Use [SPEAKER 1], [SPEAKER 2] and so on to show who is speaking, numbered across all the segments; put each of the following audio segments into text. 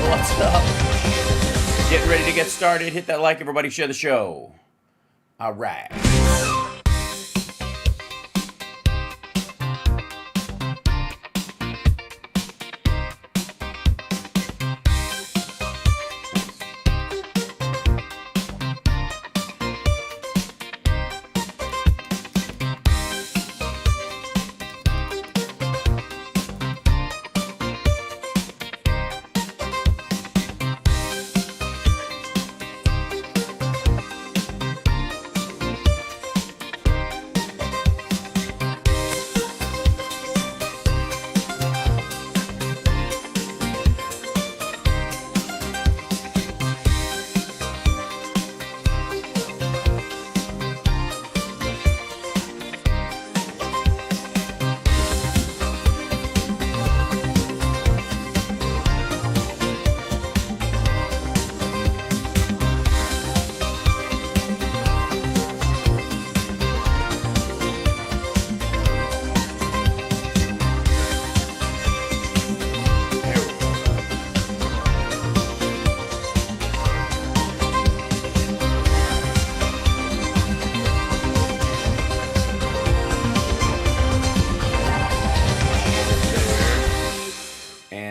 [SPEAKER 1] What's up? Getting ready to get started. Hit that like, everybody. Share the show. All right.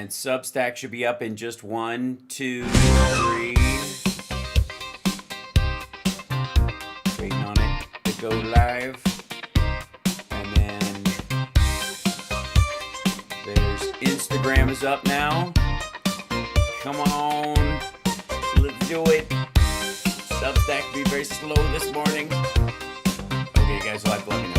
[SPEAKER 1] Substack should be up in just 1, 2, 3. Waiting on it to go live. And then there's Instagram is up now. Come on. Let's do it. Substack be very slow this morning. Okay, you guys will have to let me know.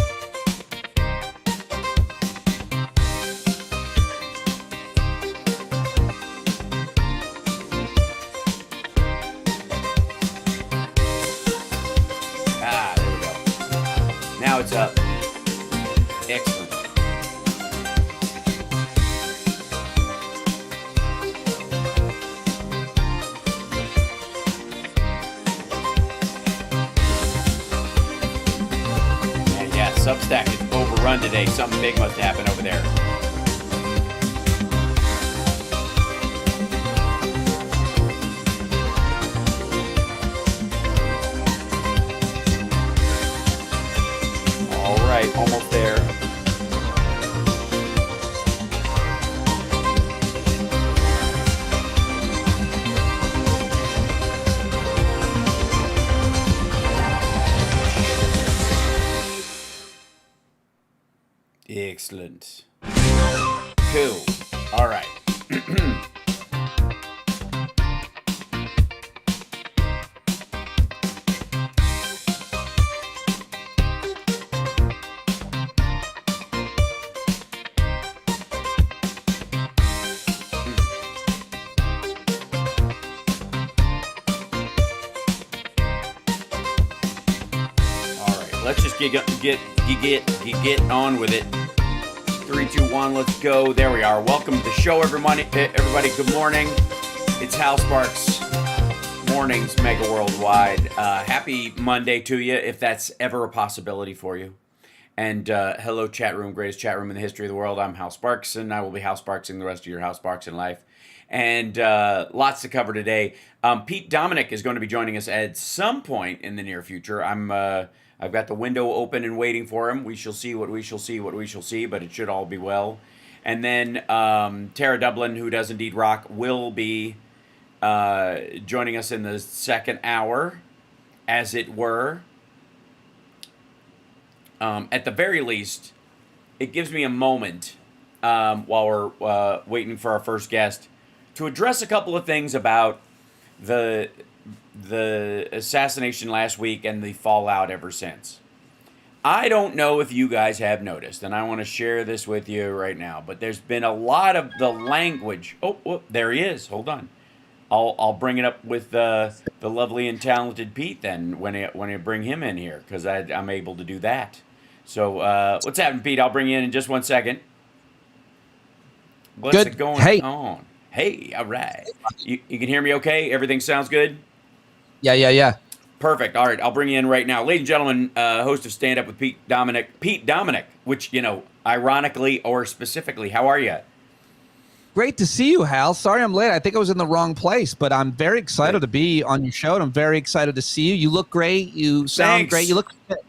[SPEAKER 1] Now it's up. Excellent. Yeah, Substack is overrun today. Something big must happen over there. Almost there. Excellent. Cool. All right. Let's just get on with it. 3, 2, 1, let's go. There we are. Welcome to the show, everybody. Good morning. It's Hal Sparks Mornings, Megaworldwide. Happy Monday to you, if that's ever a possibility for you. And hello, chat room, greatest chat room in the history of the world. I'm Hal Sparks, and I will be Hal Sparksing the rest of your Hal Sparks in life. And lots to cover today. Pete Dominic is going to be joining us at some point in the near future. I've got the window open and waiting for him. We shall see what we shall see, but it should all be well. And then Tara Dublin, who does indeed rock, will be joining us in the second hour, as it were. At the very least, it gives me a moment while we're waiting for our first guest to address a couple of things about the assassination last week and the fallout ever since. I don't know if you guys have noticed, and I want to share this with you right now, but there's been a lot of the language. Oh, there he is. Hold on. I'll bring it up with the lovely and talented Pete then when I bring him in here, because I'm able to do that. So what's happening, Pete? I'll bring you in just 1 second. What's
[SPEAKER 2] Good.
[SPEAKER 1] going on? Hey, all right. You can hear me okay? Everything sounds good?
[SPEAKER 2] Yeah.
[SPEAKER 1] Perfect. All right, I'll bring you in right now. Ladies and gentlemen, host of Stand Up with Pete Dominic, which, ironically or specifically, how are you?
[SPEAKER 2] Great to see you, Hal. Sorry I'm late. I think I was in the wrong place, but I'm very excited to be on your show, and I'm very excited to see you. You look great. You sound great. You look fit.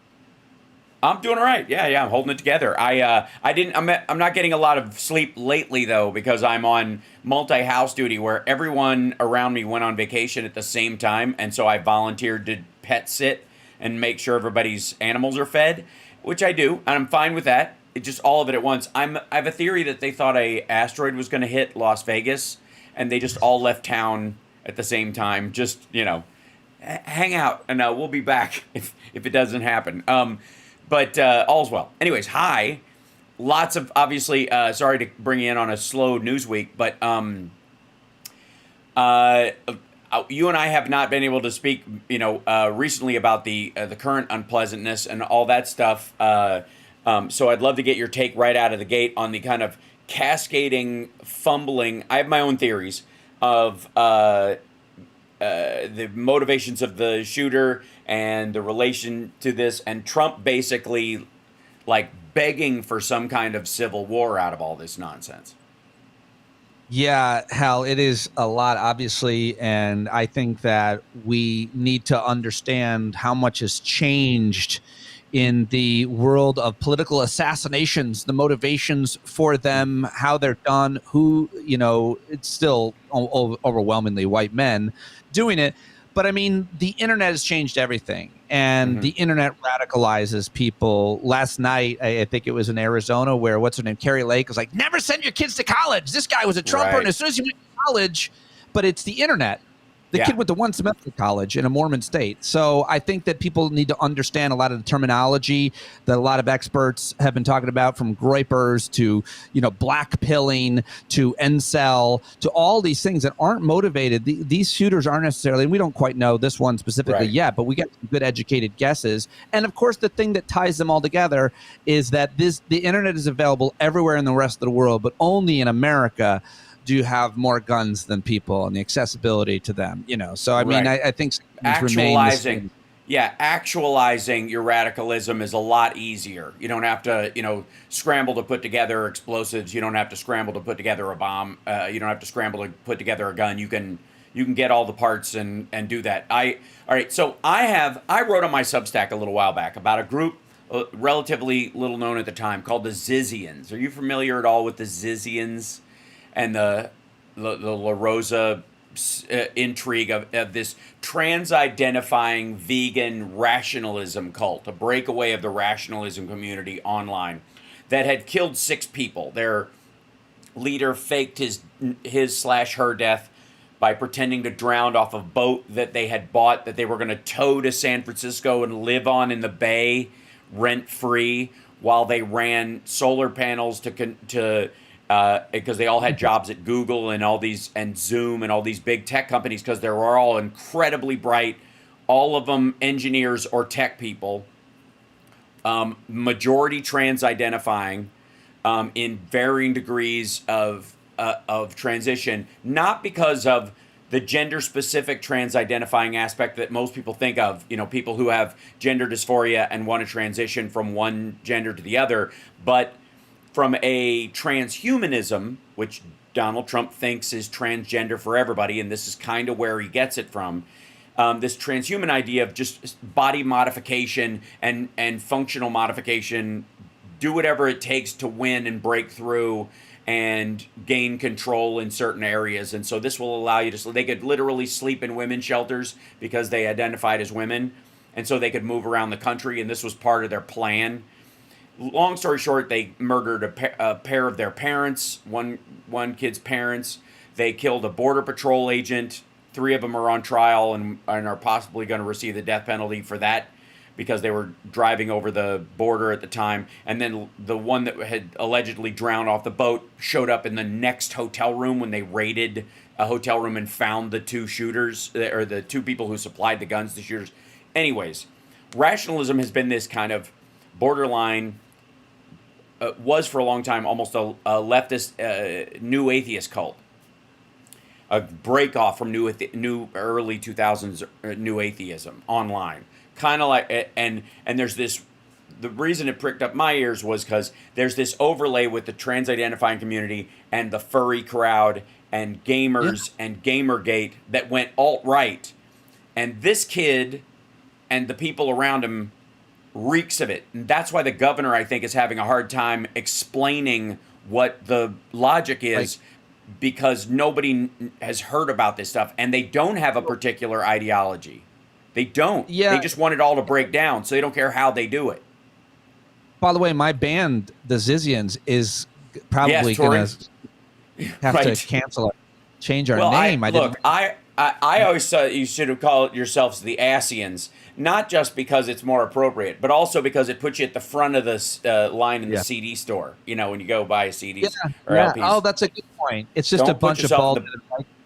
[SPEAKER 1] I'm doing all right. Yeah, I'm holding it together. I'm not getting a lot of sleep lately though because I'm on multi-house duty where everyone around me went on vacation at the same time, and so I volunteered to pet sit and make sure everybody's animals are fed, which I do, and I'm fine with that. It just all of it at once. I have a theory that they thought a asteroid was going to hit Las Vegas, and they just all left town at the same time. Just hang out, and we'll be back if it doesn't happen. But all's well. Anyways, hi. Lots of, obviously, sorry to bring you in on a slow news week, but you and I have not been able to speak, recently about the current unpleasantness and all that stuff. So I'd love to get your take right out of the gate on the kind of cascading, fumbling. I have my own theories of the motivations of the shooter and the relation to this, and Trump basically like begging for some kind of civil war out of all this nonsense.
[SPEAKER 2] Yeah, Hal, it is a lot, obviously, and I think that we need to understand how much has changed in the world of political assassinations, the motivations for them, how they're done, who, it's still overwhelmingly white men doing it. But I mean, the internet has changed everything, and the internet radicalizes people. Last night, I think it was in Arizona, where what's her name, Carrie Lake, was like, "Never send your kids to college. This guy was a Trumper, right. And as soon as he went to college," but it's the internet. The kid went to one semester of college in a Mormon state. So I think that people need to understand a lot of the terminology that a lot of experts have been talking about, from groypers to, black pilling to incel to all these things that aren't motivated. These shooters aren't necessarily, and we don't quite know this one specifically yet, but we get some good educated guesses. And of course, the thing that ties them all together is that the internet is available everywhere in the rest of the world, but only in America do you have more guns than people and the accessibility to them, So, I mean, I think
[SPEAKER 1] actualizing your radicalism is a lot easier. You don't have to, scramble to put together explosives. You don't have to scramble to put together a bomb. You don't have to scramble to put together a gun. You can get all the parts and do that. All right. So I wrote on my Substack a little while back about a group relatively little known at the time called the Zizians. Are you familiar at all with the Zizians? And the La Rosa intrigue of this trans-identifying vegan rationalism cult, a breakaway of the rationalism community online that had killed 6 people. Their leader faked his/her death by pretending to drown off a boat that they had bought that they were going to tow to San Francisco and live on in the Bay rent-free while they ran solar panels because they all had jobs at Google and Zoom and all these big tech companies, because they were all incredibly bright, all of them engineers or tech people, majority trans-identifying, in varying degrees of transition, not because of the gender-specific trans-identifying aspect that most people think of, people who have gender dysphoria and want to transition from one gender to the other, but from a transhumanism, which Donald Trump thinks is transgender for everybody, and this is kind of where he gets it from, this transhuman idea of just body modification and functional modification, do whatever it takes to win and break through and gain control in certain areas. And so this will allow you to, they could literally sleep in women's shelters because they identified as women, and so they could move around the country, and this was part of their plan. Long story short, they murdered a pair of their parents, one kid's parents. They killed a Border Patrol agent. 3 of them are on trial and are possibly going to receive the death penalty for that because they were driving over the border at the time. And then the one that had allegedly drowned off the boat showed up in the next hotel room when they raided a hotel room and found the 2 shooters, or the 2 people who supplied the guns to shooters. Anyways, rationalism has been this kind of borderline, was for a long time almost a leftist new atheist cult, a break off from new early 2000s new atheism online, kind of like, and there's this the reason it pricked up my ears was because there's this overlay with the trans-identifying community and the furry crowd and gamers and Gamergate that went alt-right. And this kid and the people around him reeks of it. And that's why the governor, I think, is having a hard time explaining what the logic is, because nobody has heard about this stuff, and they don't have a particular ideology. They don't.
[SPEAKER 2] Yeah.
[SPEAKER 1] They just want it all to break down, so they don't care how they do it.
[SPEAKER 2] By the way, my band, the Zizians, is probably going to have to cancel it, change our name.
[SPEAKER 1] I always thought you should have called yourselves the Asians, not just because it's more appropriate, but also because it puts you at the front of the line in the CD store. You know, when you go buy CDs or LPs.
[SPEAKER 2] Oh, that's a good point. It's just a bunch of bald.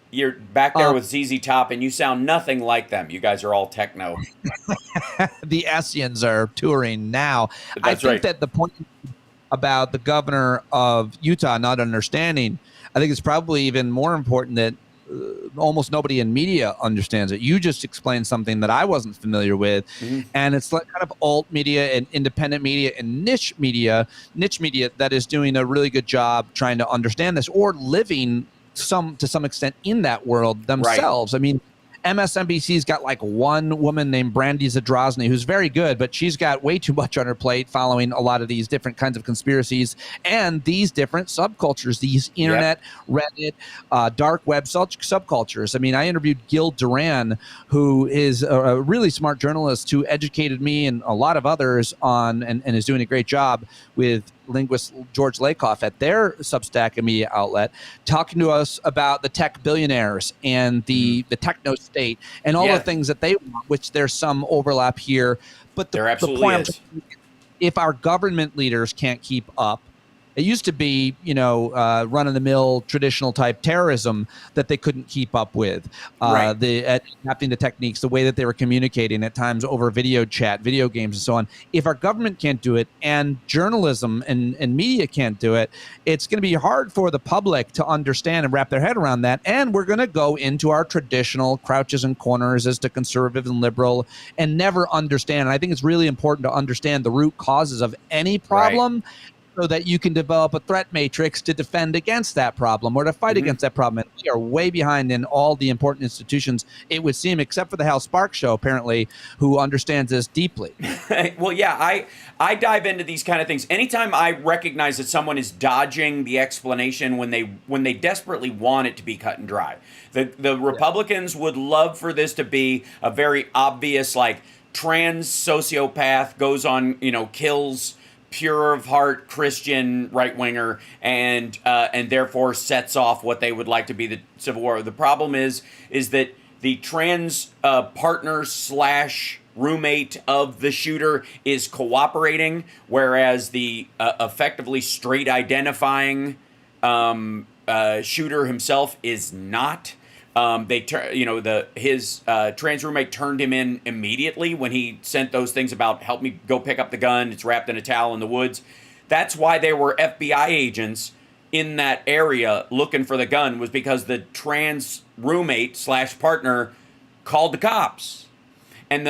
[SPEAKER 1] You're back there with ZZ Top, and you sound nothing like them. You guys are all techno.
[SPEAKER 2] The Asians are touring now.
[SPEAKER 1] I think
[SPEAKER 2] that the point about the governor of Utah not understanding, I think it's probably even more important that almost nobody in media understands it. You just explained something that I wasn't familiar with, and it's like kind of alt media and independent media and niche media that is doing a really good job trying to understand this or living to some extent in that world themselves. Right. I mean, MSNBC's got like one woman named Brandy Zadrozny who's very good, but she's got way too much on her plate following a lot of these different kinds of conspiracies and these different subcultures, these internet, Reddit, dark web subcultures. I mean, I interviewed Gil Duran, who is a really smart journalist who educated me and a lot of others on and is doing a great job with linguist George Lakoff at their Substack media outlet, talking to us about the tech billionaires and the techno state and all the things that they want, which there's some overlap here. But
[SPEAKER 1] there absolutely
[SPEAKER 2] the point
[SPEAKER 1] is.
[SPEAKER 2] If our government leaders can't keep up, it used to be, run-of-the-mill traditional type terrorism that they couldn't keep up with. Adapting the techniques, the way that they were communicating at times over video chat, video games, and so on. If our government can't do it and journalism and media can't do it, it's going to be hard for the public to understand and wrap their head around that. And we're going to go into our traditional crouches and corners as to conservative and liberal and never understand. And I think it's really important to understand the root causes of any problem. So that you can develop a threat matrix to defend against that problem or to fight against that problem. And we are way behind in all the important institutions, it would seem, except for the Hal Sparks Show, apparently, who understands this deeply.
[SPEAKER 1] Well, yeah, I dive into these kind of things. Anytime I recognize that someone is dodging the explanation when they desperately want it to be cut and dry. The Republicans would love for this to be a very obvious, like, trans sociopath goes on, kills pure of heart Christian right winger and therefore sets off what they would like to be the Civil War. The problem is that the trans partner / roommate of the shooter is cooperating, whereas the effectively straight identifying shooter himself is not. His trans roommate turned him in immediately when he sent those things about help me go pick up the gun. It's wrapped in a towel in the woods. That's why there were FBI agents in that area looking for the gun, was because the trans roommate / partner called the cops. And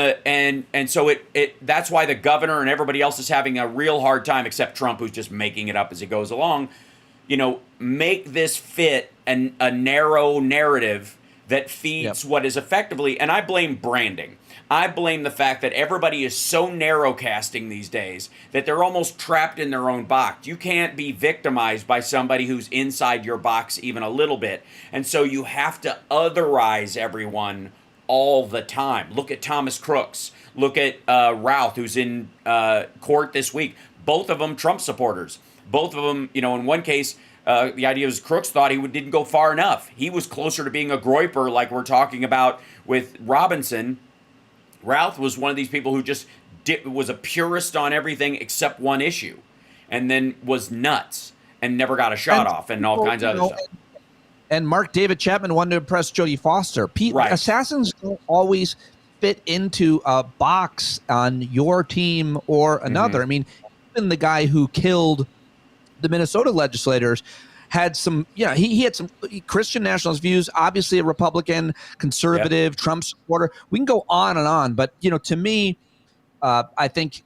[SPEAKER 1] so that's why the governor and everybody else is having a real hard time, except Trump, who's just making it up as he goes along. Make this fit a narrow narrative that feeds what is effectively, and I blame branding. I blame the fact that everybody is so narrow casting these days that they're almost trapped in their own box. You can't be victimized by somebody who's inside your box even a little bit. And so you have to otherize everyone all the time. Look at Thomas Crooks. Look at Routh, who's in court this week. Both of them Trump supporters. Both of them, in one case, the idea was Crooks thought he didn't go far enough. He was closer to being a groyper, like we're talking about with Robinson. Routh was one of these people who just was a purist on everything except one issue, and then was nuts and never got a shot off and all kinds of other stuff.
[SPEAKER 2] And Mark David Chapman wanted to impress Jodie Foster. Assassins don't always fit into a box on your team or another. I mean, even the guy who killed the Minnesota legislators had some, he had some Christian nationalist views, obviously a Republican, conservative, Trump supporter. We can go on and on. But, to me, I think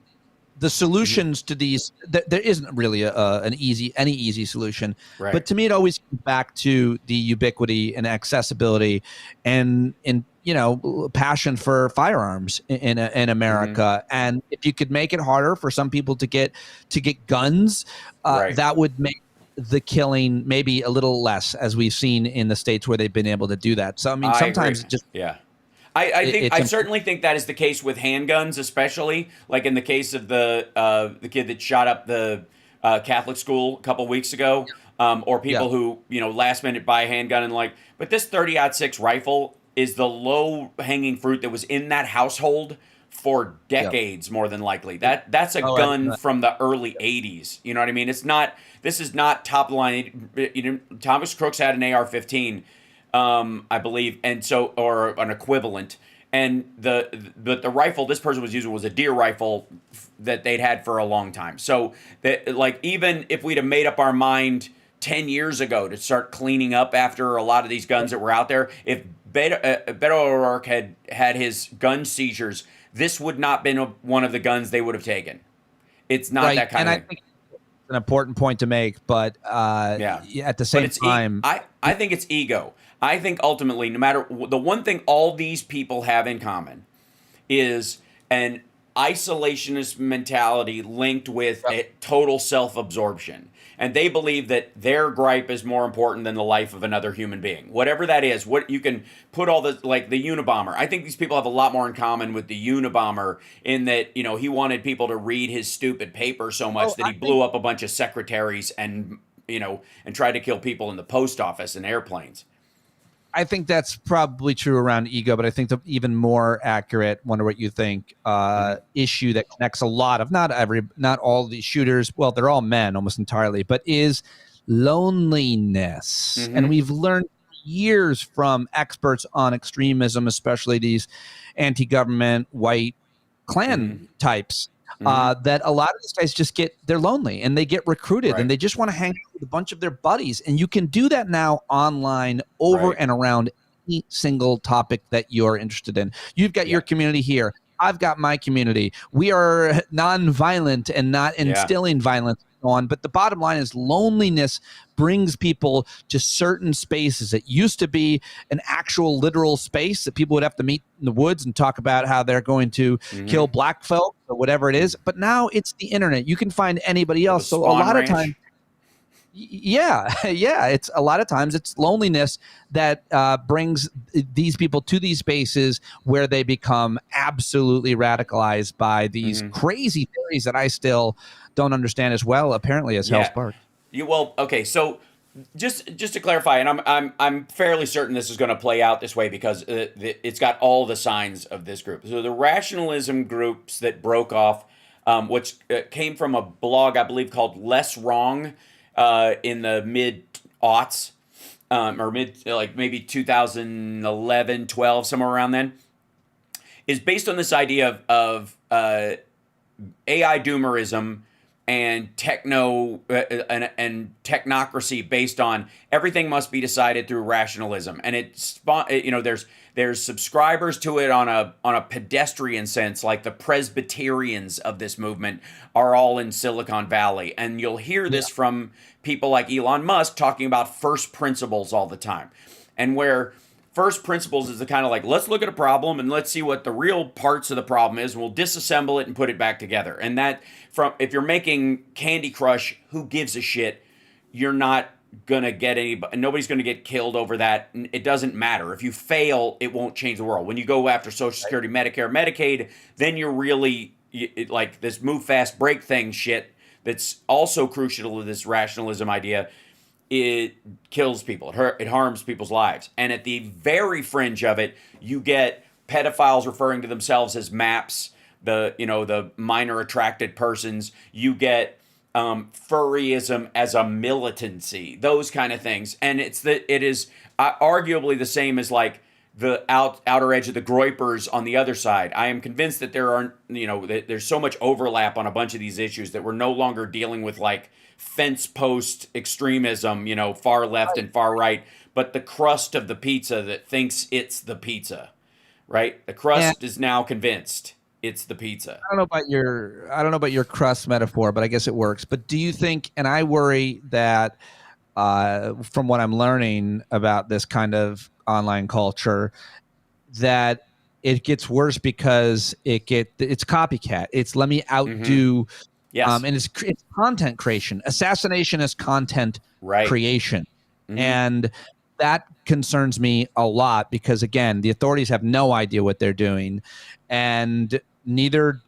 [SPEAKER 2] the solutions to these, there isn't really any easy solution.
[SPEAKER 1] Right.
[SPEAKER 2] But to me, it always comes back to the ubiquity and accessibility and passion for firearms in America. And if you could make it harder for some people to get guns,
[SPEAKER 1] Right.
[SPEAKER 2] that would make the killing maybe a little less, as we've seen in the states where they've been able to do that. So I mean, sometimes
[SPEAKER 1] agree. I certainly think that is the case with handguns, especially like in the case of the kid that shot up the Catholic school a couple weeks ago, or people who last minute buy a handgun and like. But this 30-06 rifle is the low hanging fruit that was in that household for decades, more than likely. That's a gun from the early 80s. You know what I mean? It's not. This is not top line. Thomas Crooks had an AR-15. I believe, and so, or an equivalent, and the rifle this person was using was a deer rifle that they'd had for a long time. So that, like, even if we'd have made up our mind 10 years ago to start cleaning up after a lot of these guns that were out there, if Beto O'Rourke had his gun seizures, this would not been one of the guns they would have taken. It's not that kind of thing. I think
[SPEAKER 2] it's an important point to make, but at the same time,
[SPEAKER 1] I think it's ego. I think ultimately, no matter the one thing all these people have in common is an isolationist mentality linked with a total self-absorption. And they believe that their gripe is more important than the life of another human being. Whatever that is, what you can put all the, like the Unabomber. I think these people have a lot more in common with the Unabomber in that, he wanted people to read his stupid paper so much that he blew up a bunch of secretaries and tried to kill people in the post office and airplanes.
[SPEAKER 2] I think that's probably true around ego, but I think the even more accurate, wonder what you think, issue that connects a lot of not all these shooters, well, they're all men almost entirely, but is loneliness. And we've learned years from experts on extremism, especially these anti-government white Klan types, that a lot of these guys they're lonely and they get recruited and they just want to hang out with a bunch of their buddies. And you can do that now online over and around any single topic that you're interested in. You've got your community here. I've got my community. We are non-violent and not instilling violence on. But the bottom line is loneliness brings people to certain spaces. It used to be an actual literal space that people would have to meet in the woods and talk about how they're going to kill black folk or whatever it is. But now it's the internet. You can find anybody else. So a lot of times, it's a lot of times it's loneliness that brings these people to these spaces where they become absolutely radicalized by these crazy theories that I still don't understand as well, apparently, as Hal Spark.
[SPEAKER 1] Okay, so just to clarify, and I'm fairly certain this is going to play out this way because it's got all the signs of this group. So the rationalism groups that broke off, which came from a blog I believe called Less Wrong in the mid-aughts, or maybe 2011, 12, somewhere around then, is based on this idea of AI doomerism and and technocracy based on everything must be decided through rationalism, and there's subscribers to it on a pedestrian sense, like the Presbyterians of this movement are all in Silicon Valley, and you'll hear this from people like Elon Musk talking about first principles all the time, and where first principles is the kind of like, let's look at a problem and let's see what the real parts of the problem is, and we'll disassemble it and put it back together. And that, if you're making Candy Crush, who gives a shit? You're not gonna get nobody's gonna get killed over that. It doesn't matter. If you fail, it won't change the world. When you go after Social Security, Medicare, Medicaid, then you're really like this move fast, break thing shit. That's also crucial to this rationalism idea. It kills people. It harms people's lives. And at the very fringe of it, you get pedophiles referring to themselves as MAPS, the minor attracted persons. You get furryism as a militancy, those kind of things. And it is arguably the same as like the outer edge of the Groypers on the other side. I am convinced that there's so much overlap on a bunch of these issues that we're no longer dealing with like fence post extremism, far left and far right, but the crust of the pizza that thinks it's the pizza, right? The crust is now convinced it's the pizza.
[SPEAKER 2] I don't know about your crust metaphor, but I guess it works. But do you think, and I worry that from what I'm learning about this kind of online culture, that it gets worse because it's copycat. It's let me outdo,
[SPEAKER 1] Yes.
[SPEAKER 2] and it's content creation. Assassination is content
[SPEAKER 1] Right.
[SPEAKER 2] creation, and that concerns me a lot because again, the authorities have no idea what they're doing, and neither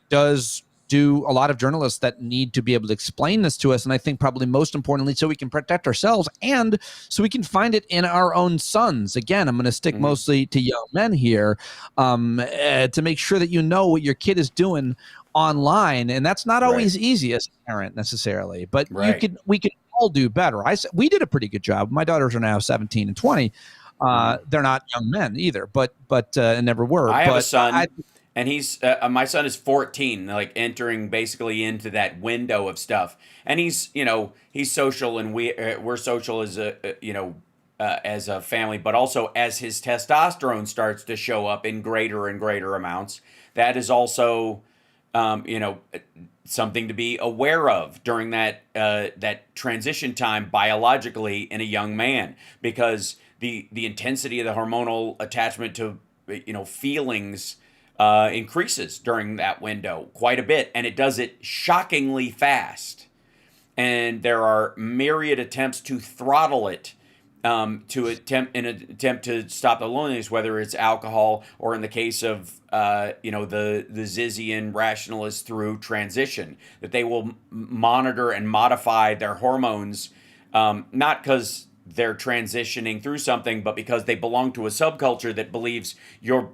[SPEAKER 2] do a lot of journalists that need to be able to explain this to us. And I think probably most importantly, so we can protect ourselves and so we can find it in our own sons. Again, I'm going to stick mostly to young men here, to make sure that you know what your kid is doing online. And that's not always easy as a parent necessarily, but we could all do better. We did a pretty good job. My daughters are now 17 and 20. They're not young men either, but never were.
[SPEAKER 1] I have a son. And he's my son is 14, like entering basically into that window of stuff. And he's social, and we're social as a family, but also as his testosterone starts to show up in greater and greater amounts. That is also something to be aware of during that transition time biologically in a young man, because the intensity of the hormonal attachment to feelings increases during that window quite a bit, and it does it shockingly fast. And there are myriad attempts to throttle it, to attempt to stop the loneliness, whether it's alcohol or in the case of the Zizian rationalists through transition, that they will monitor and modify their hormones, not because they're transitioning through something, but because they belong to a subculture that believes your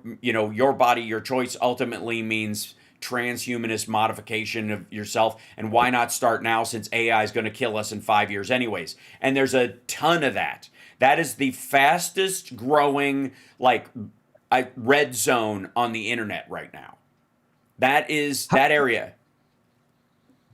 [SPEAKER 1] body, your choice ultimately means transhumanist modification of yourself. And why not start now, since AI is going to kill us in 5 years anyways? And there's a ton of that. That is the fastest growing red zone on the internet right now. That is that area.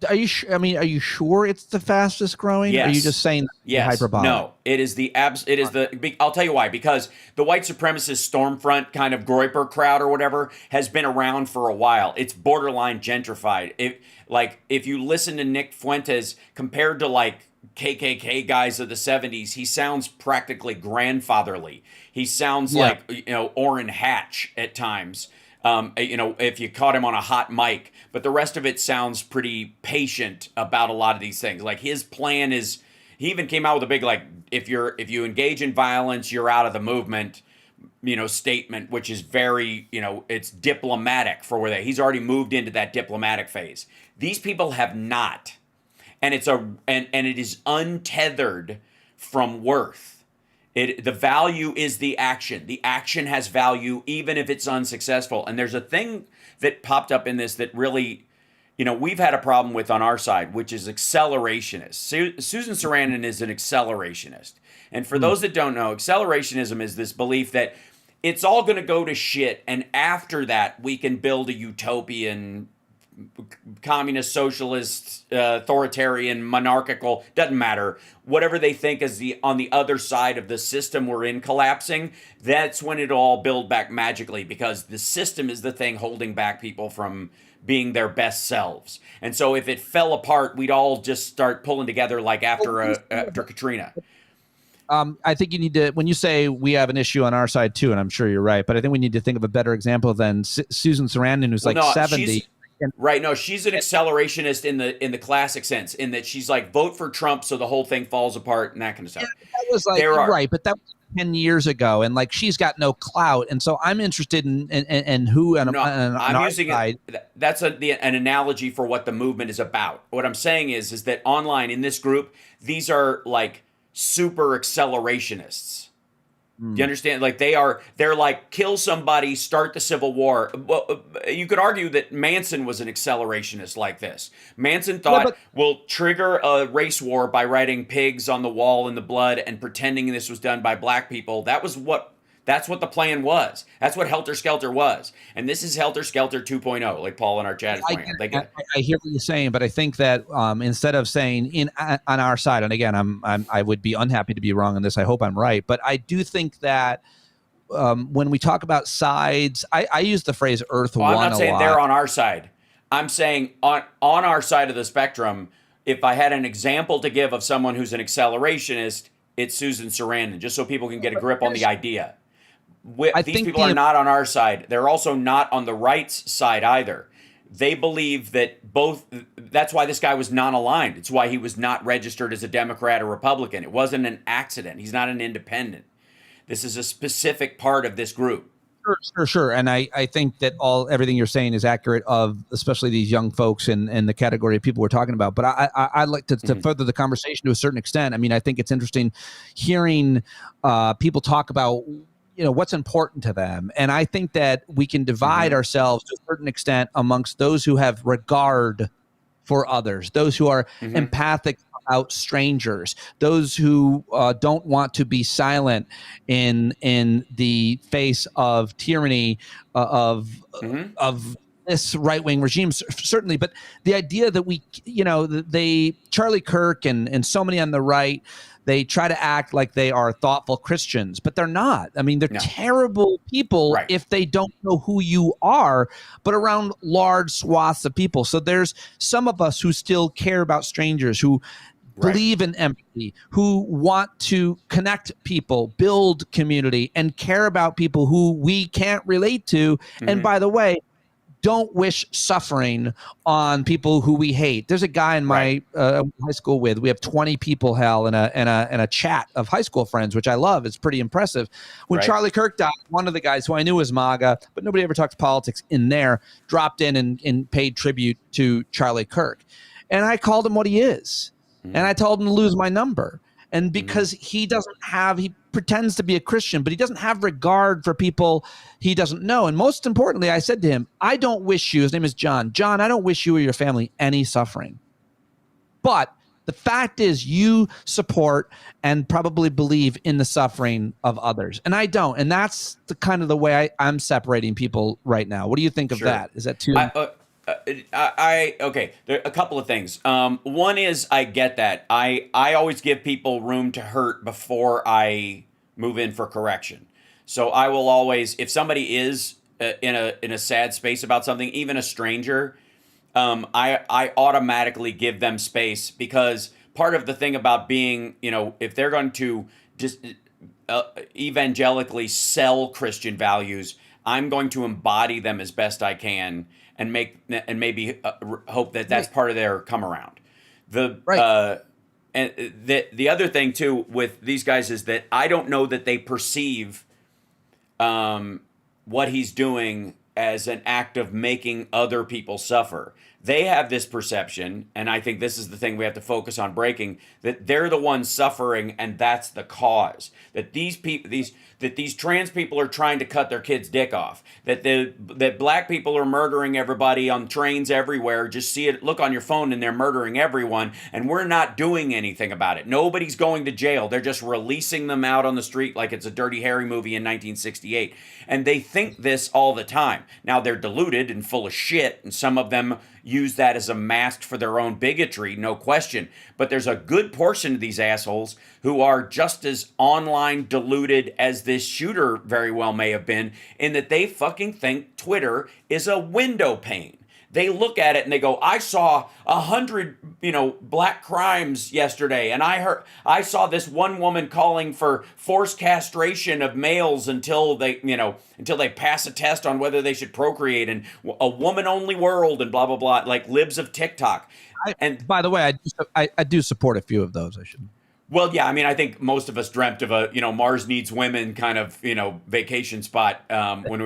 [SPEAKER 2] Are you? Are you sure it's the fastest growing?
[SPEAKER 1] Yes.
[SPEAKER 2] Or are you just saying hyperbolic?
[SPEAKER 1] No, it is the It is the. I'll tell you why. Because the white supremacist Stormfront kind of Groyper crowd or whatever has been around for a while. It's borderline gentrified. If you listen to Nick Fuentes compared to KKK guys of the 70s, he sounds practically grandfatherly. He sounds like Orrin Hatch at times. If you caught him on a hot mic, but the rest of it sounds pretty patient about a lot of these things. Like his plan is, he even came out with a big, if you engage in violence, you're out of the movement, statement, which is very, it's diplomatic for where he's already moved into that diplomatic phase. These people have not, and it is untethered from worth. The value is the action. The action has value even if it's unsuccessful. And there's a thing that popped up in this that really, we've had a problem with on our side, which is accelerationists. Susan Sarandon is an accelerationist. And for those that don't know, accelerationism is this belief that it's all going to go to shit, and after that we can build a utopian, communist, socialist, authoritarian, monarchical, doesn't matter, whatever they think is on the other side of the system we're in collapsing, that's when it'll all build back magically, because the system is the thing holding back people from being their best selves. And so if it fell apart, we'd all just start pulling together after Katrina.
[SPEAKER 2] I think you need to, when you say we have an issue on our side too, and I'm sure you're right, but I think we need to think of a better example than Susan Sarandon, who's 70.
[SPEAKER 1] Right. No, she's an accelerationist in the classic sense, in that she's vote for Trump so the whole thing falls apart and that kind of stuff.
[SPEAKER 2] Yeah, that was right, but that was 10 years ago, and she's got no clout, and so I'm interested in who on
[SPEAKER 1] I'm using side. That's an analogy for what the movement is about. What I'm saying is that online in this group, these are super accelerationists. Do you understand? They're kill somebody, start the Civil War. Well, you could argue that Manson was an accelerationist like this. Manson thought, we'll trigger a race war by writing pigs on the wall in the blood and pretending this was done by black people. That's what the plan was. That's what Helter Skelter was. And this is Helter Skelter 2.0, like Paul in our chat is pointing out.
[SPEAKER 2] I hear what you're saying, but I think that instead of saying on our side, and again, I would be unhappy to be wrong on this. I hope I'm right, but I do think that when we talk about sides, I use the phrase Earth
[SPEAKER 1] Well, I'm
[SPEAKER 2] One
[SPEAKER 1] not
[SPEAKER 2] a
[SPEAKER 1] saying
[SPEAKER 2] lot.
[SPEAKER 1] they're on our side. I'm saying on our side of the spectrum, if I had an example to give of someone who's an accelerationist, it's Susan Sarandon, just so people can get a grip on the idea. These people are not on our side. They're also not on the right's side either. They believe that both, that's why this guy was non-aligned. It's why he was not registered as a Democrat or Republican. It wasn't an accident. He's not an independent. This is a specific part of this group.
[SPEAKER 2] Sure. And I think that everything you're saying is accurate of especially these young folks and the category of people we're talking about. But I'd like to further the conversation to a certain extent. I mean, I think it's interesting hearing people talk about what's important to them. And I think that we can divide ourselves to a certain extent amongst those who have regard for others, those who are empathic about strangers, those who don't want to be silent in the face of tyranny of this right-wing regime, certainly. But the idea that Charlie Kirk and so many on the right, they try to act like they are thoughtful Christians, but they're not. I mean, they're terrible people if they don't know who you are, but around large swaths of people. So there's some of us who still care about strangers, who believe in empathy, who want to connect people, build community, and care about people who we can't relate to. And by the way, don't wish suffering on people who we hate. There's a guy in my high school we have 20 people, Hal, in a chat of high school friends, which I love. It's pretty impressive. When Charlie Kirk died, one of the guys who I knew was MAGA, but nobody ever talks politics in there, dropped in and paid tribute to Charlie Kirk. And I called him what he is. And I told him to lose my number. And because he pretends to be a Christian, but he doesn't have regard for people he doesn't know. And most importantly, I said to him, I don't wish you, his name is John, I don't wish you or your family any suffering. But the fact is you support and probably believe in the suffering of others. And I don't. And that's the kind of the way I'm separating people right now. What do you think of that? Is that too...
[SPEAKER 1] Okay, there are a couple of things. One is I get that. I always give people room to hurt before I move in for correction. So I will always, if somebody is in a sad space about something, even a stranger, I automatically give them space, because part of the thing about being, if they're going to just evangelically sell Christian values, I'm going to embody them as best I can and maybe hope that that's part of their come around. And the other thing too with these guys is that I don't know that they perceive what he's doing as an act of making other people suffer. They have this perception, and I think this is the thing we have to focus on breaking, that they're the ones suffering, and that's the cause. That these trans people are trying to cut their kid's dick off. That black people are murdering everybody on trains everywhere. Just look on your phone, and they're murdering everyone, and we're not doing anything about it. Nobody's going to jail. They're just releasing them out on the street like it's a Dirty Harry movie in 1968. And they think this all the time. Now, they're deluded and full of shit, and some of them use that as a mask for their own bigotry, no question. But there's a good portion of these assholes who are just as online deluded as this shooter very well may have been, in that they fucking think Twitter is a window pane. They look at it and they go, I saw 100, black crimes yesterday, and I saw this one woman calling for forced castration of males until they pass a test on whether they should procreate, and a woman-only world, and blah blah blah, like libs of TikTok.
[SPEAKER 2] And by the way, I do support a few of those. I should.
[SPEAKER 1] Well, yeah, I mean, I think most of us dreamt of a Mars Needs Women kind of vacation spot when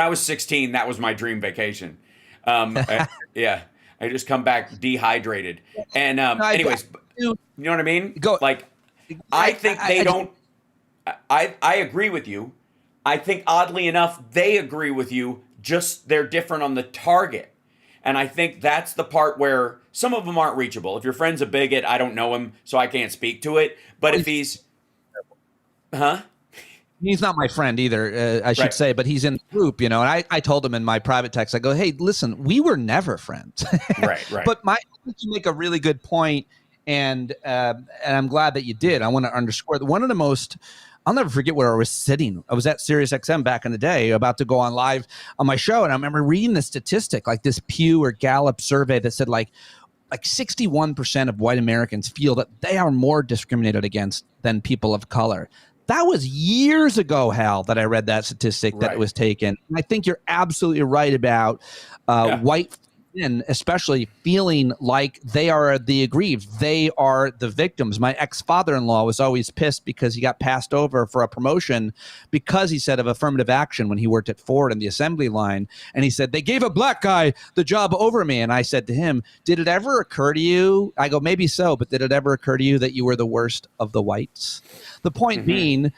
[SPEAKER 1] I was 16. That was my dream vacation. Yeah, I just come back dehydrated. And anyways, you know what I mean? I think they don't. I agree with you. I think oddly enough, they agree with you. Just they're different on the target. And I think that's the part where some of them aren't reachable. If your friend's a bigot, I don't know him, so I can't speak to it. But if he's...
[SPEAKER 2] He's not my friend either, I should say, but he's in the group, and I told him in my private text, I go, hey, listen, we were never friends. Right. But I think you make a really good point, and I'm glad that you did. I want to underscore that one of the most I'll never forget where I was sitting. I was at Sirius XM back in the day, about to go on live on my show. And I remember reading this statistic, like this Pew or Gallup survey that said like 61% of white Americans feel that they are more discriminated against than people of color. That was years ago, Hal, that I read that statistic that it was taken. And I think you're absolutely right about white men, especially feeling like they are the aggrieved. They are the victims. My ex-father-in-law was always pissed because he got passed over for a promotion because he said of affirmative action when he worked at Ford in the assembly line. And he said, they gave a black guy the job over me. And I said to him, did it ever occur to you? I go, maybe so, but did it ever occur to you that you were the worst of the whites? The point being,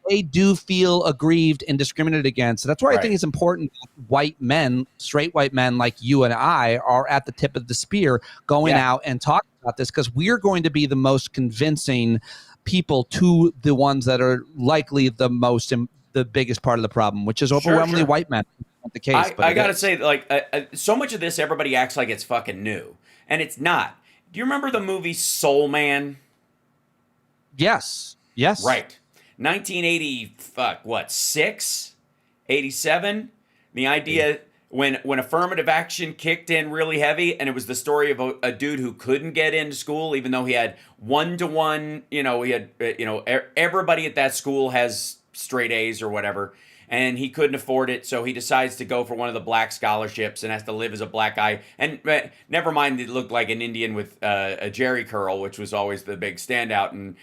[SPEAKER 2] they do feel aggrieved and discriminated against. So that's why I think it's important that white men, straight white men like you and I, are at the tip of the spear going out and talking about this, because we're going to be the most convincing people to the ones that are likely the biggest part of the problem, which is overwhelmingly white men. Not the case.
[SPEAKER 1] I got to say, like, so much of this, everybody acts like it's fucking new, and it's not. Do you remember the movie Soul Man?
[SPEAKER 2] Yes.
[SPEAKER 1] Right. 1980, 87? The idea when affirmative action kicked in really heavy, and it was the story of a dude who couldn't get into school, even though he had one-to-one, everybody at that school has straight A's or whatever, and he couldn't afford it, so he decides to go for one of the black scholarships and has to live as a black guy. And never mind, it looked like an Indian with a jerry curl, which was always the big standout. And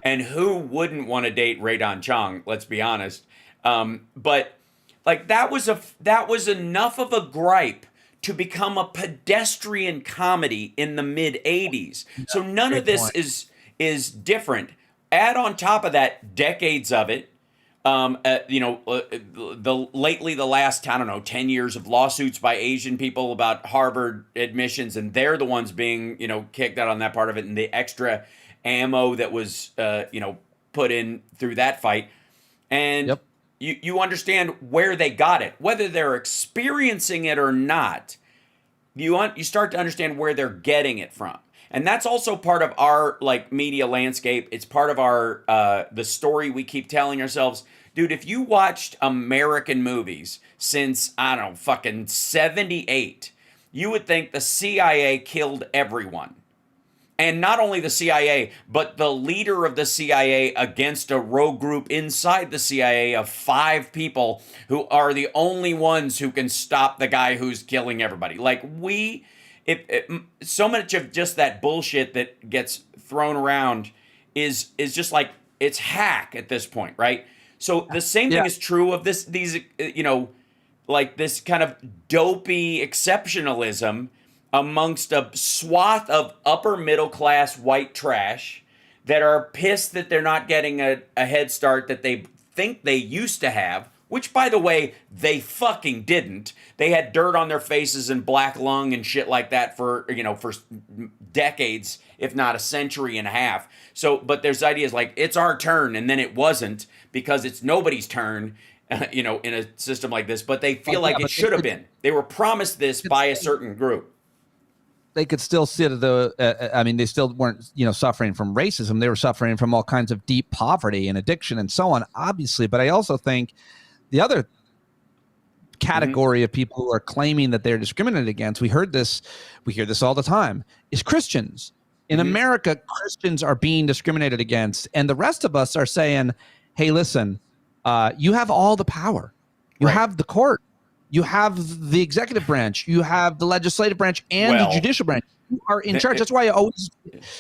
[SPEAKER 1] and who wouldn't want to date Radon Chong? Let's be honest. But like that was enough of a gripe to become a pedestrian comedy in the mid '80s. So none of this is different. Add on top of that decades of it. The last 10 years of lawsuits by Asian people about Harvard admissions, and they're the ones being kicked out on that part of it, and the extra ammo that was put in through that fight, and you understand where they got it, whether they're experiencing it or not. You start to understand where they're getting it from. And that's also part of our media landscape. It's part of our the story we keep telling ourselves. Dude, if you watched American movies since, I don't know, fucking 78, you would think the CIA killed everyone. And not only the CIA, but the leader of the CIA against a rogue group inside the CIA of 5 people who are the only ones who can stop the guy who's killing everybody. So much of just that bullshit that gets thrown around is just like, it's hack at this point, right? So the same thing is true of this kind of dopey exceptionalism amongst a swath of upper middle class white trash that are pissed that they're not getting a head start that they think they used to have, which, by the way, they fucking didn't. They had dirt on their faces and black lung and shit like that for decades, if not a century and a half. So, but there's ideas like it's our turn, and then it wasn't because it's nobody's turn, in a system like this. But they feel like it should have been. They were promised this by a certain group.
[SPEAKER 2] They could still sit at they still weren't, suffering from racism. They were suffering from all kinds of deep poverty and addiction and so on, obviously. But I also think the other category of people who are claiming that they're discriminated against, we hear this all the time, is Christians. In America, Christians are being discriminated against, and the rest of us are saying, hey, listen, you have all the power. You have the court. You have the executive branch. You have the legislative branch and the judicial branch. You are in charge. That's why I always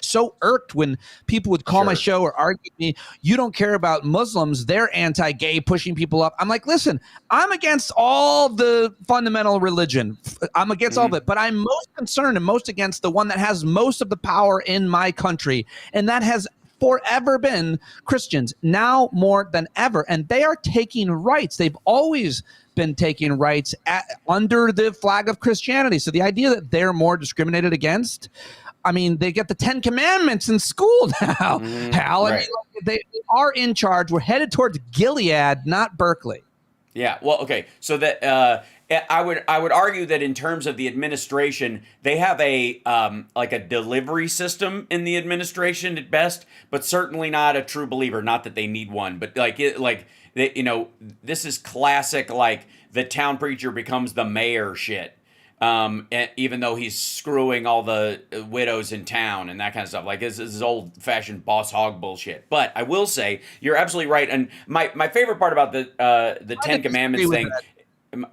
[SPEAKER 2] so irked when people would call my show or argue with me. You don't care about Muslims. They're anti-gay, pushing people up. I'm like, listen, I'm against all the fundamental religion. I'm against all of it. But I'm most concerned and most against the one that has most of the power in my country. And that has forever been Christians, now more than ever. And they are taking rights. They've always been taking rights under the flag of Christianity. So the idea that they're more discriminated against, they get the 10 Commandments in school now, Hal. They are in charge. We're headed towards Gilead, not Berkeley.
[SPEAKER 1] Yeah, well, okay. So that I would argue that in terms of the administration, they have a like a delivery system in the administration at best, but certainly not a true believer. Not that they need one, but this is classic, like the town preacher becomes the mayor shit. Even though he's screwing all the widows in town and that kind of stuff, like this is old fashioned boss hog bullshit. But I will say you're absolutely right, and my favorite part about the Ten Commandments thing.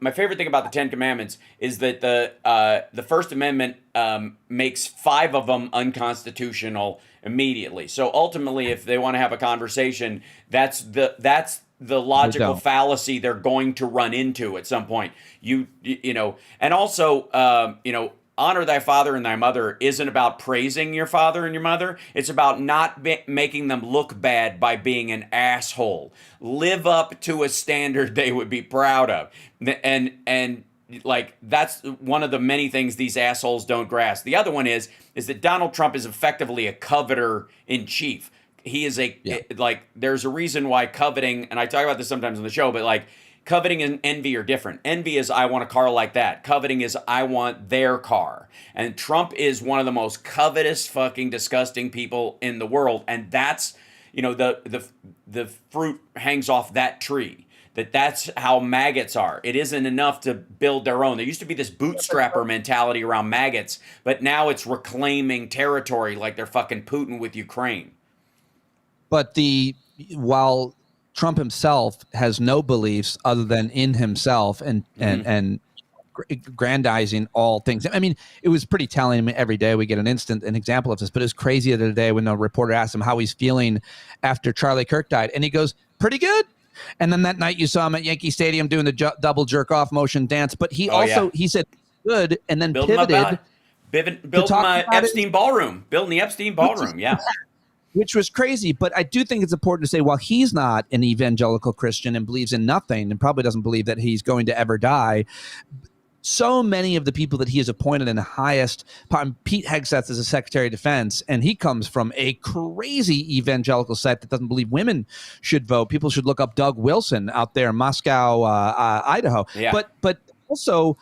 [SPEAKER 1] My favorite thing about the Ten Commandments is that the First Amendment makes 5 of them unconstitutional immediately. So ultimately, if they want to have a conversation, that's the logical fallacy they're going to run into at some point. And also honor thy father and thy mother isn't about praising your father and your mother. It's about not making them look bad by being an asshole. Live up to a standard they would be proud of. And like that's one of the many things these assholes don't grasp. The other one is that Donald Trump is effectively a coveter in chief. He is there's a reason why coveting, and I talk about this sometimes on the show, but like coveting and envy are different. Envy is I want a car like that. Coveting is I want their car. And Trump is one of the most covetous, fucking disgusting people in the world. And that's, the fruit hangs off that tree. That's how maggots are. It isn't enough to build their own. There used to be this bootstrapper mentality around maggots, but now it's reclaiming territory like they're fucking Putin with Ukraine.
[SPEAKER 2] But while Trump himself has no beliefs other than in himself and grandizing all things. I mean, it was pretty telling. I mean, every day we get an example of this, but it was crazy the other day when a reporter asked him how he's feeling after Charlie Kirk died. And he goes, pretty good. And then that night you saw him at Yankee Stadium doing the double jerk off motion dance. But he he said good and then pivoted.
[SPEAKER 1] Build my Epstein ballroom. Building the Epstein ballroom. Yeah.
[SPEAKER 2] Which was crazy. But I do think it's important to say, while he's not an evangelical Christian and believes in nothing and probably doesn't believe that he's going to ever die, so many of the people that he has appointed in the highest part, Pete Hegseth is a Secretary of Defense, and he comes from a crazy evangelical sect that doesn't believe women should vote. People should look up Doug Wilson out there in Moscow, Idaho.
[SPEAKER 1] Yeah.
[SPEAKER 2] But also,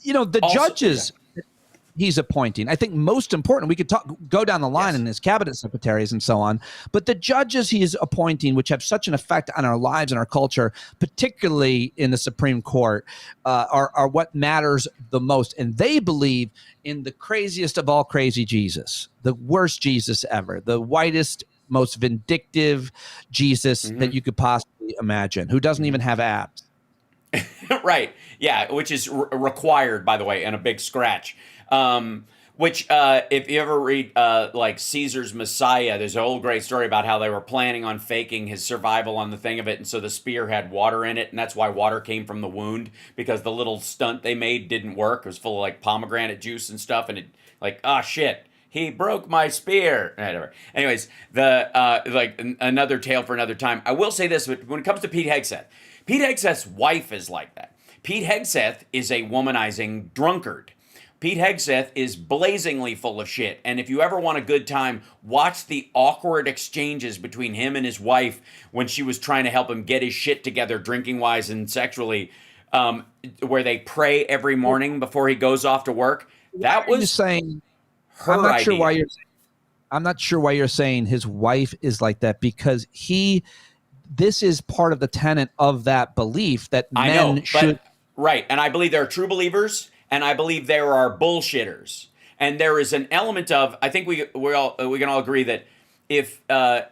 [SPEAKER 2] judges he's appointing. I think most important, we could go down the line in his cabinet secretaries and so on, but the judges he is appointing, which have such an effect on our lives and our culture, particularly in the Supreme Court, are what matters the most. And they believe in the craziest of all crazy Jesus, the worst Jesus ever, the whitest, most vindictive Jesus that you could possibly imagine, who doesn't even have abs.
[SPEAKER 1] Right. Yeah, which is required, by the way, and a big scratch. Which if you ever read like Caesar's Messiah, there's an old great story about how they were planning on faking his survival on the thing of it, and so the spear had water in it, and that's why water came from the wound, because the little stunt they made didn't work. It was full of like pomegranate juice and stuff, and it like, shit, he broke my spear. Anyways, another tale for another time. I will say this, when it comes to Pete Hegseth's wife is like that. Pete Hegseth is a womanizing drunkard. Pete Hegseth is blazingly full of shit. And if you ever want a good time, watch the awkward exchanges between him and his wife when she was trying to help him get his shit together, drinking-wise and sexually, where they pray every morning before he goes off to work. That was
[SPEAKER 2] saying,
[SPEAKER 1] her
[SPEAKER 2] I'm not
[SPEAKER 1] idea.
[SPEAKER 2] sure why I'm not sure why you're saying his wife is like that, because this is part of the tenet of that belief that men should.
[SPEAKER 1] Right. And I believe there are true believers, and I believe there are bullshitters. And there is an element of, I think we can all agree that if the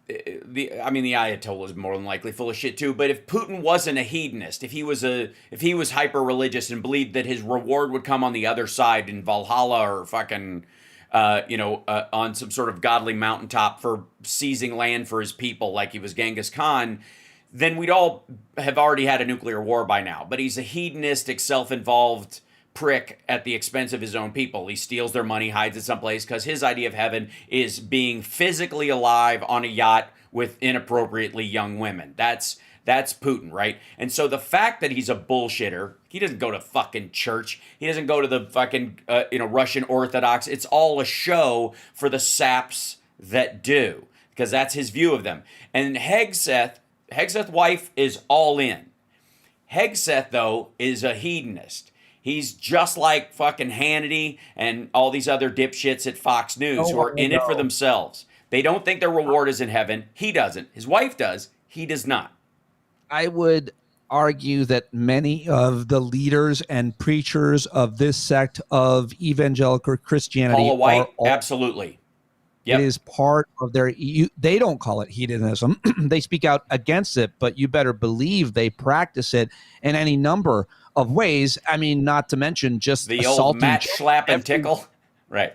[SPEAKER 1] Ayatollah is more than likely full of shit too, but if Putin wasn't a hedonist, if he was hyper religious and believed that his reward would come on the other side in Valhalla or fucking on some sort of godly mountaintop for seizing land for his people like he was Genghis Khan, then we'd all have already had a nuclear war by now. But he's a hedonistic, self-involved prick at the expense of his own people. He steals their money, hides it someplace, because his idea of heaven is being physically alive on a yacht with inappropriately young women. That's Putin, right? And so the fact that he's a bullshitter, he doesn't go to fucking church. He doesn't go to the fucking Russian Orthodox. It's all a show for the saps that do, because that's his view of them. And Hegseth's wife is all in. Hegseth, though, is a hedonist. He's just like fucking Hannity and all these other dipshits at Fox News who are in it for
[SPEAKER 2] no.
[SPEAKER 1] themselves. They don't think their reward is in heaven. He doesn't. His wife does. He does not.
[SPEAKER 2] I would argue that many of the leaders and preachers of this sect of evangelical Christianity
[SPEAKER 1] Paula White,
[SPEAKER 2] are
[SPEAKER 1] absolutely.
[SPEAKER 2] It
[SPEAKER 1] Yep.
[SPEAKER 2] is part of their. They don't call it hedonism. They speak out against it, but you better believe they practice it in any number of ways. I mean, not to mention just
[SPEAKER 1] The old
[SPEAKER 2] assaulting
[SPEAKER 1] Matt Schlapp and tickle. Right.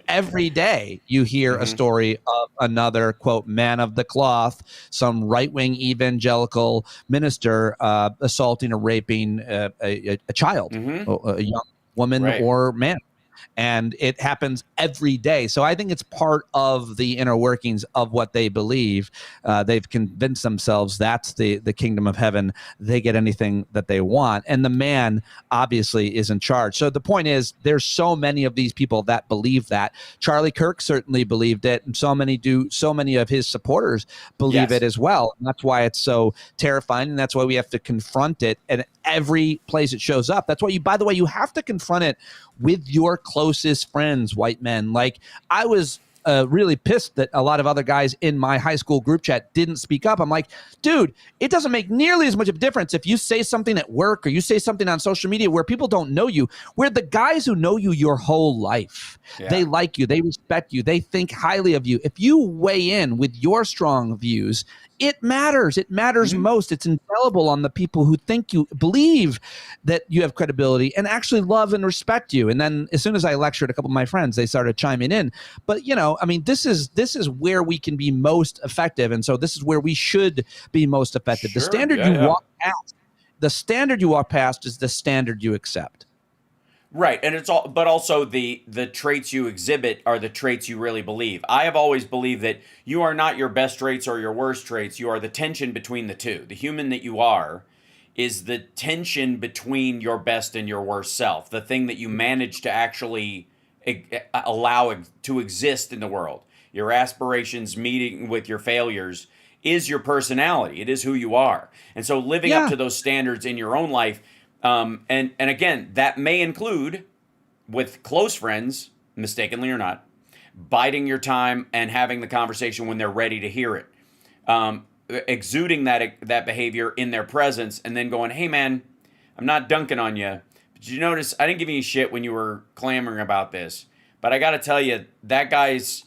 [SPEAKER 2] every day. You hear a story of another quote man of the cloth, some right-wing evangelical minister assaulting or raping a child, a young woman
[SPEAKER 1] Right.
[SPEAKER 2] or man. And it happens every day. So I think it's part of the inner workings of what they believe. They've convinced themselves that's the kingdom of heaven. They get anything that they want. And the man obviously is in charge. So the point is, there's so many of these people that believe that. Charlie Kirk certainly believed it. And so many do. So many of his supporters believe it as well. And that's why it's so terrifying. And that's why we have to confront it at every place it shows up. That's why by the way, you have to confront it with your closest friends, white men. Like I was really pissed that a lot of other guys in my high school group chat didn't speak up. I'm like, dude, it doesn't make nearly as much of a difference if you say something at work or you say something on social media where people don't know you, where the guys who know you your whole life, they like you, they respect you, they think highly of you. If you weigh in with your strong views, it matters. It matters most. It's indelible on the people who think you believe that you have credibility and actually love and respect you. And then as soon as I lectured a couple of my friends, they started chiming in. But, you know, I mean, this is where we can be most effective. And so this is where we should be most effective.
[SPEAKER 1] Sure.
[SPEAKER 2] The standard the standard you walk past is the standard you accept.
[SPEAKER 1] Right, and it's all, but also the traits you exhibit are the traits you really believe. I have always believed that you are not your best traits or your worst traits. You are the tension between the two. The human that you are is the tension between your best and your worst self. The thing that you manage to actually allow to exist in the world. Your aspirations meeting with your failures is your personality. It is who you are, and so living up to those standards in your own life. And again, that may include, with close friends, mistakenly or not, biding your time and having the conversation when they're ready to hear it, exuding that behavior in their presence, and then going, "Hey, man, I'm not dunking on you, but did you notice I didn't give you any shit when you were clamoring about this, but I got to tell you, that guy's.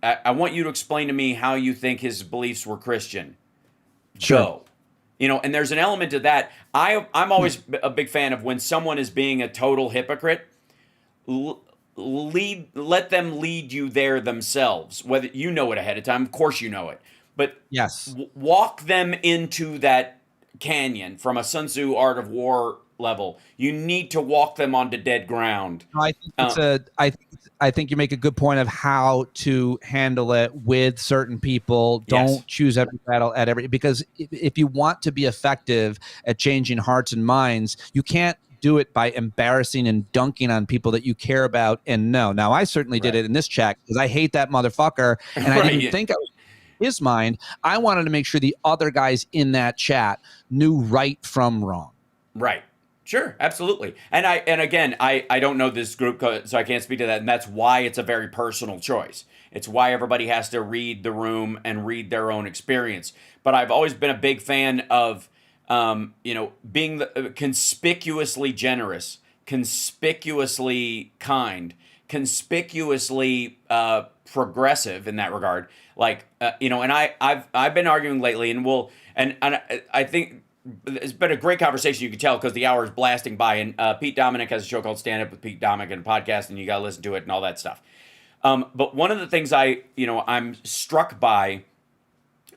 [SPEAKER 1] I want you to explain to me how you think his beliefs were Christian.
[SPEAKER 2] Sure.
[SPEAKER 1] Go." You know, and there's an element to that. I'm always a big fan of when someone is being a total hypocrite, let them lead you there themselves. Whether you know it ahead of time, of course you know it, but
[SPEAKER 2] Yes,
[SPEAKER 1] walk them into that canyon from a Sun Tzu Art of War level. You need to walk them onto dead ground.
[SPEAKER 2] I think I think you make a good point of how to handle it with certain people. Don't choose every battle at every, because if you want to be effective at changing hearts and minds, you can't do it by embarrassing and dunking on people that you care about and know. Now, I certainly did it in this chat because I hate that motherfucker, and I didn't think I was in his mind. I wanted to make sure the other guys in that chat knew right from wrong.
[SPEAKER 1] Right. Sure, absolutely. And again, I don't know this group, so I can't speak to that. And that's why it's a very personal choice. It's why everybody has to read the room and read their own experience. But I've always been a big fan of, being conspicuously generous, conspicuously kind, conspicuously progressive in that regard. Like, and I've been arguing lately, and I think. It's been a great conversation, you can tell, because the hour is blasting by. And Pete Dominic has a show called Stand Up with Pete Dominic and a podcast, and you got to listen to it and all that stuff. But one of the things I'm struck by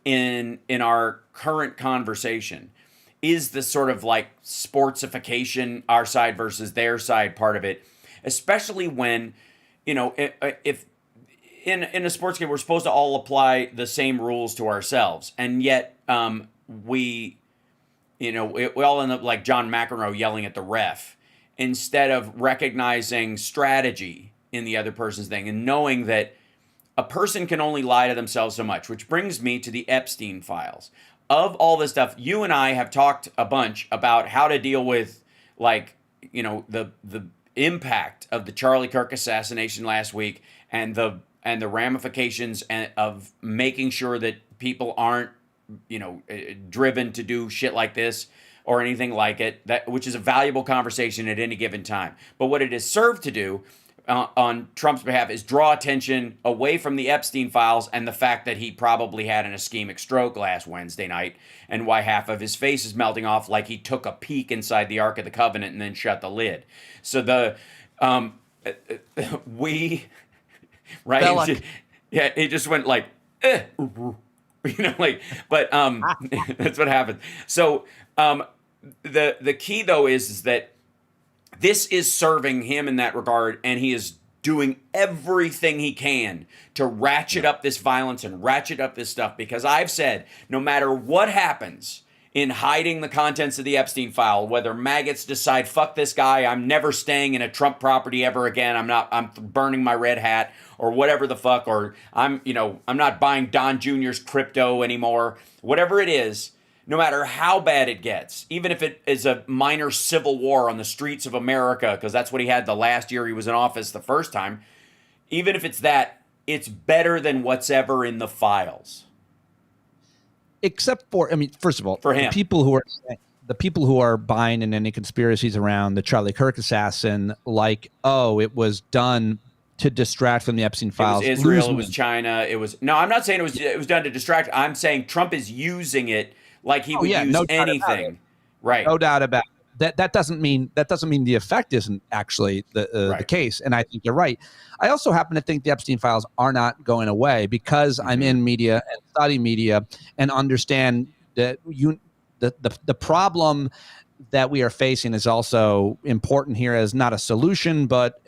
[SPEAKER 1] in our current conversation is this sort of like sportsification, our side versus their side part of it, especially when, if in a sports game, we're supposed to all apply the same rules to ourselves. And yet we all end up like John McEnroe yelling at the ref instead of recognizing strategy in the other person's thing and knowing that a person can only lie to themselves so much, which brings me to the Epstein files. of all this stuff, you and I have talked a bunch about how to deal with, like, the impact of the Charlie Kirk assassination last week, and the ramifications of making sure that people aren't, driven to do shit like this or anything like it, that which is a valuable conversation at any given time. But what it has served to do on Trump's behalf is draw attention away from the Epstein files and the fact that he probably had an ischemic stroke last Wednesday night, and why half of his face is melting off like he took a peek inside the Ark of the Covenant and then shut the lid. So right, yeah, he just went like, but that's what happened. So the key though is that this is serving him in that regard, and he is doing everything he can to ratchet up this violence and ratchet up this stuff, because I've said no matter what happens in hiding the contents of the Epstein file, whether maggots decide, fuck this guy, I'm never staying in a Trump property ever again, I'm burning my red hat, or whatever the fuck, or I'm not buying Don Jr.'s crypto anymore, whatever it is, no matter how bad it gets, even if it is a minor civil war on the streets of America, because that's what he had the last year he was in office the first time, even if it's that, it's better than what's ever in the files.
[SPEAKER 2] Except for, first of all,
[SPEAKER 1] for him,
[SPEAKER 2] the people who are buying in any conspiracies around the Charlie Kirk assassin, like, oh, it was done to distract from the Epstein files.
[SPEAKER 1] It was Israel, it was China, no, I'm not saying it was done to distract. I'm saying Trump is using it like he would use anything. Right.
[SPEAKER 2] No doubt about it. That doesn't mean the effect isn't actually the case. And I think you're right. I also happen to think the Epstein files are not going away, because I'm in media and study media and understand that the problem that we are facing is also important here as not a solution, but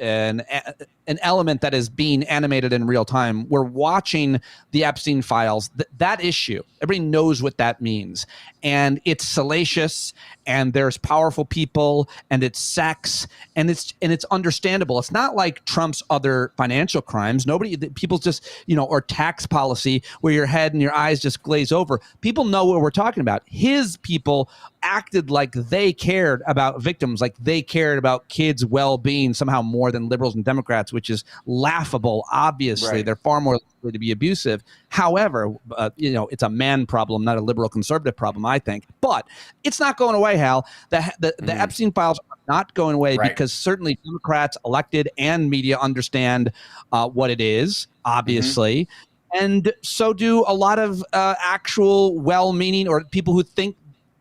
[SPEAKER 2] an element that is being animated in real time. We're watching the Epstein files. That issue, everybody knows what that means. And it's salacious, and there's powerful people, and it's sex, and it's understandable. It's not like Trump's other financial crimes. People just, or tax policy where your head and your eyes just glaze over. People know what we're talking about. His people acted like they cared about victims, like they cared about kids' well-being somehow more than liberals and Democrats, which is laughable. Obviously, they're far more likely to be abusive. However, it's a man problem, not a liberal conservative problem, I think. But it's not going away, Hal. The Epstein files are not going away, because certainly Democrats, elected and media, understand what it is, obviously. And so do a lot of actual well-meaning, or people who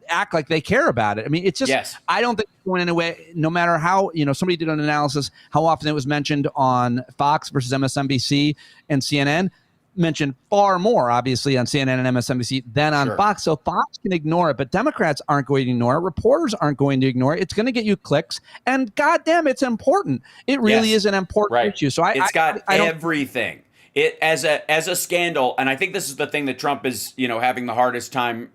[SPEAKER 2] act like they care about it. It's just, I don't think it's going away, no matter how, somebody did an analysis, how often it was mentioned on Fox versus MSNBC and CNN, mentioned far more, obviously, on CNN and MSNBC than on Fox. So Fox can ignore it, but Democrats aren't going to ignore it. Reporters aren't going to ignore it. It's going to get you clicks, and goddamn, it's important. It really is an important issue. So
[SPEAKER 1] it's got everything. It as a scandal, and I think this is the thing that Trump is having the hardest time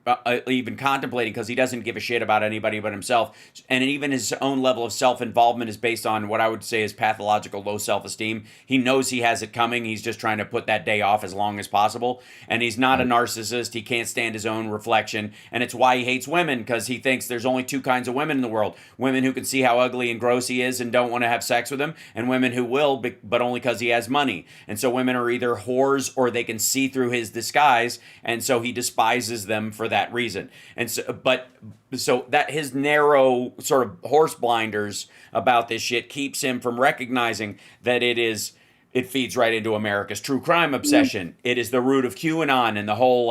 [SPEAKER 1] even contemplating, because he doesn't give a shit about anybody but himself, and even his own level of self-involvement is based on what I would say is pathological low self-esteem. He knows he has it coming. He's just trying to put that day off as long as possible, and he's not a narcissist. He can't stand his own reflection, and it's why he hates women, because he thinks there's only two kinds of women in the world: women who can see how ugly and gross he is and don't want to have sex with him, and women who will, but only because he has money. And so women are either whores or they can see through his disguise, and so he despises them for that reason. And so that his narrow sort of horse blinders about this shit keeps him from recognizing that it feeds right into America's true crime obsession. It is the root of QAnon and the whole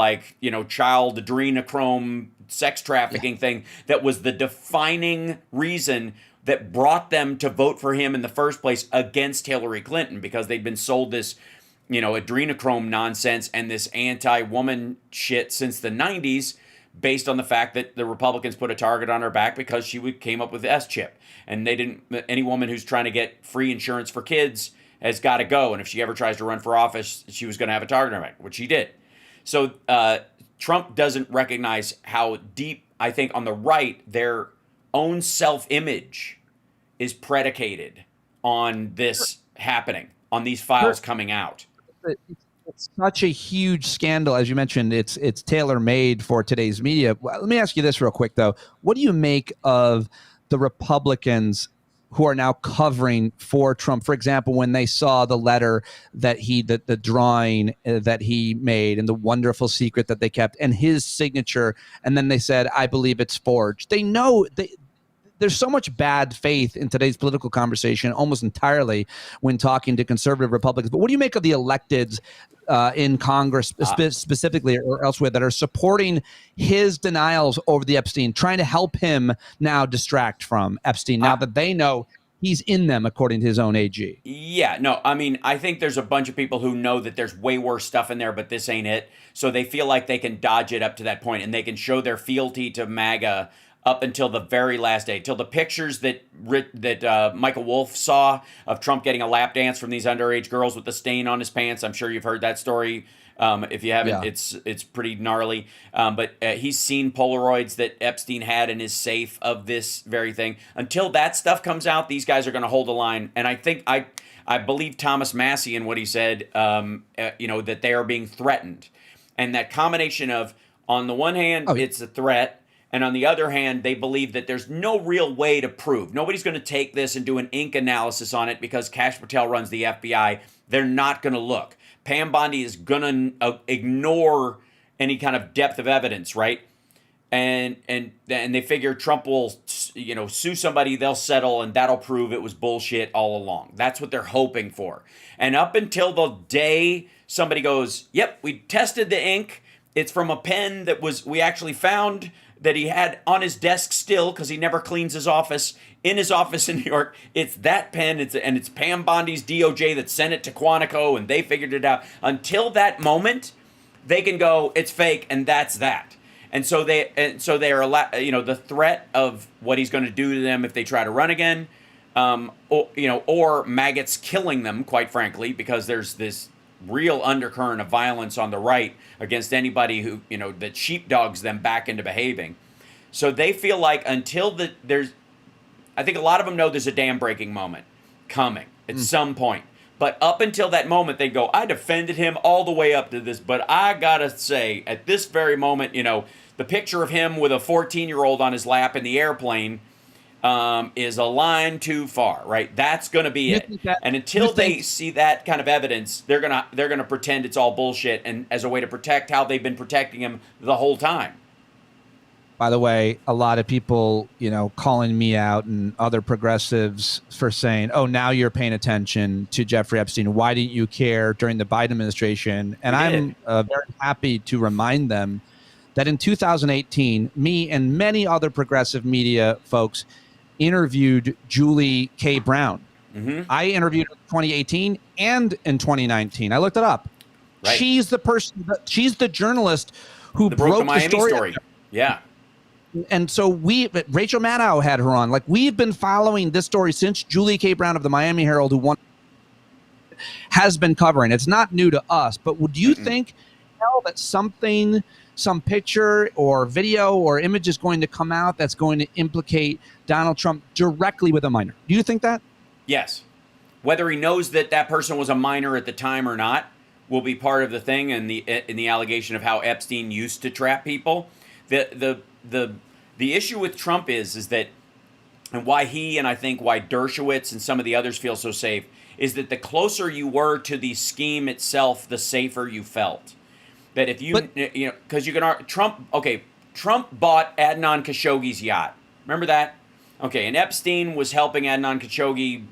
[SPEAKER 1] child adrenochrome sex trafficking thing that was the defining reason that brought them to vote for him in the first place against Hillary Clinton, because they'd been sold this adrenochrome nonsense and this anti-woman shit since the 90s, based on the fact that the Republicans put a target on her back because she came up with S-chip. And any woman who's trying to get free insurance for kids has got to go. And if she ever tries to run for office, she was going to have a target on her back, which she did. So Trump doesn't recognize how deep, I think, on the right, their own self-image is predicated on this happening, on these files coming out.
[SPEAKER 2] it's such a huge scandal, as you mentioned. It's tailor made for today's media. Well, let me ask you this real quick, though. What do you make of the Republicans who are now covering for Trump? For example, when they saw the letter that the drawing that he made and the wonderful secret that they kept and his signature, and then they said, "I believe it's forged." They know there's so much bad faith in today's political conversation, almost entirely when talking to conservative Republicans. But what do you make of the electeds in Congress specifically or elsewhere that are supporting his denials over the Epstein, trying to help him now distract from Epstein, now that they know he's in them, according to his own AG?
[SPEAKER 1] Yeah, no, I mean, I think there's a bunch of people who know that there's way worse stuff in there, but this ain't it. So they feel like they can dodge it up to that point, and they can show their fealty to MAGA up until the very last day, till the pictures that Michael Wolff saw of Trump getting a lap dance from these underage girls with the stain on his pants. I'm sure you've heard that story. If you haven't, it's pretty gnarly. But he's seen Polaroids that Epstein had in his safe of this very thing. Until that stuff comes out, these guys are going to hold the line. And I think I believe Thomas Massey in what he said. That they are being threatened, and that combination of, on the one hand, it's a threat. And on the other hand, they believe that there's no real way to prove. Nobody's going to take this and do an ink analysis on it because Kash Patel runs the FBI. They're not going to look. Pam Bondi is going to ignore any kind of depth of evidence, right? And they figure Trump will, sue somebody, they'll settle, and that'll prove it was bullshit all along. That's what they're hoping for. And up until the day somebody goes, "Yep, we tested the ink. It's from a pen that we actually found that he had on his desk still because he never cleans his office, in his office in New York. It's that pen, it's Pam Bondi's DOJ that sent it to Quantico, and they figured it out." Until that moment, they can go, it's fake, and that's that. And so they are, the threat of what he's going to do to them if they try to run again, or maggots killing them, quite frankly, because there's this real undercurrent of violence on the right against anybody who, that sheepdogs them back into behaving. So they feel like I think a lot of them know there's a dam breaking moment coming at some point. But up until that moment, they go, "I defended him all the way up to this, but I gotta say, at this very moment, the picture of him with a 14-year-old on his lap in the airplane is a line too far," right? That's going to be it. And until they see that kind of evidence, they're gonna pretend it's all bullshit, and as a way to protect how they've been protecting him the whole time.
[SPEAKER 2] By the way, a lot of people, calling me out and other progressives for saying, "Oh, now you're paying attention to Jeffrey Epstein. Why didn't you care during the Biden administration?" And I'm very happy to remind them that in 2018, me and many other progressive media folks interviewed Julie K. Brown. Mm-hmm. I interviewed her in 2018 and in 2019. I looked it up. Right. She's the person. She's the journalist who broke the Miami story.
[SPEAKER 1] Yeah.
[SPEAKER 2] And so Rachel Maddow had her on. Like, we've been following this story since Julie K. Brown of the Miami Herald, who has been covering. It's not new to us, but would you think that some picture or video or image is going to come out that's going to implicate Donald Trump directly with a minor? Do you think that?
[SPEAKER 1] Yes. Whether he knows that person was a minor at the time or not will be part of the thing, and the allegation of how Epstein used to trap people. The issue with Trump is that, and why he and I think why Dershowitz and some of the others feel so safe, is that the closer you were to the scheme itself, the safer you felt. That if because you can Trump bought Adnan Khashoggi's yacht. Remember that? Okay, and Epstein was helping Adnan Khashoggi,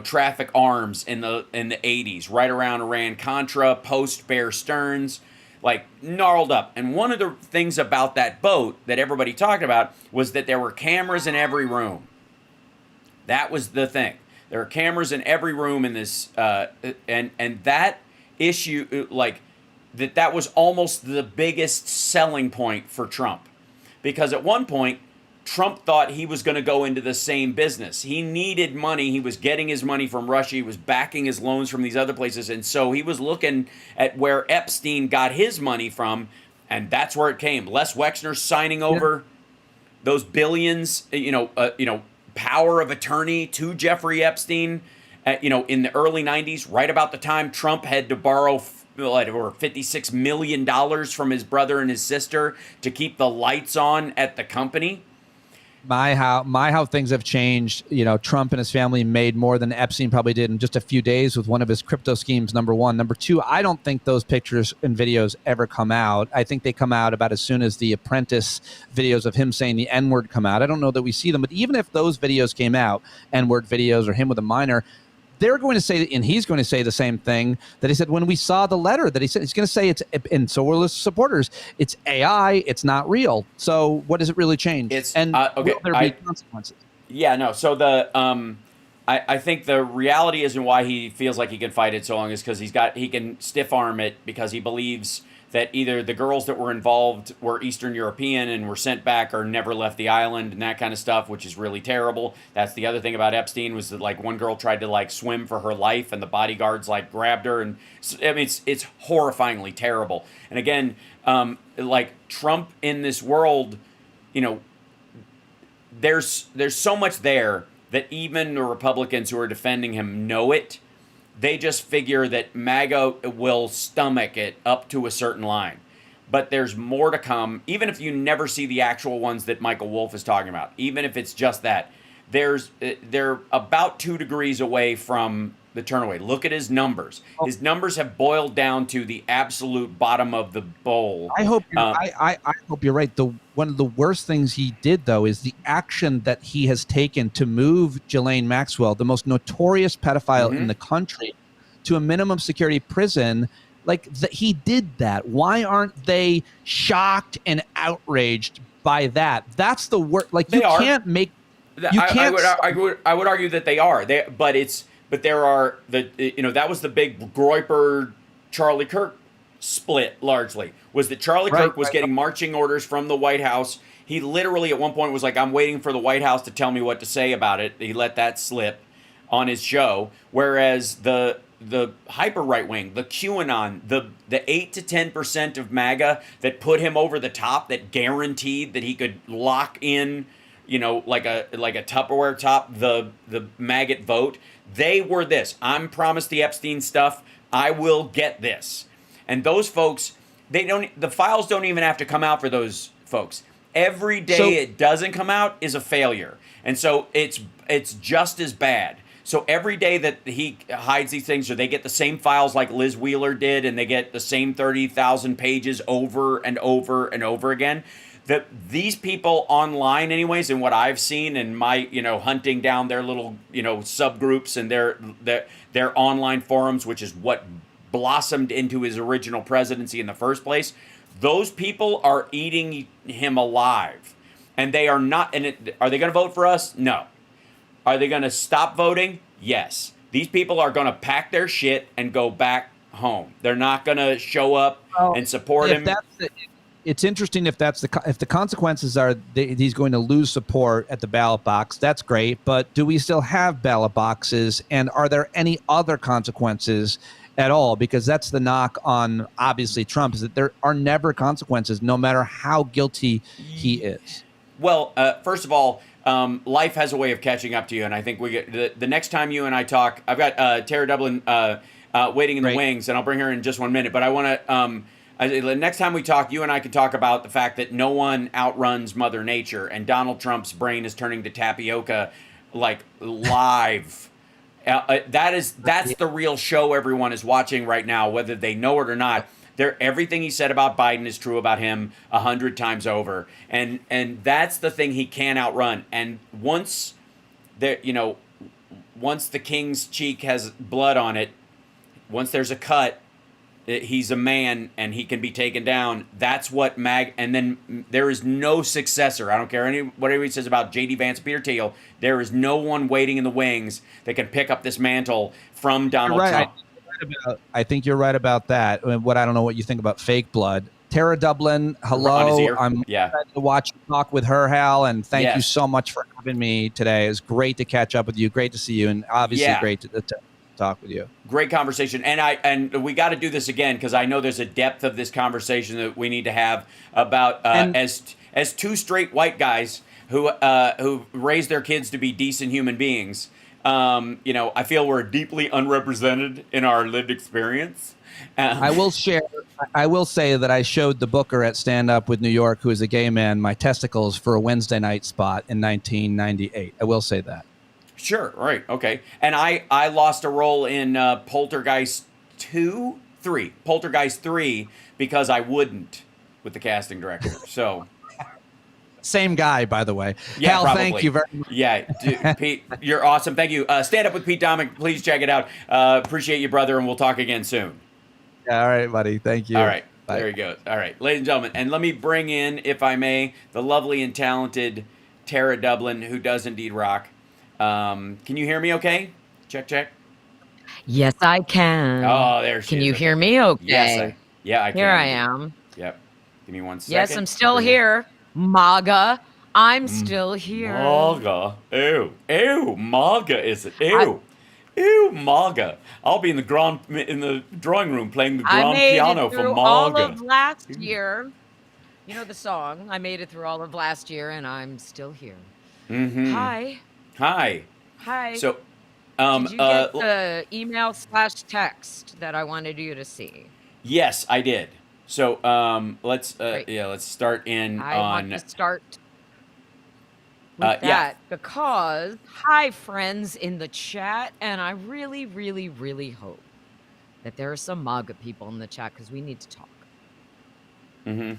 [SPEAKER 1] traffic arms in the 80s, right around Iran-Contra, post Bear Stearns, like gnarled up. And one of the things about that boat that everybody talked about was that there were cameras in every room. That was the thing. There are cameras in every room in this, and that issue, that was almost the biggest selling point for Trump. Because at one point, Trump thought he was going to go into the same business. He needed money. He was getting his money from Russia. He was backing his loans from these other places. And so he was looking at where Epstein got his money from, and that's where it came. Les Wexner signing over those billions, power of attorney to Jeffrey Epstein. in the early 90s, right about the time Trump had to borrow $56 million from his brother and his sister to keep the lights on at the company.
[SPEAKER 2] How things have changed. Trump and his family made more than Epstein probably did in just a few days with one of his crypto schemes, number one. Number two, I don't think those pictures and videos ever come out. I think they come out about as soon as the Apprentice videos of him saying the N-word come out. I don't know that we see them, but even if those videos came out, N-word videos or him with a minor, they're going to say, and he's going to say the same thing that he said when we saw the letter, that he said he's going to say it's, and so will his supporters, it's AI, it's not real. So what does it really change? Will there be consequences?
[SPEAKER 1] Yeah, no. So I think the reality is, and why he feels like he can fight it so long, is because he can stiff arm it, because he believes that either the girls that were involved were Eastern European and were sent back or never left the island and that kind of stuff, which is really terrible. That's the other thing about Epstein, was that one girl tried to swim for her life and the bodyguards grabbed her, and it's horrifyingly terrible. And again, Trump in this world, there's so much there that even the Republicans who are defending him know it. They just figure that MAGA will stomach it up to a certain line. But there's more to come, even if you never see the actual ones that Michael Wolff is talking about, even if it's just that. They're about 2 degrees away from the turnaway. Look at his numbers. His numbers have boiled down to the absolute bottom of the bowl.
[SPEAKER 2] I hope you're right. One of the worst things he did, though, is the action that he has taken to move Ghislaine Maxwell, the most notorious pedophile in the country, to a minimum security prison. He did that. Why aren't they shocked and outraged by that? That's the worst. Can't make.
[SPEAKER 1] I would argue that they are. But there are that was the big Groyper Charlie Kirk split, largely, was that Charlie Kirk was getting marching orders from the White House. He literally at one point was like, I'm waiting for the White House to tell me what to say about it. He let that slip on his show. Whereas the hyper right wing, the QAnon, the 8 to 10% of MAGA that put him over the top, that guaranteed that he could lock in, like a Tupperware top, the maggot vote. They were this. I'm promised the Epstein stuff. I will get this. And those folks, the files don't even have to come out for those folks. Every day it doesn't come out is a failure. And so it's just as bad. So every day that he hides these things, or they get the same files like Liz Wheeler did, and they get the same 30,000 pages over and over and over again, that these people online anyways, and what I've seen in my, hunting down their little, subgroups and their online forums, which is what blossomed into his original presidency in the first place, those people are eating him alive. And they are not, are they going to vote for us? No. Are they going to stop voting? Yes. These people are going to pack their shit and go back home. They're not going to show up and support him.
[SPEAKER 2] It's interesting if the consequences are he's going to lose support at the ballot box. That's great, but do we still have ballot boxes, and are there any other consequences at all? Because that's the knock on, obviously, Trump, is that there are never consequences, no matter how guilty he is.
[SPEAKER 1] Well, first of all, life has a way of catching up to you, and I think we get the next time you and I talk. I've got Tara Dublin waiting in the wings, and I'll bring her in just 1 minute. But I want to. The next time we talk, you and I can talk about the fact that no one outruns Mother Nature, and Donald Trump's brain is turning to tapioca live. That's the real show everyone is watching right now, whether they know it or not. Everything he said about Biden is true about him 100 times over, and that's the thing he can't outrun. And once the king's cheek has blood on it, once there's a cut, he's a man and he can be taken down. That's what and then there is no successor. I don't care what anybody says about J.D. Vance, Peter Thiel. There is no one waiting in the wings that can pick up this mantle from Donald Trump.
[SPEAKER 2] I think you're right about that. I don't know what you think about fake blood. Tara Dublin, hello. I'm excited to watch you talk with her, Hal, and thank you so much for having me today. It's great to catch up with you. Great to see you, and obviously great to talk with you. Great
[SPEAKER 1] conversation, and we got to do this again, because I know there's a depth of this conversation that we need to have about as two straight white guys who raise their kids to be decent human beings. I feel we're deeply unrepresented in our lived experience.
[SPEAKER 2] I will say that I showed the booker at Stand Up with New York, who is a gay man, my testicles for a Wednesday night spot in 1998. I will say that.
[SPEAKER 1] Sure, right, okay. And I lost a role in Poltergeist 3, because I wouldn't with the casting director. So
[SPEAKER 2] same guy, by the way.
[SPEAKER 1] yeah,
[SPEAKER 2] Hal,
[SPEAKER 1] probably.
[SPEAKER 2] thank you very much.
[SPEAKER 1] Yeah, dude, Pete, you're awesome. Thank you. Stand Up with Pete Dominic. Please check it out. Appreciate you, brother, and we'll talk again soon.
[SPEAKER 2] Yeah, all right, buddy. Thank you.
[SPEAKER 1] All right.
[SPEAKER 2] Bye.
[SPEAKER 1] There he goes. All right, ladies and gentlemen, and let me bring in, if I may, the lovely and talented Tara Dublin, who does indeed rock. Can you hear me okay? Check, check.
[SPEAKER 3] Yes, I can.
[SPEAKER 1] Oh, there she is.
[SPEAKER 3] Can you hear me okay?
[SPEAKER 1] Yes, I can.
[SPEAKER 3] Here I am.
[SPEAKER 1] Yep. Give me 1 second.
[SPEAKER 3] Yes, I'm still here. MAGA. I'm still here.
[SPEAKER 1] MAGA. Ew, MAGA is it? Ew, MAGA. I'll be in the drawing room playing the grand piano for MAGA.
[SPEAKER 3] All of last year. You know the song. I made it through all of last year, and I'm still here.
[SPEAKER 1] Mm-hmm.
[SPEAKER 3] Hi.
[SPEAKER 1] So,
[SPEAKER 3] did you get the email/text that I wanted you to see?
[SPEAKER 1] Yes, I did. So, let's start in
[SPEAKER 3] I
[SPEAKER 1] on.
[SPEAKER 3] want to start with that because hi friends in the chat, and I really, really, really hope that there are some MAGA people in the chat because we need to talk.
[SPEAKER 1] Mm-hmm.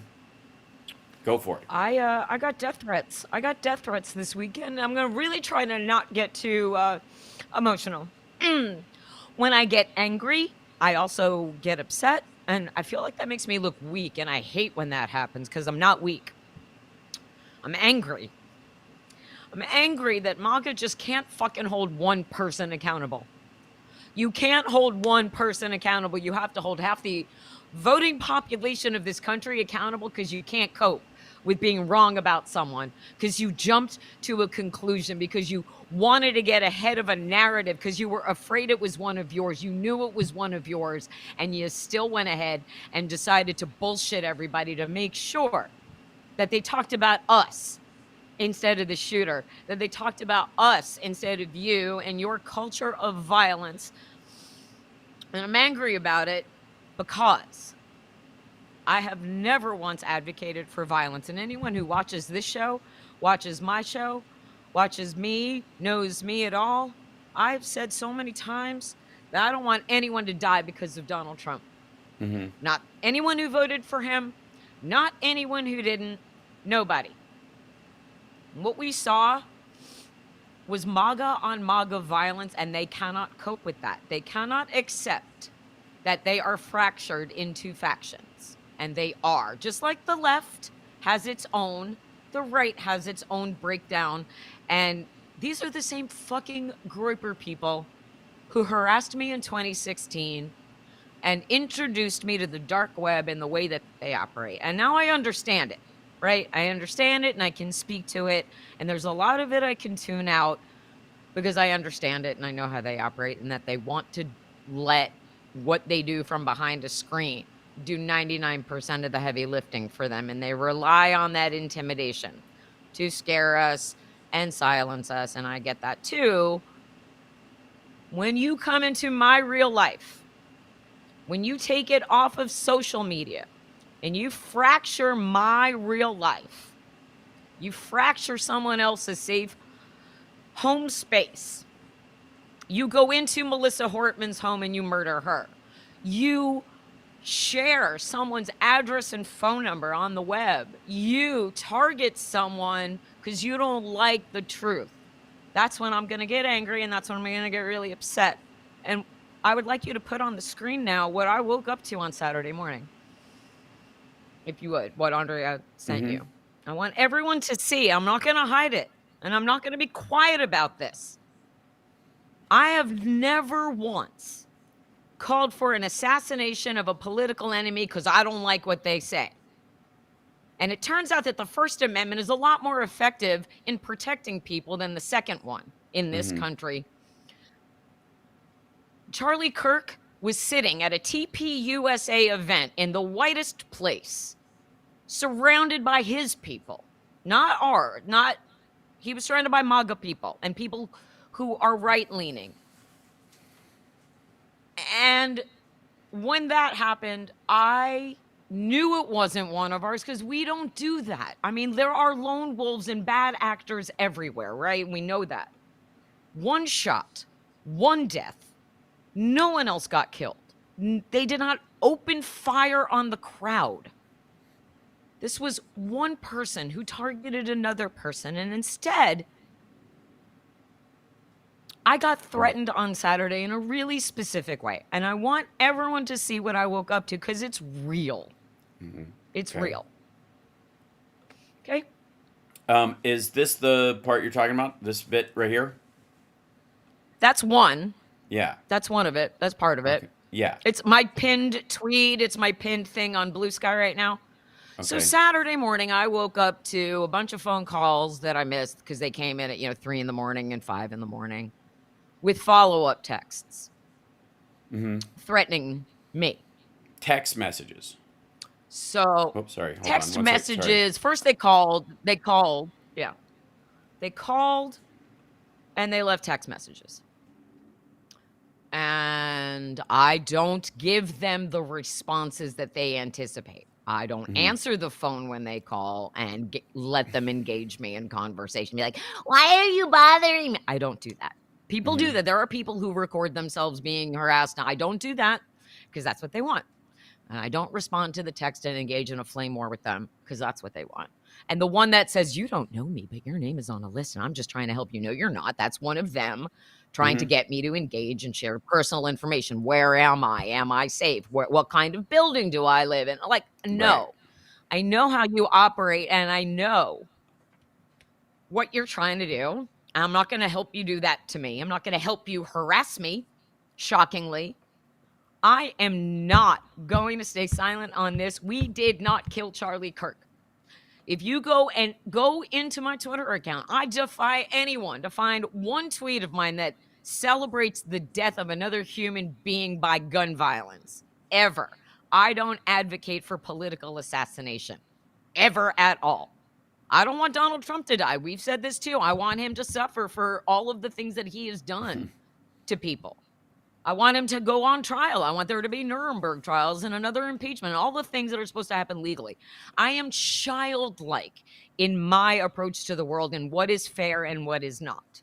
[SPEAKER 1] Go for it.
[SPEAKER 3] I got death threats. I got death threats this weekend. I'm gonna really try to not get too emotional. When I get angry, I also get upset, and I feel like that makes me look weak, and I hate when that happens because I'm not weak. I'm angry. I'm angry that MAGA just can't fucking hold one person accountable. You can't hold one person accountable. You have to hold half the voting population of this country accountable because you can't cope with being wrong about someone, because you jumped to a conclusion, because you wanted to get ahead of a narrative, because you were afraid it was one of yours. You knew it was one of yours, and you still went ahead and decided to bullshit everybody to make sure that they talked about us instead of the shooter, that they talked about us instead of you and your culture of violence. And I'm angry about it because I have never once advocated for violence. And anyone who watches this show, watches my show, watches me, knows me at all, I've said so many times that I don't want anyone to die because of Donald Trump.
[SPEAKER 1] Mm-hmm.
[SPEAKER 3] Not anyone who voted for him, not anyone who didn't, nobody. What we saw was MAGA on MAGA violence, and they cannot cope with that. They cannot accept that they are fractured into factions, and they are. Just like the left has its own, the right has its own breakdown, and these are the same fucking groyper people who harassed me in 2016 and introduced me to the dark web and the way that they operate. And now I understand it. Right? I understand it and I can speak to it. And there's a lot of it I can tune out because I understand it and I know how they operate, and that they want to let what they do from behind a screen do 99% of the heavy lifting for them. And they rely on that intimidation to scare us and silence us. And I get that too. When you come into my real life, when you take it off of social media, and you fracture my real life, you fracture someone else's safe home space. You go into Melissa Hortman's home and you murder her. You share someone's address and phone number on the web. You target someone because you don't like the truth. That's when I'm going to get angry, and that's when I'm going to get really upset. And I would like you to put on the screen now what I woke up to on Saturday morning. If you would, what Andrea sent you. I want everyone to see. I'm not going to hide it. And I'm not going to be quiet about this. I have never once called for an assassination of a political enemy because I don't like what they say. And it turns out that the First Amendment is a lot more effective in protecting people than the second one in this country. Charlie Kirk was sitting at a TPUSA event in the whitest place, surrounded by his people, not he was surrounded by MAGA people and people who are right-leaning. And when that happened, I knew it wasn't one of ours because we don't do that. I mean, there are lone wolves and bad actors everywhere, right? We know that. One shot, one death. No one else got killed. They did not open fire on the crowd. This was one person who targeted another person, and instead, I got threatened on Saturday in a really specific way. And I want everyone to see what I woke up to because it's real. Mm-hmm. It's real. Okay?
[SPEAKER 1] Is this the part you're talking about? This bit right here?
[SPEAKER 3] That's one.
[SPEAKER 1] Yeah.
[SPEAKER 3] That's one of it. That's part of it.
[SPEAKER 1] Okay. Yeah.
[SPEAKER 3] It's my pinned tweet. It's my pinned thing on Blue Sky right now. Okay. So Saturday morning, I woke up to a bunch of phone calls that I missed because they came in at 3 in the morning and 5 in the morning with follow-up texts threatening me.
[SPEAKER 1] Text messages.
[SPEAKER 3] So,
[SPEAKER 1] oops, sorry. Hold
[SPEAKER 3] text
[SPEAKER 1] on.
[SPEAKER 3] messages. First, they called. Yeah. They called and they left text messages. And I don't give them the responses that they anticipate. I don't answer the phone when they call and let them engage me in conversation. Be like, why are you bothering me? I don't do that. People do that. There are people who record themselves being harassed. Now, I don't do that because that's what they want. And I don't respond to the text and engage in a flame war with them because that's what they want. And the one that says, you don't know me, but your name is on a list and I'm just trying to help you. No, you're not. That's one of them trying to get me to engage and share personal information. Where am I? Am I safe? What kind of building do I live in? Like, no. Right. I know how you operate and I know what you're trying to do. I'm not going to help you do that to me. I'm not going to help you harass me, shockingly. I am not going to stay silent on this. We did not kill Charlie Kirk. If you go into my Twitter account, I defy anyone to find one tweet of mine that celebrates the death of another human being by gun violence. Ever. I don't advocate for political assassination. Ever at all. I don't want Donald Trump to die. We've said this too. I want him to suffer for all of the things that he has done to people. I want him to go on trial. I want there to be Nuremberg trials and another impeachment, all the things that are supposed to happen legally. I am childlike in my approach to the world and what is fair and what is not.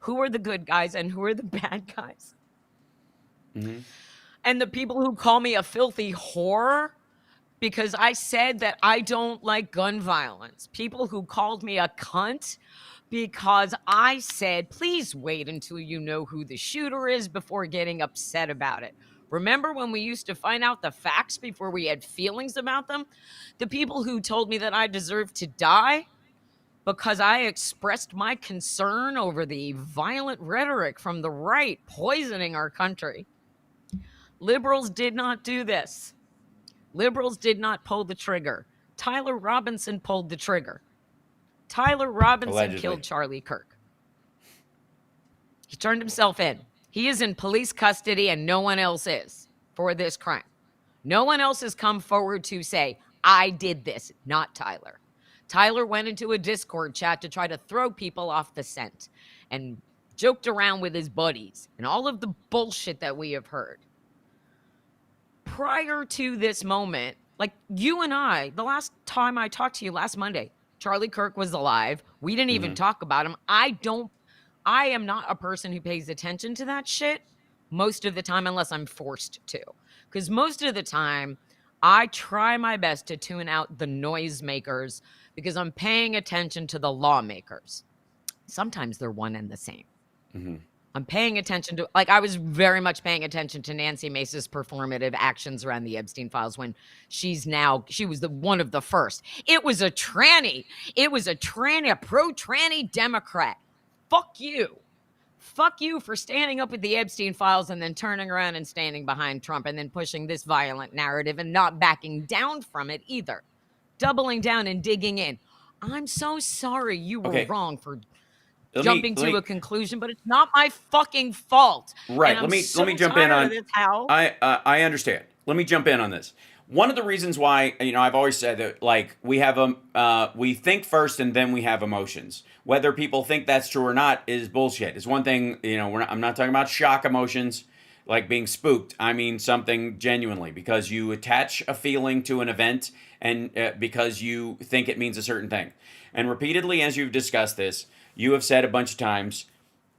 [SPEAKER 3] Who are the good guys and who are the bad guys? And the people who call me a filthy whore because I said that I don't like gun violence. People who called me a cunt because I said, please wait until you know who the shooter is before getting upset about it. Remember when we used to find out the facts before we had feelings about them? The people who told me that I deserved to die because I expressed my concern over the violent rhetoric from the right poisoning our country. Liberals did not do this. Liberals did not pull the trigger. Tyler Robinson pulled the trigger. Tyler Robinson allegedly killed Charlie Kirk. He turned himself in. He is in police custody and no one else is for this crime. No one else has come forward to say, I did this, not Tyler. Tyler went into a Discord chat to try to throw people off the scent and joked around with his buddies and all of the bullshit that we have heard. Prior to this moment, like you and I, the last time I talked to you last Monday, Charlie Kirk was alive. We didn't even talk about him. I am not a person who pays attention to that shit most of the time unless I'm forced to. Because most of the time, I try my best to tune out the noisemakers because I'm paying attention to the lawmakers. Sometimes they're one and the same. I'm paying attention to, like, I was very much paying attention to Nancy Mace's performative actions around the Epstein files when she was one of the first. It was a tranny. It was a pro-tranny Democrat. Fuck you. Fuck you for standing up with the Epstein files and then turning around and standing behind Trump and then pushing this violent narrative and not backing down from it either. Doubling down and digging in. I'm so sorry you were wrong for jumping to a conclusion, but it's not my fucking fault.
[SPEAKER 1] Right. Let me jump in on this, Hal. I understand. Let me jump in on this. one of the reasons why, I've always said that, like, we think first and then we have emotions. Whether people think that's true or not is bullshit. It's one thing, I'm not talking about shock emotions like being spooked. I mean something genuinely, because you attach a feeling to an event, and because you think it means a certain thing. And repeatedly, as you've discussed this, you have said a bunch of times,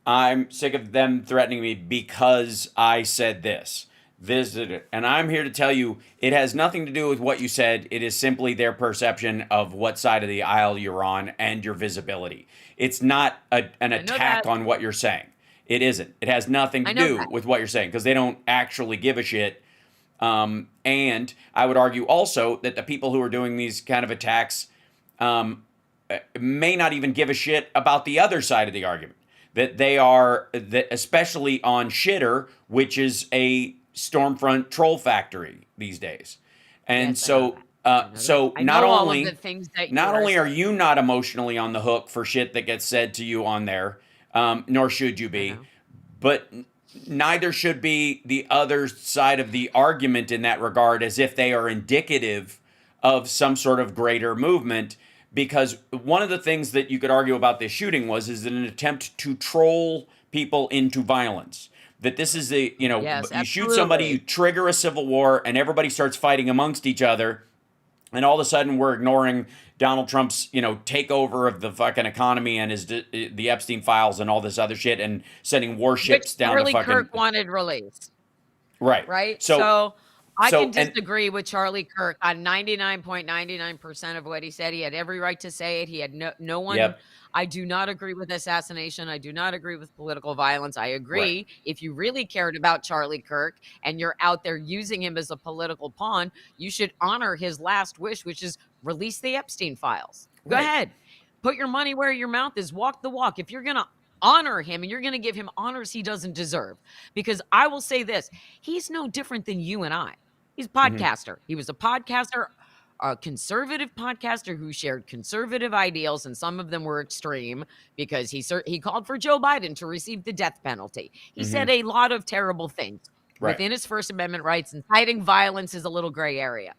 [SPEAKER 1] I'm sick of them threatening me because I said this. And I'm here to tell you, it has nothing to do with what you said. It is simply their perception of what side of the aisle you're on and your visibility. It's not an attack on what you're saying. It isn't. It has nothing to do with what you're saying, because they don't actually give a shit. And I would argue also that the people who are doing these kind of attacks may not even give a shit about the other side of the argument. That they are, especially on Shitter, which is a Stormfront troll factory these days. And yes, so not only are you not emotionally on the hook for shit that gets said to you on there, nor should you be, but neither should be the other side of the argument in that regard, as if they are indicative of some sort of greater movement. Because one of the things that you could argue about this shooting is an attempt to troll people into violence. That this is you shoot somebody, you trigger a civil war, and everybody starts fighting amongst each other. And all of a sudden we're ignoring Donald Trump's, takeover of the fucking economy and the Epstein files and all this other shit, and sending warships down to fucking...
[SPEAKER 3] Charlie Kirk wanted released.
[SPEAKER 1] Right.
[SPEAKER 3] Right? So I can disagree with Charlie Kirk on 99.99% of what he said. He had every right to say it. He had no one... Yep. I do not agree with assassination. I do not agree with political violence. I agree. If you really cared about Charlie Kirk and you're out there using him as a political pawn, you should honor his last wish, which is release the Epstein files. Go ahead. Put your money where your mouth is. Walk the walk. If you're going to honor him and you're going to give him honors he doesn't deserve. Because I will say this, he's no different than you and I. He's a podcaster. He was a podcaster, a conservative podcaster who shared conservative ideals, and some of them were extreme, because he called for Joe Biden to receive the death penalty. He said a lot of terrible things within his First Amendment rights, and inciting violence is a little gray area.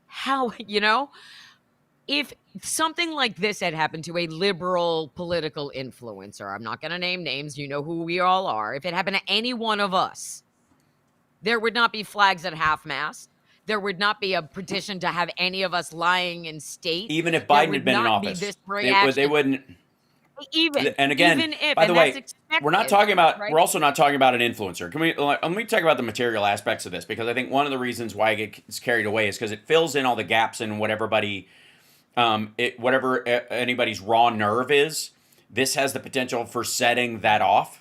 [SPEAKER 3] How, if something like this had happened to a liberal political influencer, I'm not going to name names, you know who we all are. If it happened to any one of us, there would not be flags at half-mast. There would not be a petition to have any of us lying in state.
[SPEAKER 1] Even if Biden had been in office, they wouldn't. And again, even if, by the way, we're not talking about. Right? We're also not talking about an influencer. Let me talk about the material aspects of this, because I think one of the reasons why it gets carried away is because it fills in all the gaps in what everybody, whatever anybody's raw nerve is. This has the potential for setting that off,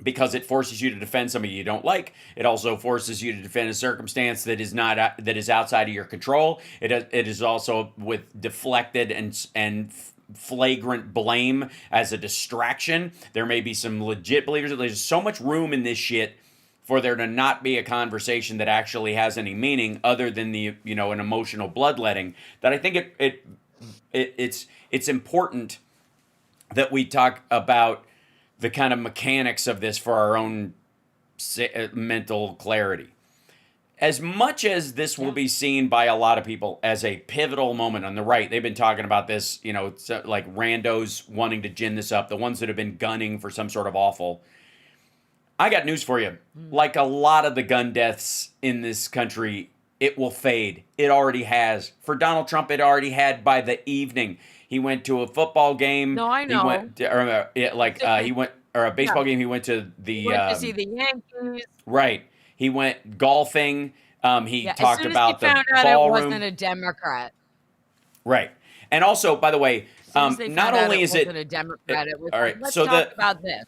[SPEAKER 1] because it forces you to defend somebody you don't like. It also forces you to defend a circumstance that is outside of your control. It is also with deflected and flagrant blame as a distraction. There may be some legit believers. There's so much room in this shit for there to not be a conversation that actually has any meaning other than the an emotional bloodletting, that I think it's important that we talk about the kind of mechanics of this for our own mental clarity. As much as this will be seen by a lot of people as a pivotal moment on the right, they've been talking about this, like randos wanting to gin this up, the ones that have been gunning for some sort of awful. I got news for you. Like a lot of the gun deaths in this country, it will fade. It already has. For Donald Trump, it already had by the evening. He went to a football game.
[SPEAKER 3] No, I know.
[SPEAKER 1] He went a baseball game. He went to
[SPEAKER 3] he went to see the Yankees.
[SPEAKER 1] Right. He went golfing. He talked about the ballroom.
[SPEAKER 3] It wasn't a Democrat.
[SPEAKER 1] Right. And also, by the way, not only is it
[SPEAKER 3] a Democrat, it was.
[SPEAKER 1] All right.
[SPEAKER 3] Let's talk about this.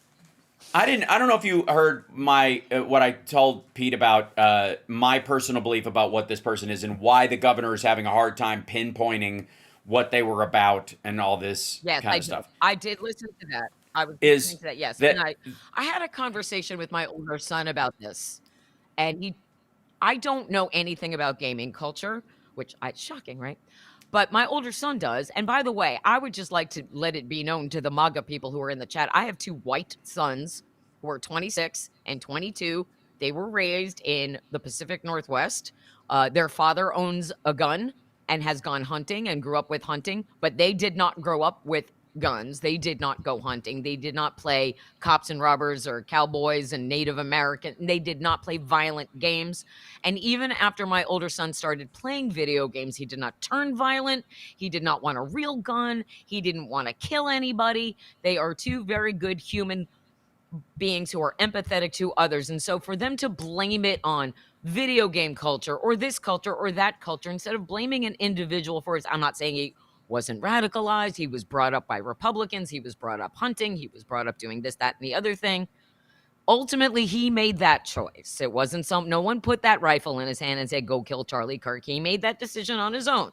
[SPEAKER 1] I don't know if you heard my what I told Pete about my personal belief about what this person is and why the governor is having a hard time pinpointing what they were about and all this kind of stuff.
[SPEAKER 3] I did listen to that. I was listening to that, yes. And I had a conversation with my older son about this. And I don't know anything about gaming culture, which it's shocking, right? But my older son does. And by the way, I would just like to let it be known to the MAGA people who are in the chat. I have two white sons who are 26 and 22. They were raised in the Pacific Northwest Their father owns a gun and has gone hunting and grew up with hunting, but they did not grow up with guns. They did not go hunting. They did not play cops and robbers or cowboys and Native American. They did not play violent games. And even after my older son started playing video games, he did not turn violent. He did not want a real gun. He didn't want to kill anybody. They are two very good human beings who are empathetic to others. And so for them to blame it on video game culture or this culture or that culture, instead of blaming an individual for it, I'm not saying he wasn't radicalized. He was brought up by Republicans. He was brought up hunting. He was brought up doing this, that, and the other thing. Ultimately, he made that choice. It wasn't no one put that rifle in his hand and said, go kill Charlie Kirk. He made that decision on his own.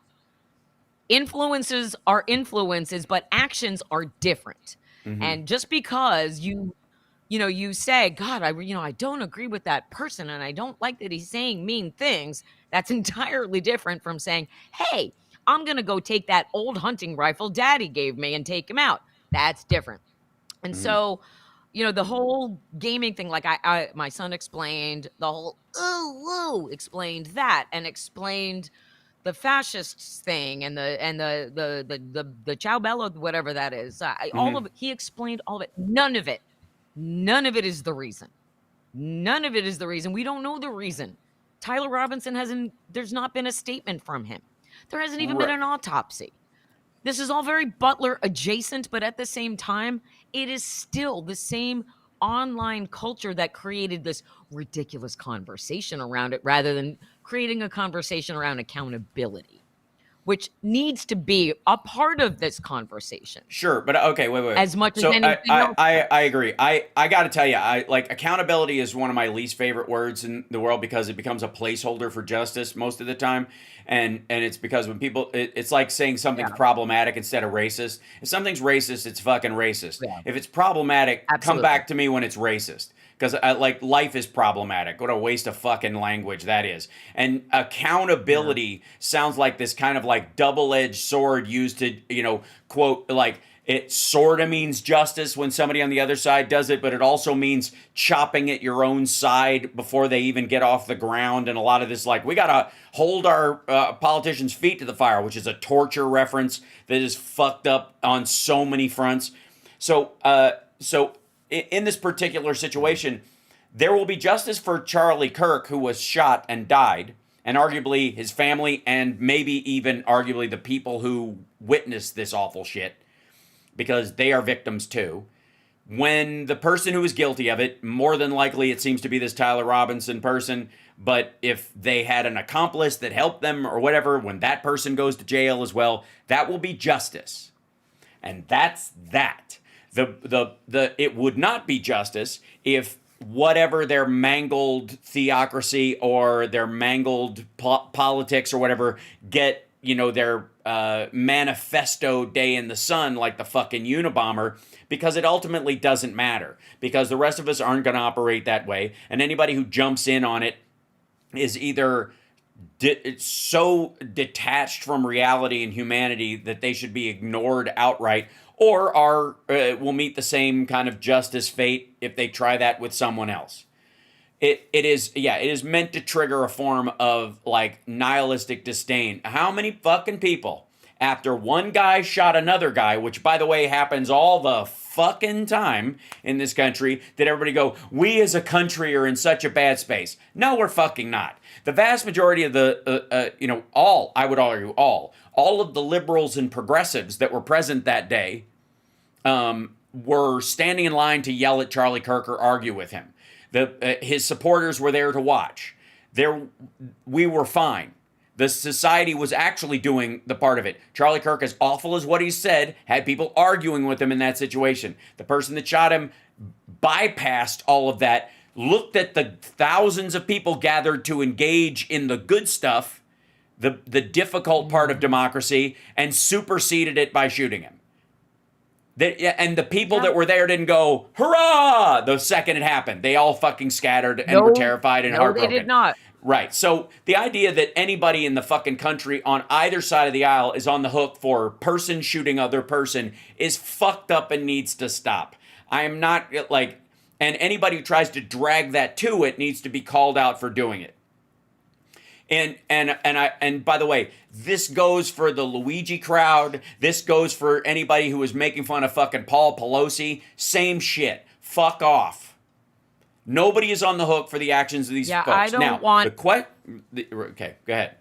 [SPEAKER 3] Influences are influences, but actions are different. Mm-hmm. And just because you say, God, I don't agree with that person and I don't like that he's saying mean things. That's entirely different from saying, hey, I'm going to go take that old hunting rifle daddy gave me and take him out. That's different. And so, the whole gaming thing, like my son explained the whole, explained that and explained the fascists thing and the Ciao Bello, whatever that is. All of it, he explained all of it. None of it is the reason. None of it is the reason. We don't know the reason. Tyler Robinson there's not been a statement from him. There hasn't even been an autopsy. This is all very Butler adjacent, but at the same time, it is still the same online culture that created this ridiculous conversation around it rather than creating a conversation around accountability, which needs to be a part of this conversation.
[SPEAKER 1] Sure, but okay, wait.
[SPEAKER 3] As much as anything else.
[SPEAKER 1] I agree. I got to tell you, accountability is one of my least favorite words in the world because it becomes a placeholder for justice most of the time. And it's because when people, it's like saying something's problematic instead of racist. If something's racist, it's fucking racist. Yeah. If it's problematic, come back to me when it's racist. Because life is problematic. What a waste of fucking language that is. And accountability sounds like this kind of like double-edged sword used to, quote, like it sort of means justice when somebody on the other side does it, but it also means chopping at your own side before they even get off the ground. And a lot of this, like, we got to hold our politicians' feet to the fire, which is a torture reference that is fucked up on so many fronts. So in this particular situation, there will be justice for Charlie Kirk, who was shot and died, and arguably his family and maybe even arguably the people who witnessed this awful shit, because they are victims too. When the person who is guilty of it, more than likely it seems to be this Tyler Robinson person, but if they had an accomplice that helped them or whatever, when that person goes to jail as well, that will be justice. And that's that. It would not be justice if whatever their mangled theocracy or their mangled politics or whatever get, their manifesto day in the sun like the fucking Unabomber, because it ultimately doesn't matter, because the rest of us aren't going to operate that way. And anybody who jumps in on it is either so detached from reality and humanity that they should be ignored outright, or will meet the same kind of justice fate if they try that with someone else. It is meant to trigger a form of like nihilistic disdain. How many fucking people, after one guy shot another guy, which by the way happens all the fucking time in this country, did everybody go, we as a country are in such a bad space? No, we're fucking not. The vast majority of the, I would argue all of the liberals and progressives that were present that day were standing in line to yell at Charlie Kirk or argue with him. His supporters were there to watch. We were fine. The society was actually doing the part of it. Charlie Kirk, as awful as what he said, had people arguing with him in that situation. The person that shot him bypassed all of that, looked at the thousands of people gathered to engage in the good stuff, the difficult part of democracy, and superseded it by shooting him. And the people that were there didn't go, hurrah, the second it happened. They all fucking scattered and were terrified and heartbroken.
[SPEAKER 3] No, they did not.
[SPEAKER 1] Right. So the idea that anybody in the fucking country on either side of the aisle is on the hook for person shooting other person is fucked up and needs to stop. I am not and anybody who tries to drag that to it needs to be called out for doing it. And by the way, this goes for the Luigi crowd. This goes for anybody who was making fun of fucking Paul Pelosi. Same shit. Fuck off. Nobody is on the hook for the actions of these folks.
[SPEAKER 3] I don't want.
[SPEAKER 1] Okay, go ahead.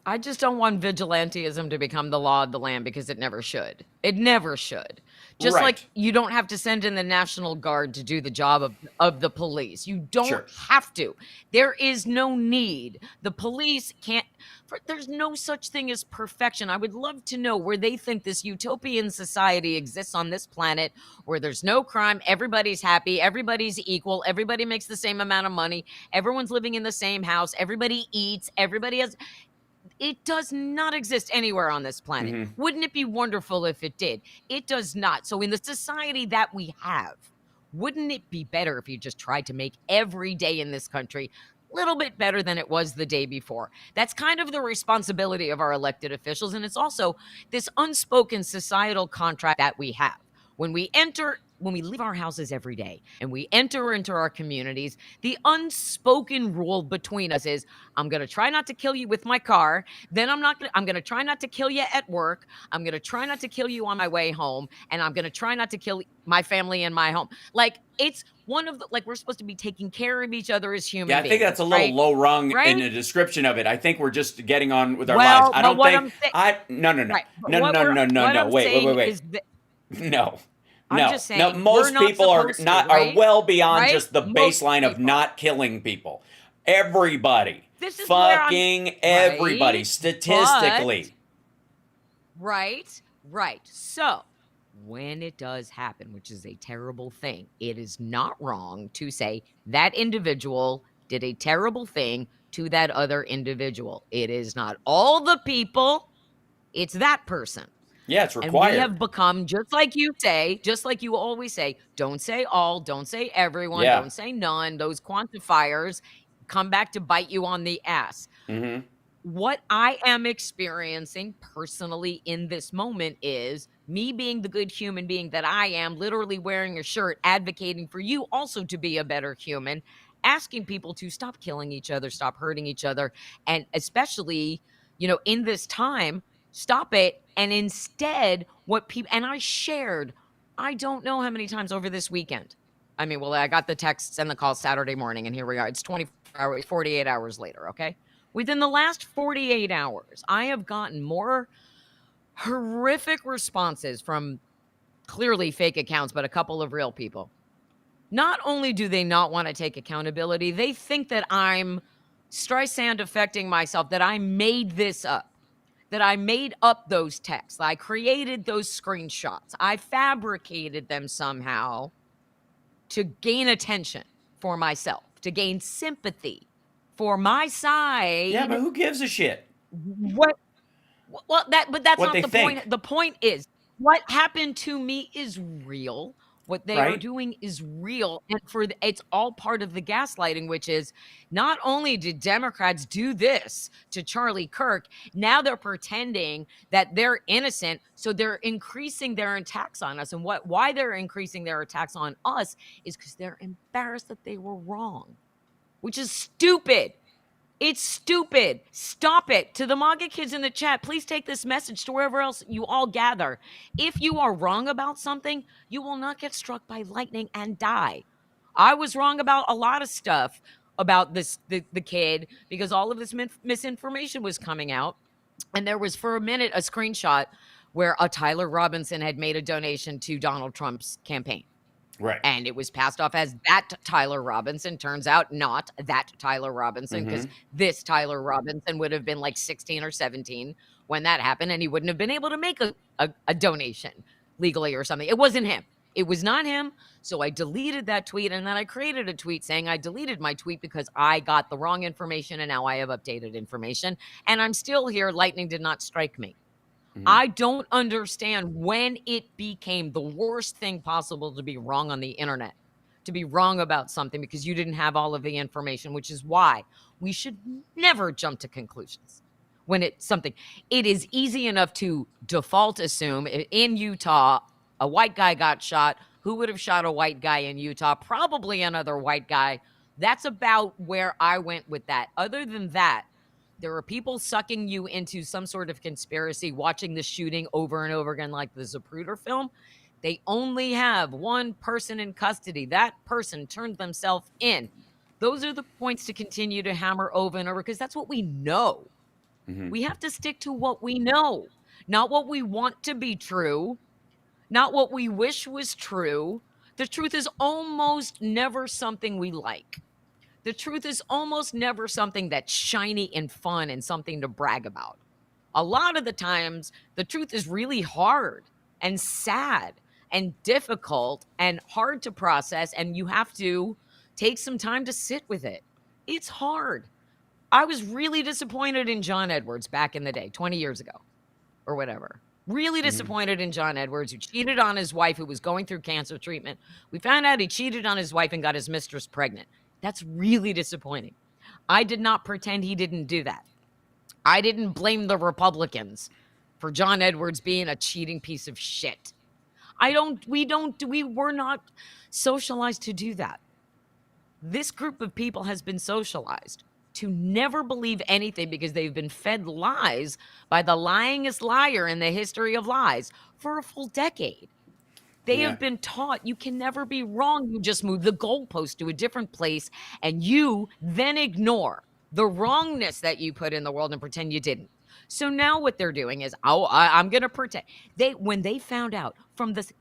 [SPEAKER 3] I just don't want vigilantism to become the law of the land, because it never should. It never should. Just like you don't have to send in the National Guard to do the job of the police. You don't have to. There is no need. The police can't. There's no such thing as perfection. I would love to know where they think this utopian society exists on this planet, where there's no crime, everybody's happy, everybody's equal, everybody makes the same amount of money, everyone's living in the same house, everybody eats, everybody has... It does not exist anywhere on this planet. Mm-hmm. Wouldn't it be wonderful if it did? It does not. So in the society that we have, wouldn't it be better if you just tried to make every day in this country a little bit better than it was the day before? That's kind of the responsibility of our elected officials. And it's also this unspoken societal contract that we have. When we leave our houses every day and we enter into our communities, the unspoken rule between us is, I'm going to try not to kill you with my car. Then I'm going to try not to kill you at work. I'm going to try not to kill you on my way home. And I'm going to try not to kill my family in my home. Like, it's one of the, like, we're supposed to be taking care of each other as human beings.
[SPEAKER 1] Yeah, I think that's a little low rung in the description of it. I think we're just getting on with our lives. I don't think, no, wait. No.
[SPEAKER 3] I'm just saying,
[SPEAKER 1] no, most people are well beyond just the baseline of not killing people. Everybody.
[SPEAKER 3] This is
[SPEAKER 1] fucking everybody, statistically.
[SPEAKER 3] Right. So, when it does happen, which is a terrible thing, it is not wrong to say that individual did a terrible thing to that other individual. It is not all the people, it's that person.
[SPEAKER 1] Yeah, it's required.
[SPEAKER 3] And we have become, just like you say, just like you always say, don't say all, don't say everyone, don't say none. Those quantifiers come back to bite you on the ass. Mm-hmm. What I am experiencing personally in this moment is me being the good human being that I am, literally wearing a shirt, advocating for you also to be a better human, asking people to stop killing each other, stop hurting each other, and especially, in this time, stop it. And instead, and I shared, I don't know how many times over this weekend. I mean, well, I got the texts and the calls Saturday morning, and here we are. It's 48 hours later, okay? Within the last 48 hours, I have gotten more horrific responses from clearly fake accounts, but a couple of real people. Not only do they not want to take accountability, they think that I'm Streisand affecting myself, that I made this up. That I made up those texts. I created those screenshots. I fabricated them somehow to gain attention for myself, to gain sympathy for my side.
[SPEAKER 1] Yeah, but who gives a shit?
[SPEAKER 3] What? Well, that's not the point. The point is, what happened to me is real. What they are doing is real. And it's all part of the gaslighting, which is not only did Democrats do this to Charlie Kirk, now they're pretending that they're innocent. So they're increasing their attacks on us. And why they're increasing their attacks on us is because they're embarrassed that they were wrong, which is stupid. It's stupid. Stop it. To the MAGA kids in the chat, please take this message to wherever else you all gather. If you are wrong about something, you will not get struck by lightning and die. I was wrong about a lot of stuff about the kid, because all of this misinformation was coming out. And there was, for a minute, a screenshot where a Tyler Robinson had made a donation to Donald Trump's campaign.
[SPEAKER 1] Right.
[SPEAKER 3] And it was passed off as that Tyler Robinson. Turns out not that Tyler Robinson, because this Tyler Robinson would have been like 16 or 17 when that happened, and he wouldn't have been able to make a donation legally or something. It wasn't him. It was not him. So I deleted that tweet, and then I created a tweet saying I deleted my tweet because I got the wrong information, and now I have updated information. And I'm still here. Lightning did not strike me. I don't understand when it became the worst thing possible to be wrong on the internet, to be wrong about something because you didn't have all of the information, which is why we should never jump to conclusions when it's something. It is easy enough to default assume in Utah, a white guy got shot. Who would have shot a white guy in Utah? Probably another white guy. That's about where I went with that. Other than that, there are people sucking you into some sort of conspiracy, watching the shooting over and over again, like the Zapruder film. They only have one person in custody. That person turned themselves in. Those are the points to continue to hammer over and over because that's what we know.
[SPEAKER 1] Mm-hmm.
[SPEAKER 3] We have to stick to what we know, not what we want to be true, not what we wish was true. The truth is almost never something we like. The truth is almost never something that's shiny and fun and something to brag about. A lot of the times, the truth is really hard and sad and difficult and hard to process, and you have to take some time to sit with it. It's hard. I was really disappointed in John Edwards back in the day, 20 years ago or whatever. Really disappointed in John Edwards, who cheated on his wife, who was going through cancer treatment. We found out he cheated on his wife and got his mistress pregnant. That's really disappointing. I did not pretend he didn't do that. I didn't blame the Republicans for John Edwards being a cheating piece of shit. We were not socialized to do that. This group of people has been socialized to never believe anything because they've been fed lies by the lyingest liar in the history of lies for a full decade. They have been taught you can never be wrong. You just move the goalpost to a different place and you then ignore the wrongness that you put in the world and pretend you didn't. So now what they're doing is, I'm going to pretend. When they found out from this,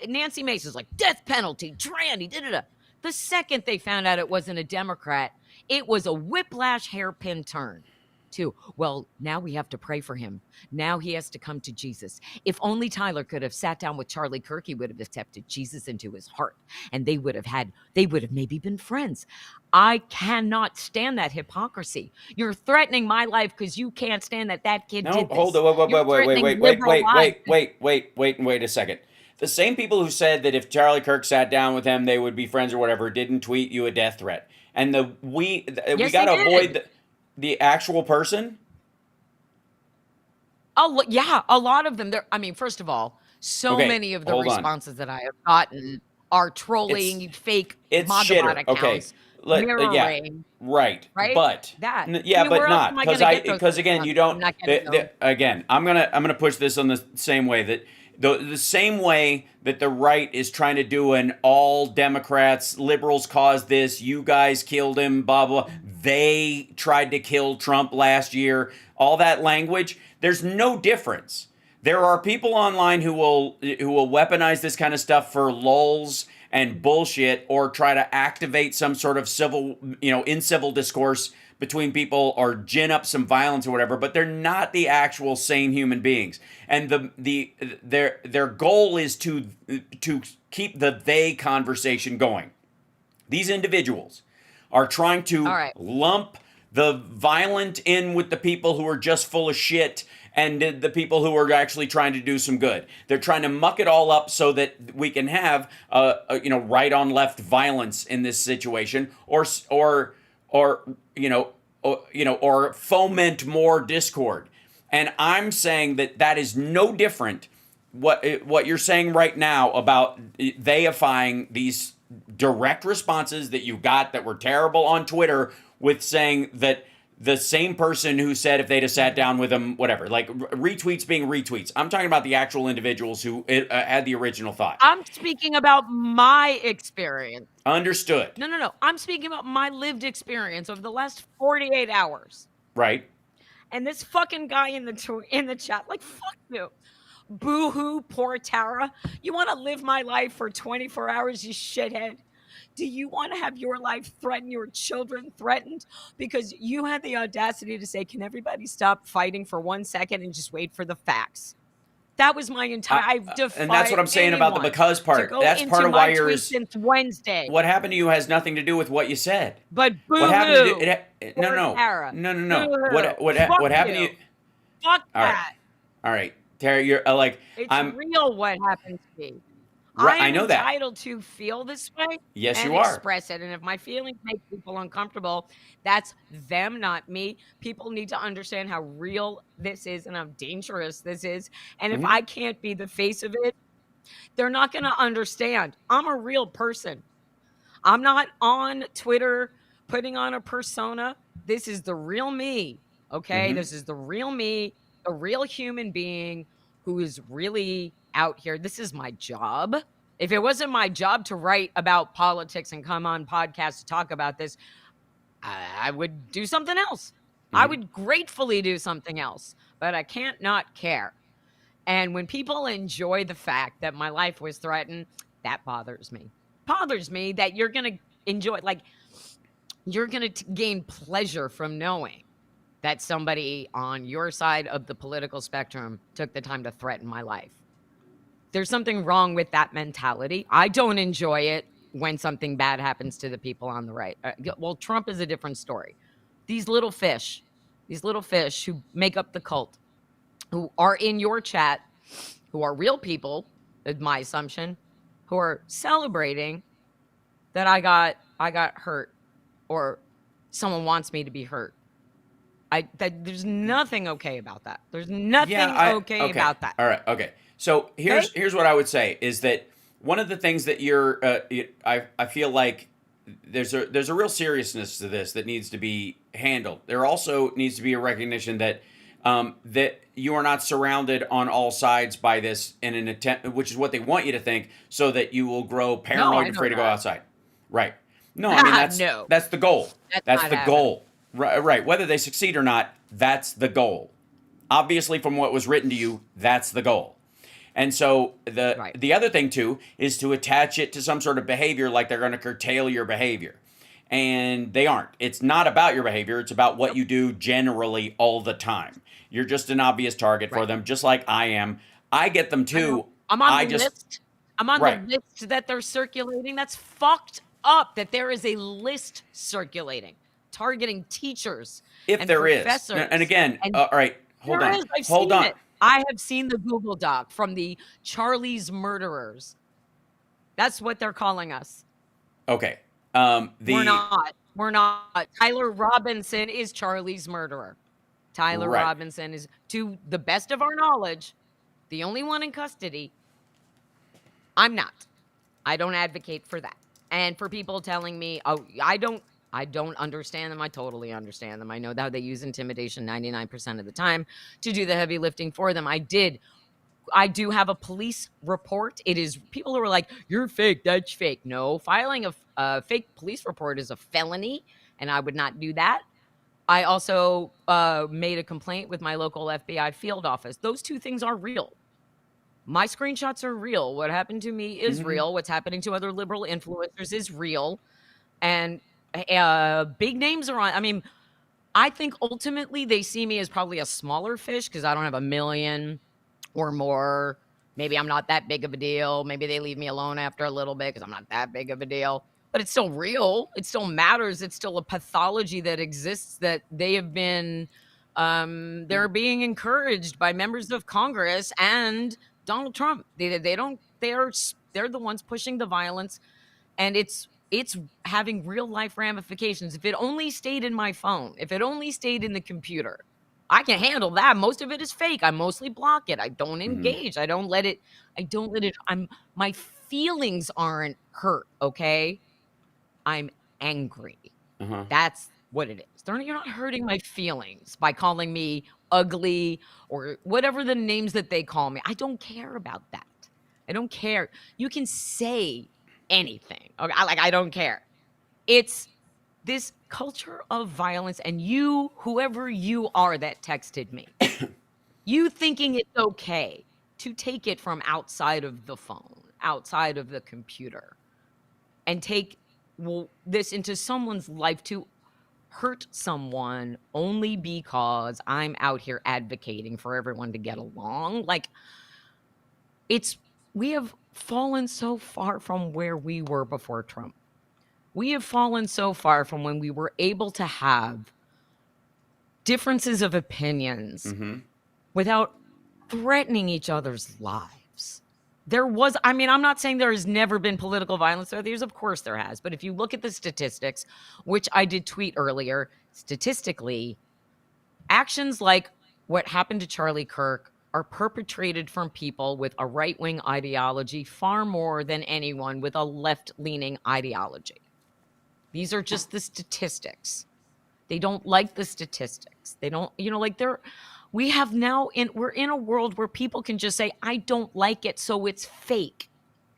[SPEAKER 3] Nancy Mace's like, death penalty, tranny, da-da-da. The second they found out it wasn't a Democrat, it was a whiplash hairpin turn to, well, now we have to pray for him. Now he has to come to Jesus. If only Tyler could have sat down with Charlie Kirk, he would have accepted Jesus into his heart. And they would have maybe been friends. I cannot stand that hypocrisy. You're threatening my life because you can't stand that kid did this.
[SPEAKER 1] Hold on, wait a second. The same people who said that if Charlie Kirk sat down with them, they would be friends or whatever, didn't tweet you a death threat. And we got to avoid the actual person.
[SPEAKER 3] Oh, yeah, a lot of them. First of all, many of the responses that I have gotten are trolling, fake Magabot accounts.
[SPEAKER 1] Okay.
[SPEAKER 3] Mirroring,
[SPEAKER 1] right. But because again, you don't. Again, I'm gonna push this on the same way that the same way that the right is trying to do an all Democrats, liberals caused this, you guys killed him, blah blah. They tried to kill Trump last year. All that language. There's no difference. There are people online who will weaponize this kind of stuff for lulz and bullshit, or try to activate some sort of civil discourse between people, or gin up some violence or whatever. But they're not the actual sane human beings, and their goal is to keep the they conversation going. These individuals are trying to lump the violent in with the people who are just full of shit and the people who are actually trying to do some good. They're trying to muck it all up so that we can have right on left violence in this situation, or foment more discord. And I'm saying that is no different what you're saying right now about theifying these direct responses that you got that were terrible on Twitter, with saying that the same person who said if they'd have sat down with him, whatever, like retweets being retweets. I'm talking about the actual individuals who had the original thought.
[SPEAKER 3] I'm speaking about my experience.
[SPEAKER 1] Understood.
[SPEAKER 3] No. I'm speaking about my lived experience over the last 48 hours.
[SPEAKER 1] Right.
[SPEAKER 3] And this fucking guy in the chat, like, fuck you. Boo-hoo, poor Tara. You want to live my life for 24 hours, you shithead? Do you want to have your life threatened, your children threatened? Because you had the audacity to say, can everybody stop fighting for 1 second and just wait for the facts? That was my entire...
[SPEAKER 1] and that's what I'm saying about the because part. That's part of why you're...
[SPEAKER 3] since Wednesday.
[SPEAKER 1] What happened to you has nothing to do with what you said.
[SPEAKER 3] But boo-hoo.
[SPEAKER 1] What happened to you... No. What happened to you...
[SPEAKER 3] Fuck that.
[SPEAKER 1] All right. Tara, you're
[SPEAKER 3] it's real what happened to me.
[SPEAKER 1] Right,
[SPEAKER 3] I
[SPEAKER 1] know that.
[SPEAKER 3] I'm entitled to feel this way.
[SPEAKER 1] Yes,
[SPEAKER 3] and
[SPEAKER 1] you are.
[SPEAKER 3] Express it. And if my feelings make people uncomfortable, that's them, not me. People need to understand how real this is and how dangerous this is. And if I can't be the face of it, they're not going to understand. I'm a real person. I'm not on Twitter putting on a persona. This is the real me. Okay. This is the real me, a real human being who is really out here. This is my job. If it wasn't my job to write about politics and come on podcasts to talk about this, I would do something else. I would gratefully do something else, but I can't not care. And when people enjoy the fact that my life was threatened, that bothers me. Bothers me that you're going to enjoy, like, you're going to gain pleasure from knowing that somebody on your side of the political spectrum took the time to threaten my life. There's something wrong with that mentality. I don't enjoy it when something bad happens to the people on the right. Well, Trump is a different story. These little fish who make up the cult, who are in your chat, who are real people, is my assumption, who are celebrating that I got hurt or someone wants me to be hurt. There's nothing okay about that. There's nothing okay about that.
[SPEAKER 1] All right. Okay. So here's what I would say is that one of the things that I feel like there's a real seriousness to this that needs to be handled. There also needs to be a recognition that that you are not surrounded on all sides by this in an attempt, which is what they want you to think, so that you will grow paranoid and afraid to go outside. Right. No, I mean that's the goal. That's the goal. Right. Whether they succeed or not, that's the goal. Obviously, from what was written to you, that's the goal. And so the other thing, too, is to attach it to some sort of behavior like they're going to curtail your behavior. And they aren't. It's not about your behavior. It's about what you do generally all the time. You're just an obvious target for them, just like I am. I get them, too.
[SPEAKER 3] I'm on the list. I'm on the list that they're circulating. That's fucked up that there is a list circulating targeting teachers
[SPEAKER 1] if
[SPEAKER 3] and
[SPEAKER 1] there
[SPEAKER 3] professors.
[SPEAKER 1] Is. And again, all right, hold on.
[SPEAKER 3] I have seen the Google Doc from the Charlie's murderers. That's what they're calling us.
[SPEAKER 1] Okay.
[SPEAKER 3] We're not. Tyler Robinson is Charlie's murderer. Tyler Robinson is, to the best of our knowledge, the only one in custody. I'm not. I don't advocate for that. And for people telling me, oh, I don't understand them. I totally understand them. I know that they use intimidation 99% of the time to do the heavy lifting for them. I do have a police report. It is people who are like, you're fake, that's fake. No, filing a fake police report is a felony, and I would not do that. I also made a complaint with my local FBI field office. Those two things are real. My screenshots are real. What happened to me is real. What's happening to other liberal influencers is real. And big names are on. I mean, I think ultimately they see me as probably a smaller fish because I don't have 1 million or more. Maybe I'm not that big of a deal. Maybe they leave me alone after a little bit because I'm not that big of a deal. But it's still real. It still matters. It's still a pathology that exists that they have been, they're being encouraged by members of Congress and Donald Trump. They're the ones pushing the violence, and it's having real life ramifications. If it only stayed in my phone, if it only stayed in the computer, I can handle that. Most of it is fake. I mostly block it. I don't engage. I don't let it. My feelings aren't hurt. Okay. I'm angry. That's what it is. You're not hurting my feelings by calling me ugly or whatever the names that they call me. I don't care about that. I don't care. You can say anything. Okay, I don't care. It's this culture of violence, and you, whoever you are that texted me, you thinking it's okay to take it from outside of the phone, outside of the computer, and take this into someone's life to hurt someone only because I'm out here advocating for everyone to get along. Like, we have fallen so far from where we were before Trump. We have fallen so far from when we were able to have differences of opinions without threatening each other's lives. I'm not saying there has never been political violence throughout the years. Of course there has. But if you look at the statistics, which I did tweet earlier, statistically, actions like what happened to Charlie Kirk are perpetrated from people with a right-wing ideology far more than anyone with a left-leaning ideology. These are just the statistics. They don't like the statistics. They don't, like we're in a world where people can just say, I don't like it, so it's fake.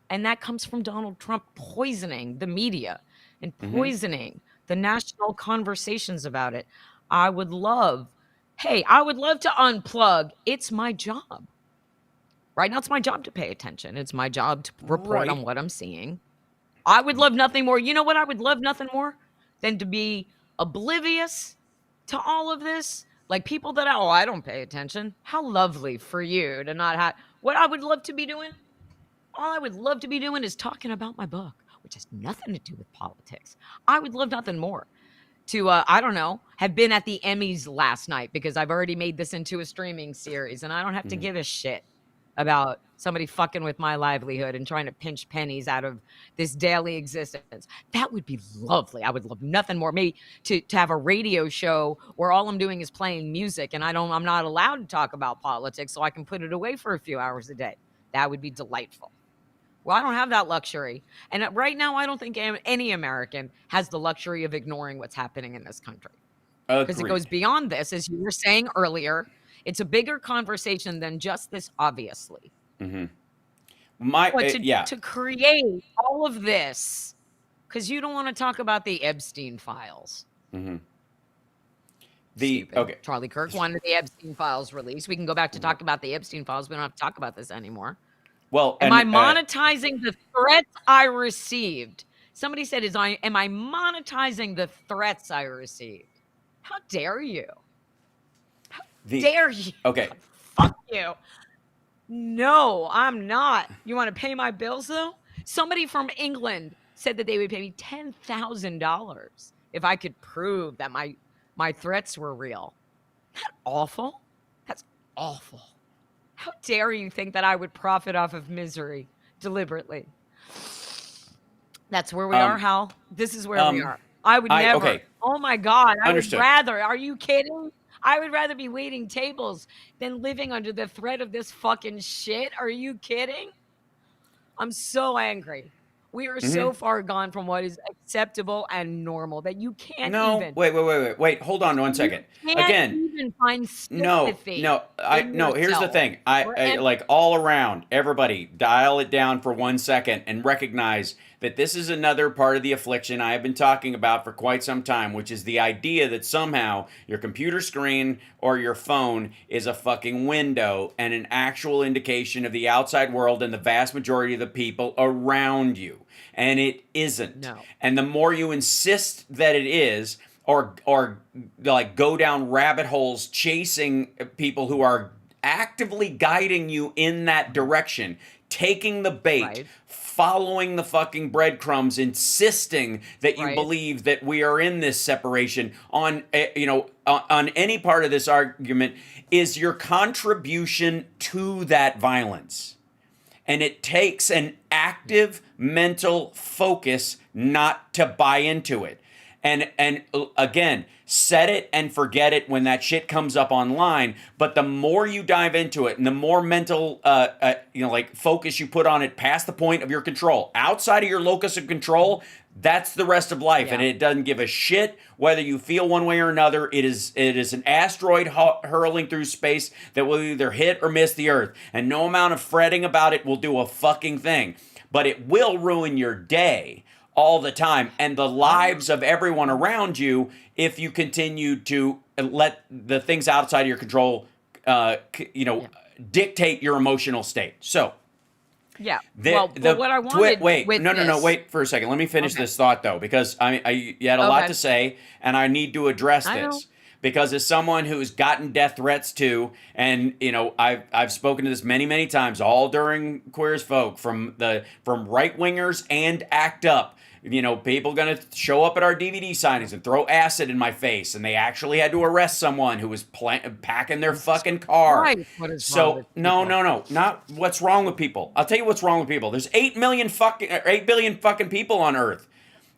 [SPEAKER 3] And that comes from Donald Trump poisoning the media and poisoning the national conversations about it. I would love to unplug. It's my job. Right now, it's my job to pay attention. It's my job to report on what I'm seeing. I would love nothing more. You know what? I would love nothing more than to be oblivious to all of this. Like people that, I don't pay attention. How lovely for you to not have. What I would love to be doing, all I would love to be doing is talking about my book, which has nothing to do with politics. I would love nothing more to, have been at the Emmys last night because I've already made this into a streaming series and I don't have to give a shit about somebody fucking with my livelihood and trying to pinch pennies out of this daily existence. That would be lovely. I would love nothing more. Maybe to have a radio show where all I'm doing is playing music and I'm not allowed to talk about politics, so I can put it away for a few hours a day. That would be delightful. Well, I don't have that luxury. And right now, I don't think any American has the luxury of ignoring what's happening in this country. Because it goes beyond this, as you were saying earlier. It's a bigger conversation than just this, obviously.
[SPEAKER 1] Mm-hmm.
[SPEAKER 3] To create all of this, because you don't want to talk about the Epstein files.
[SPEAKER 1] Mm-hmm.
[SPEAKER 3] Charlie Kirk wanted the Epstein files released. We can go back to talk about the Epstein files. We don't have to talk about this anymore.
[SPEAKER 1] Well,
[SPEAKER 3] am I monetizing the threats I received? Somebody said, am I monetizing the threats I received? How dare you? Dare you?
[SPEAKER 1] Okay.
[SPEAKER 3] Fuck you. No, I'm not. You want to pay my bills, though? Somebody from England said that they would pay me $10,000 if I could prove that my threats were real. Isn't that awful? That's awful. How dare you think that I would profit off of misery deliberately? That's where we are, Hal. This is where we are. I would never. Okay. Oh, my God.
[SPEAKER 1] Understood.
[SPEAKER 3] Would rather. Are you kidding? I would rather be waiting tables than living under the threat of this fucking shit. Are you kidding? I'm so angry. We are so far gone from what is acceptable and normal that you can't even.
[SPEAKER 1] Wait. Hold on 1 second. Again,
[SPEAKER 3] even find sympathy.
[SPEAKER 1] No. Here's the thing. I like all around, everybody, dial it down for 1 second and recognize that this is another part of the affliction I have been talking about for quite some time, which is the idea that somehow your computer screen or your phone is a fucking window and an actual indication of the outside world and the vast majority of the people around you. And it isn't.
[SPEAKER 3] No.
[SPEAKER 1] And the more you insist that it is, or like go down rabbit holes chasing people who are actively guiding you in that direction, taking the bait, following the fucking breadcrumbs, insisting that you believe that we are in this separation on any part of this argument is your contribution to that violence. And it takes an active mental focus not to buy into it. And again, set it and forget it when that shit comes up online. But the more you dive into it and the more mental, focus you put on it past the point of your control, outside of your locus of control, that's the rest of life. Yeah. And it doesn't give a shit whether you feel one way or another. It is an asteroid hurling through space that will either hit or miss the Earth. And no amount of fretting about it will do a fucking thing. But it will ruin your day all the time and the lives of everyone around you if you continue to let the things outside of your control dictate your emotional state. So what I wanted wait for a second. Let me finish this thought though, because you had a lot to say and I need to address this. Because as someone who's gotten death threats too, and I've spoken to this many times, all during Queer as Folk, from right wingers and ACT UP. People going to show up at our DVD signings and throw acid in my face, and they actually had to arrest someone who was packing their fucking car.
[SPEAKER 3] Right. What is
[SPEAKER 1] wrong with people? No, not what's wrong with people. I'll tell you what's wrong with people. There's 8 billion fucking people on Earth,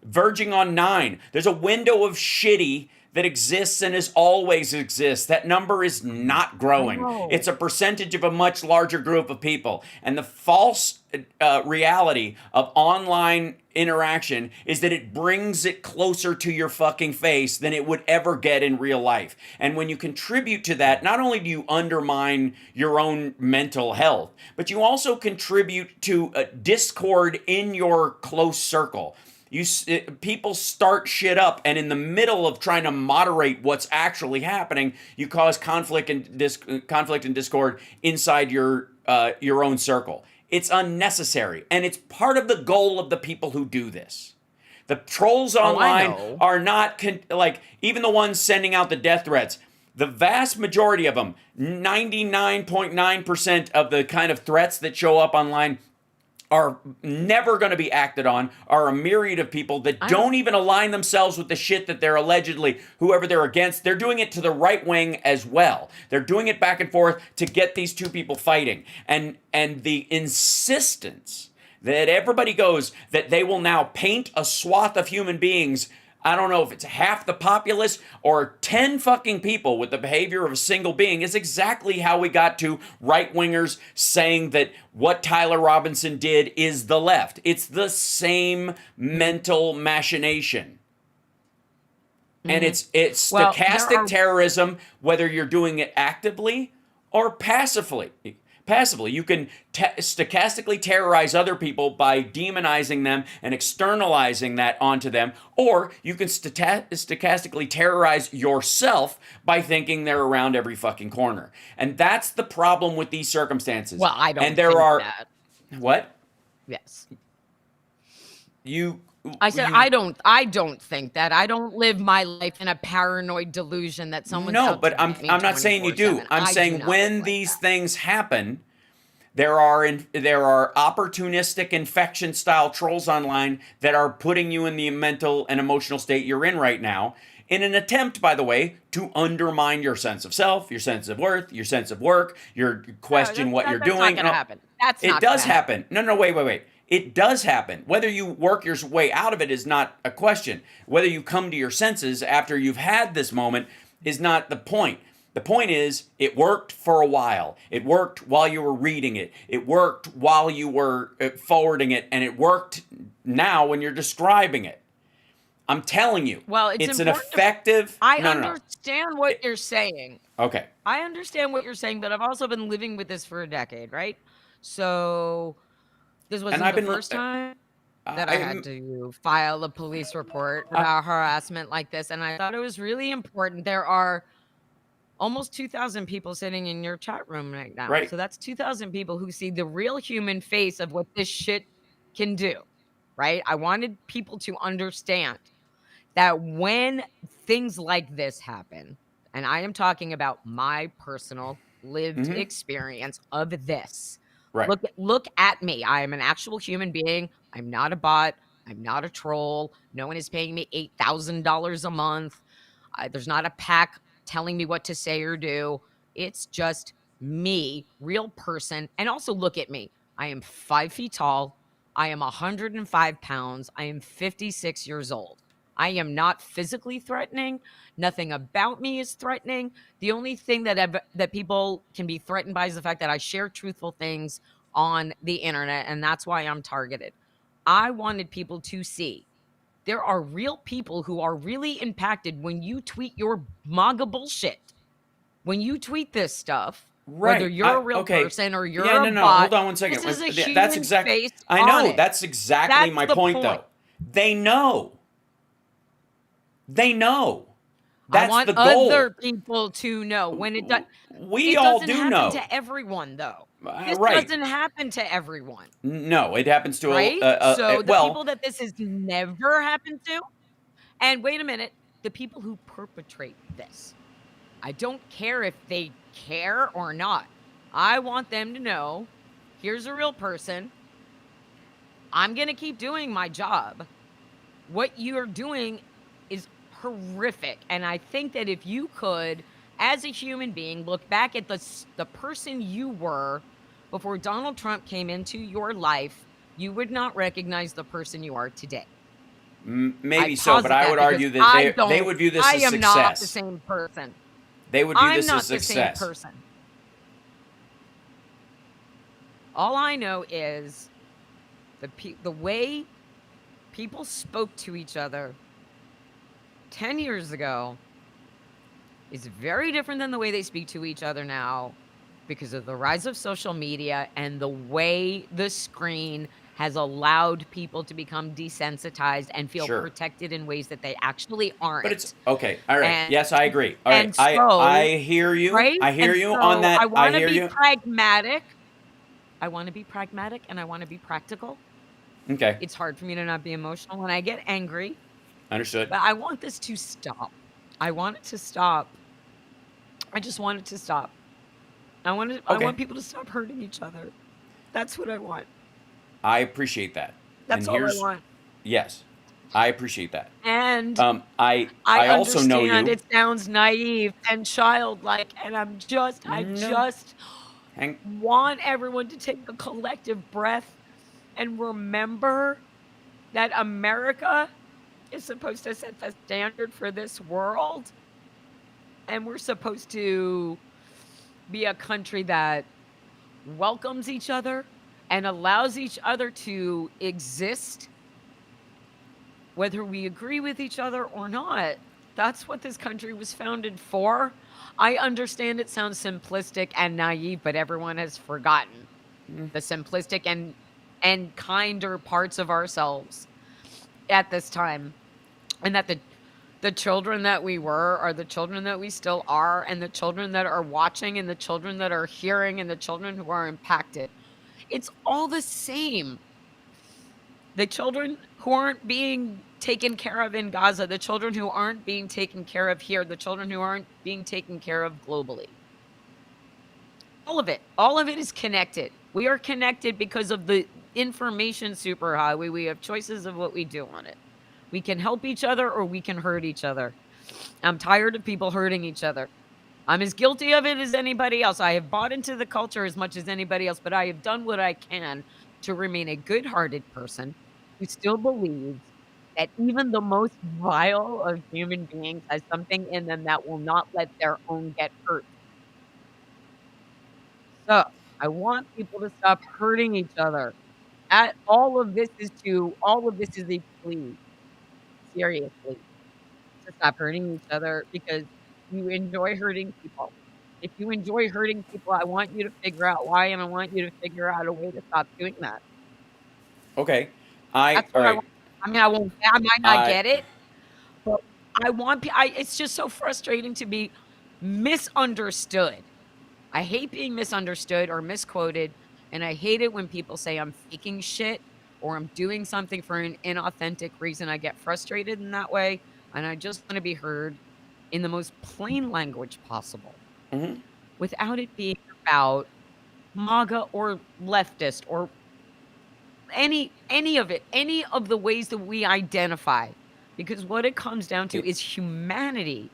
[SPEAKER 1] verging on 9. There's a window of shitty that exists and has always exists. That number is not growing. It's a percentage of a much larger group of people. And the false reality of online interaction is that it brings it closer to your fucking face than it would ever get in real life. And when you contribute to that, not only do you undermine your own mental health, but you also contribute to a discord in your close circle. People start shit up, and in the middle of trying to moderate what's actually happening, you cause conflict and discord inside your own circle. It's unnecessary, and it's part of the goal of the people who do this. The trolls online are not like, even the ones sending out the death threats. The vast majority of them, 99.9% of the kind of threats that show up online, are never going to be acted on, are a myriad of people that don't even align themselves with the shit that they're allegedly, whoever they're against. They're doing it to the right wing as well. They're doing it back and forth to get these two people fighting. And the insistence that everybody goes that they will now paint a swath of human beings, I don't know if it's half the populace or 10 fucking people with the behavior of a single being, is exactly how we got to right-wingers saying that what Tyler Robinson did is the left. It's the same mental machination. And it's stochastic terrorism, whether you're doing it actively or passively. You can stochastically terrorize other people by demonizing them and externalizing that onto them, or you can stochastically terrorize yourself by thinking they're around every fucking corner. And that's the problem with these circumstances.
[SPEAKER 3] Well, I don't think that.
[SPEAKER 1] What?
[SPEAKER 3] Yes.
[SPEAKER 1] I said
[SPEAKER 3] I don't think that. I don't live my life in a paranoid delusion that someone's out
[SPEAKER 1] but
[SPEAKER 3] to
[SPEAKER 1] I'm
[SPEAKER 3] get me
[SPEAKER 1] not saying you do. I'm saying when these things happen, there are opportunistic infection style trolls online that are putting you in the mental and emotional state you're in right now, in an attempt, by the way, to undermine your sense of self, your sense of worth, your sense of work, your question what you're doing.
[SPEAKER 3] That's not gonna happen.
[SPEAKER 1] It does happen. No, wait. It does happen. Whether you work your way out of it is not a question. Whether you come to your senses after you've had this moment is not the point. The point is, it worked for a while. It worked while you were reading it. It worked while you were forwarding it. And it worked now when you're describing it. I'm telling you.
[SPEAKER 3] Well,
[SPEAKER 1] it's an effective...
[SPEAKER 3] I understand what you're saying.
[SPEAKER 1] Okay.
[SPEAKER 3] I understand what you're saying, but I've also been living with this for a decade, right? So... This wasn't the first time that I had to file a police report about harassment like this, and I thought it was really important. There are almost 2,000 people sitting in your chat room right now.
[SPEAKER 1] Right.
[SPEAKER 3] So that's 2,000 people who see the real human face of what this shit can do, right? I wanted people to understand that when things like this happen, and I am talking about my personal lived experience of this,
[SPEAKER 1] right.
[SPEAKER 3] Look at me. I am an actual human being. I'm not a bot. I'm not a troll. No one is paying me $8,000 a month. There's not a PAC telling me what to say or do. It's just me, real person. And also look at me. I am 5 feet tall. I am 105 pounds. I am 56 years old. I am not physically threatening. Nothing about me is threatening. The only thing that people can be threatened by is the fact that I share truthful things on the internet, and that's why I'm targeted. I wanted people to see there are real people who are really impacted when you tweet your MAGA bullshit. When you tweet this stuff, whether you're a real person or you're a bot.
[SPEAKER 1] Hold on one second.
[SPEAKER 3] This is a human face.
[SPEAKER 1] I know. That's exactly my point, though. They know. They know. That's the goal.
[SPEAKER 3] I want other people to know. When it does,
[SPEAKER 1] we all do know.
[SPEAKER 3] It doesn't happen to everyone, though. This doesn't happen to everyone.
[SPEAKER 1] No, it happens to
[SPEAKER 3] so the people that this has never happened to. And wait a minute, the people who perpetrate this, I don't care if they care or not. I want them to know, here's a real person. I'm going to keep doing my job. What you're doing is horrific. And I think that if you could, as a human being, look back at the person you were before Donald Trump came into your life, you would not recognize the person you are today.
[SPEAKER 1] Maybe so, but I would argue that they would view this
[SPEAKER 3] I
[SPEAKER 1] as
[SPEAKER 3] am
[SPEAKER 1] success.
[SPEAKER 3] not the same person.
[SPEAKER 1] They would view
[SPEAKER 3] I'm
[SPEAKER 1] this
[SPEAKER 3] not
[SPEAKER 1] as success.
[SPEAKER 3] the same person. All I know is the way people spoke to each other 10 years ago is very different than the way they speak to each other now because of the rise of social media and the way the screen has allowed people to become desensitized and feel
[SPEAKER 1] Sure.
[SPEAKER 3] protected in ways that they actually aren't.
[SPEAKER 1] But it's okay. All right.
[SPEAKER 3] And,
[SPEAKER 1] Yes, I agree. All right.
[SPEAKER 3] and so,
[SPEAKER 1] I hear you.
[SPEAKER 3] right?
[SPEAKER 1] I hear
[SPEAKER 3] And
[SPEAKER 1] you
[SPEAKER 3] so
[SPEAKER 1] on that.
[SPEAKER 3] I want to
[SPEAKER 1] hear
[SPEAKER 3] be
[SPEAKER 1] you.
[SPEAKER 3] pragmatic. I want to be pragmatic and I want to be practical.
[SPEAKER 1] Okay.
[SPEAKER 3] It's hard for me to not be emotional when I get angry.
[SPEAKER 1] Understood.
[SPEAKER 3] But I want this to stop. I want it to stop. I just want it to stop. I want people to stop hurting each other. That's what I want.
[SPEAKER 1] I appreciate that.
[SPEAKER 3] That's all I want.
[SPEAKER 1] Yes, I appreciate that.
[SPEAKER 3] And
[SPEAKER 1] I also know you.
[SPEAKER 3] Understand it sounds naive and childlike, and I just want everyone to take a collective breath and remember that America is supposed to set the standard for this world, and we're supposed to be a country that welcomes each other and allows each other to exist, whether we agree with each other or not. That's what this country was founded for. I understand it sounds simplistic and naive, but everyone has forgotten the simplistic and kinder parts of ourselves at this time. And that the children that we were are the children that we still are, and the children that are watching, and the children that are hearing, and the children who are impacted. It's all the same. The children who aren't being taken care of in Gaza, the children who aren't being taken care of here, the children who aren't being taken care of globally. All of it is connected. We are connected because of the information superhighway. We have choices of what we do on it. We can help each other or we can hurt each other. I'm tired of people hurting each other. I'm as guilty of it as anybody else. I have bought into the culture as much as anybody else, but I have done what I can to remain a good-hearted person who still believes that even the most vile of human beings has something in them that will not let their own get hurt. So I want people to stop hurting each other. All of this is a plea. Seriously, to stop hurting each other because you enjoy hurting people. If you enjoy hurting people, I want you to figure out why, and I want you to figure out a way to stop doing that.
[SPEAKER 1] Okay.
[SPEAKER 3] That's what I want. I mean, I might not get it, but I want. It's just so frustrating to be misunderstood. I hate being misunderstood or misquoted, and I hate it when people say I'm faking shit or I'm doing something for an inauthentic reason. I get frustrated in that way, and I just want to be heard in the most plain language possible, without it being about MAGA or leftist or any of it, any of the ways that we identify, because what it comes down to is humanity.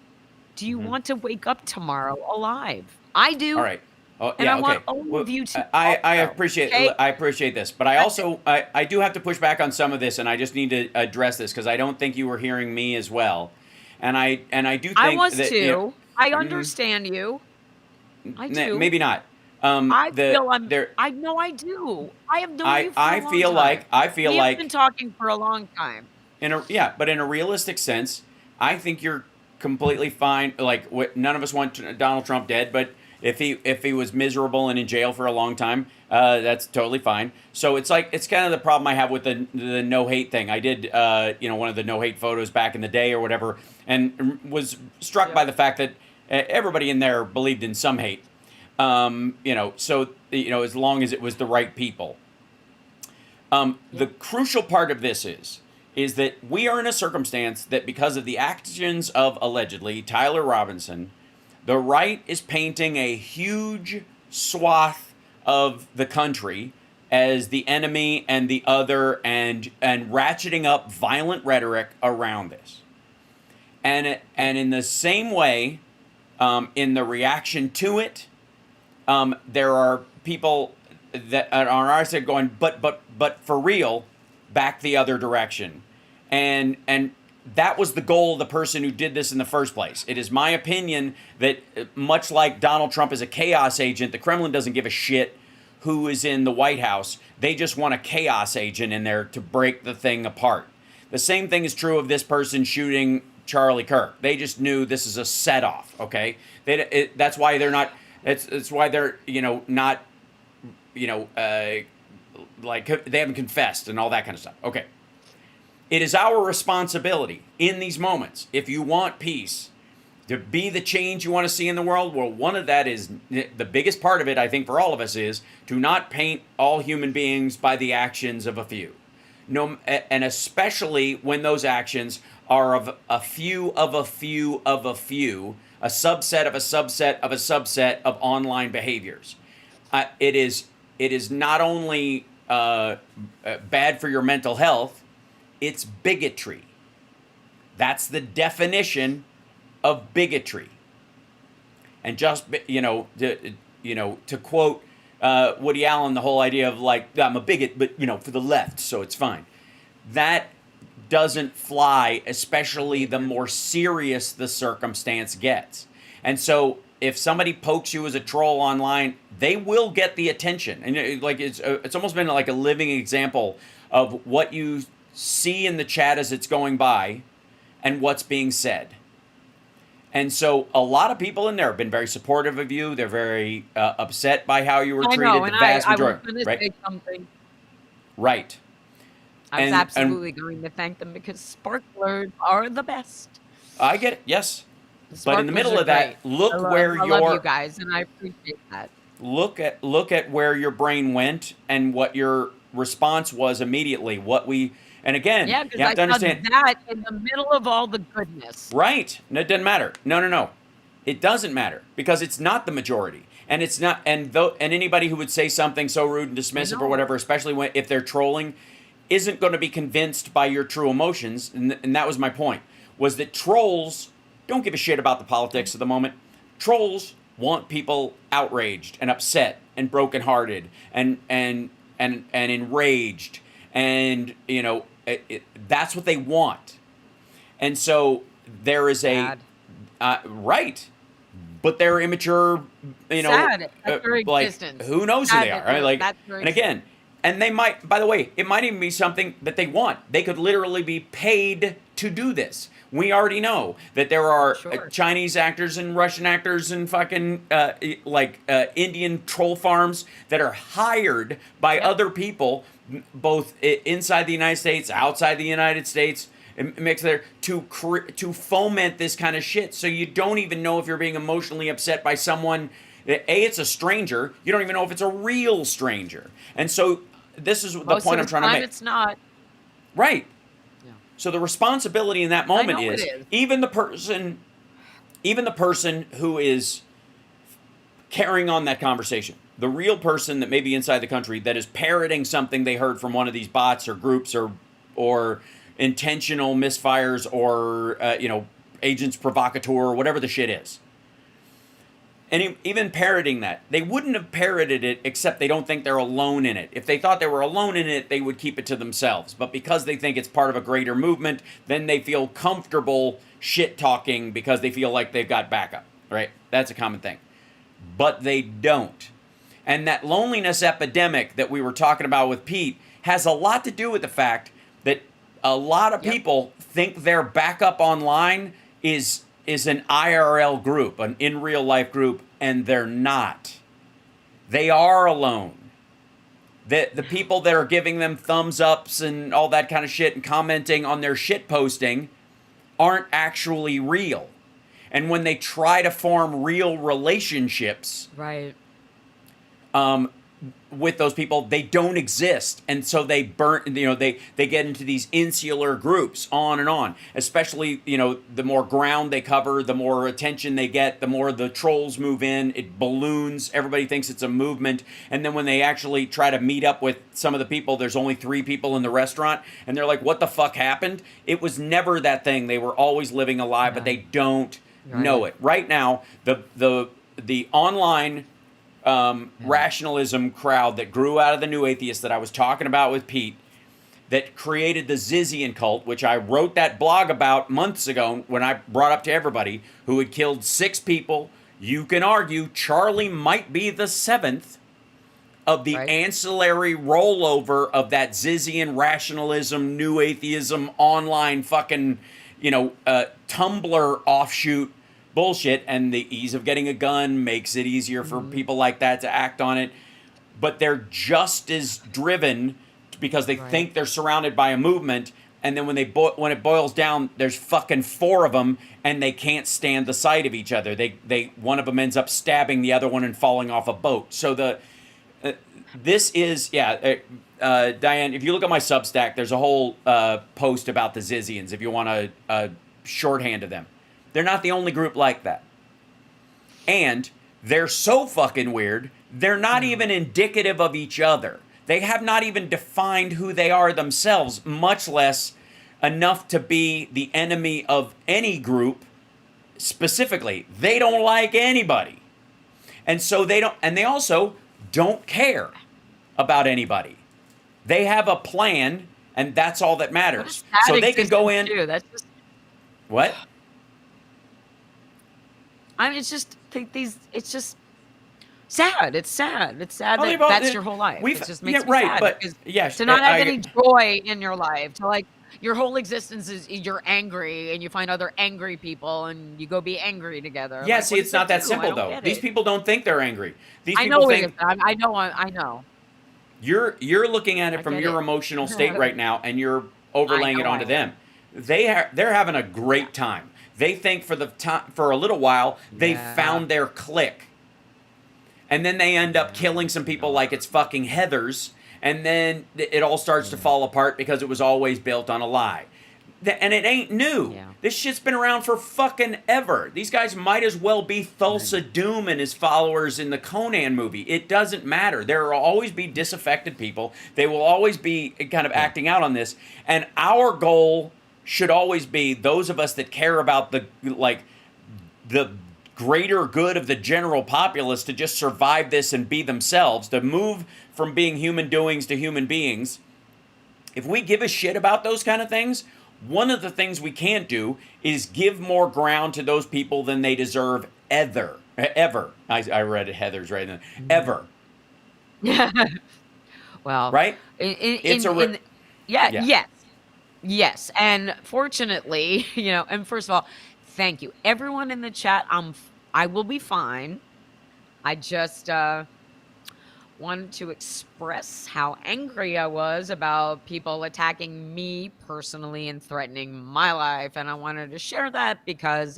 [SPEAKER 3] Do you want to wake up tomorrow alive? I do.
[SPEAKER 1] All right. Oh,
[SPEAKER 3] and I want all of you to.
[SPEAKER 1] I appreciate this, but I also I do have to push back on some of this, and I just need to address this because I don't think you were hearing me as well, and I do think
[SPEAKER 3] I was
[SPEAKER 1] that,
[SPEAKER 3] too.
[SPEAKER 1] You know,
[SPEAKER 3] I understand you. I do.
[SPEAKER 1] Maybe not.
[SPEAKER 3] I feel I'm there. I know I do. I have known you for a long time.
[SPEAKER 1] I feel like
[SPEAKER 3] we've been talking for a long time.
[SPEAKER 1] But in a realistic sense, I think you're completely fine. Like none of us want Donald Trump dead, but if he was miserable and in jail for a long time, that's totally fine. So it's kind of the problem I have with the no hate thing. I did one of the no hate photos back in the day or whatever, and was struck by the fact that everybody in there believed in some hate. So as long as it was the right people. The crucial part of this is that we are in a circumstance that because of the actions of allegedly Tyler Robinson, the right is painting a huge swath of the country as the enemy and the other, and ratcheting up violent rhetoric around this. And in the same way, in the reaction to it, there are people that are on our side going, but for real, back the other direction. And that was the goal of the person who did this in the first place. It is my opinion that much like Donald Trump is a chaos agent, the Kremlin doesn't give a shit who is in the White House. They just want a chaos agent in there to break the thing apart. The same thing is true of this person shooting Charlie Kirk. They just knew this is a set-off, okay? That's why they're not, it's why they're, not, like they haven't confessed and all that kind of stuff. Okay. It is our responsibility in these moments, if you want peace, to be the change you want to see in the world. Well, one of that is, the biggest part of it, I think, for all of us is to not paint all human beings by the actions of a few. No, and especially when those actions are of a few of a few of a few, a subset of a subset of a subset of online behaviors. It is not only bad for your mental health, it's bigotry. That's the definition of bigotry. And just, to quote Woody Allen, the whole idea of like, I'm a bigot, but, for the left, so it's fine. That doesn't fly, especially the more serious the circumstance gets. And so if somebody pokes you as a troll online, they will get the attention. And it's almost been like a living example of what you see in the chat as it's going by and what's being said. And so a lot of people in there have been very supportive of you. They're very upset by how you were treated.
[SPEAKER 3] I know,
[SPEAKER 1] the vast
[SPEAKER 3] I
[SPEAKER 1] majority,
[SPEAKER 3] was going to say something.
[SPEAKER 1] Right.
[SPEAKER 3] I was absolutely going to thank them because sparklers are the best.
[SPEAKER 1] I get it, yes. But in the middle of that, I
[SPEAKER 3] love you guys, and I appreciate that.
[SPEAKER 1] Look at where your brain went and what your response was immediately. And again, you have to understand
[SPEAKER 3] that in the middle of all the goodness.
[SPEAKER 1] Right. No, it doesn't matter. No. It doesn't matter because it's not the majority. And it's not, and anybody who would say something so rude and dismissive or whatever, especially if they're trolling, isn't going to be convinced by your true emotions. And that was my point, was that trolls don't give a shit about the politics of the moment. Trolls want people outraged and upset and brokenhearted and enraged. And, that's what they want. And so there is right. But they're immature,
[SPEAKER 3] Sad. That's their existence.
[SPEAKER 1] Who knows who they are, right? And again, and they might, by the way, it might even be something that they want. They could literally be paid to do this. We already know that there are Chinese actors and Russian actors and fucking Indian troll farms that are hired by other people, both inside the United States, outside the United States, mix there to foment this kind of shit. So you don't even know if you're being emotionally upset by someone. It's a stranger. You don't even know if it's a real stranger. And so this is the point I'm trying to make.
[SPEAKER 3] It's not.
[SPEAKER 1] Right. Yeah. So the responsibility in that moment is even the person who is carrying on that conversation, the real person that may be inside the country that is parroting something they heard from one of these bots or groups or intentional misfires or agents provocateur or whatever the shit is. And even parroting that, they wouldn't have parroted it except they don't think they're alone in it. If they thought they were alone in it, they would keep it to themselves. But because they think it's part of a greater movement, then they feel comfortable shit-talking because they feel like they've got backup, right? That's a common thing. But they don't. And that loneliness epidemic that we were talking about with Pete has a lot to do with the fact that a lot of people think their backup online is an IRL group, an in real life group, and they're not. They are alone. The people that are giving them thumbs ups and all that kind of shit and commenting on their shit posting aren't actually real. And when they try to form real relationships,
[SPEAKER 3] right,
[SPEAKER 1] with those people, they don't exist. And so they they get into these insular groups on and on. Especially, the more ground they cover, the more attention they get, the more the trolls move in, it balloons, everybody thinks it's a movement. And then when they actually try to meet up with some of the people, there's only 3 people in the restaurant, and they're like, what the fuck happened? It was never that thing. They were always living a lie, but they don't know it. Right now, the online rationalism crowd that grew out of the new atheists that I was talking about with Pete that created the Zizian cult, which I wrote that blog about months ago when I brought up to everybody, who had killed 6 people. You can argue Charlie might be the 7th of the
[SPEAKER 3] Right.
[SPEAKER 1] ancillary rollover of that Zizian rationalism, new atheism, online fucking, Tumblr offshoot bullshit. And the ease of getting a gun makes it easier for people like that to act on it. But they're just as driven because they
[SPEAKER 3] Right.
[SPEAKER 1] think they're surrounded by a movement. And then when it boils down, there's fucking 4 of them, and they can't stand the sight of each other. One of them ends up stabbing the other one and falling off a boat. So this is Diane. If you look at my Substack, there's a whole post about the Zizians. If you want a shorthand of them, they're not the only group like that, and they're so fucking weird. They're not even indicative of each other. They have not even defined who they are themselves, much less enough to be the enemy of any group specifically. They don't like anybody. And so they also don't care about anybody. They have a plan, and that's all that matters. So they can go in.
[SPEAKER 3] Too. That's just
[SPEAKER 1] What?
[SPEAKER 3] I mean, it's just sad. It's sad. It's sad
[SPEAKER 1] Oh,
[SPEAKER 3] that's your whole life. It just makes me
[SPEAKER 1] right,
[SPEAKER 3] sad.
[SPEAKER 1] but
[SPEAKER 3] because
[SPEAKER 1] yes,
[SPEAKER 3] to not have any joy in your life, to like your whole existence is you're angry and you find other angry people and you go be angry together.
[SPEAKER 1] Yeah,
[SPEAKER 3] Like,
[SPEAKER 1] see,
[SPEAKER 3] what
[SPEAKER 1] it's
[SPEAKER 3] does
[SPEAKER 1] not that
[SPEAKER 3] do? I
[SPEAKER 1] simple
[SPEAKER 3] don't
[SPEAKER 1] though.
[SPEAKER 3] get
[SPEAKER 1] These
[SPEAKER 3] it.
[SPEAKER 1] people don't think they're angry. These
[SPEAKER 3] I
[SPEAKER 1] people
[SPEAKER 3] know
[SPEAKER 1] think
[SPEAKER 3] it is. I know.
[SPEAKER 1] you're looking at it
[SPEAKER 3] I
[SPEAKER 1] from
[SPEAKER 3] get
[SPEAKER 1] your
[SPEAKER 3] it.
[SPEAKER 1] emotional state right now, and you're overlaying it
[SPEAKER 3] know
[SPEAKER 1] onto
[SPEAKER 3] I
[SPEAKER 1] them. They're having a great time. They think for a little while they
[SPEAKER 3] Yeah.
[SPEAKER 1] found their clique. And then they end up killing some people like it's fucking Heathers, and then it all starts to fall apart because it was always built on a lie. And it ain't new.
[SPEAKER 3] Yeah.
[SPEAKER 1] This shit's been around for fucking ever. These guys might as well be Thulsa Doom and his followers in the Conan movie. It doesn't matter. There will always be disaffected people. They will always be kind of acting out on this. And our goal should always be those of us that care about the greater good of the general populace to just survive this and be themselves, to move from being human doings to human beings. If we give a shit about those kind of things, one of the things we can't do is give more ground to those people than they deserve ever. I read Heathers right then. Ever.
[SPEAKER 3] Well,
[SPEAKER 1] Right?
[SPEAKER 3] Yeah. Yes. And fortunately, and first of all, thank you. Everyone in the chat, I will be fine. I just wanted to express how angry I was about people attacking me personally and threatening my life. And I wanted to share that because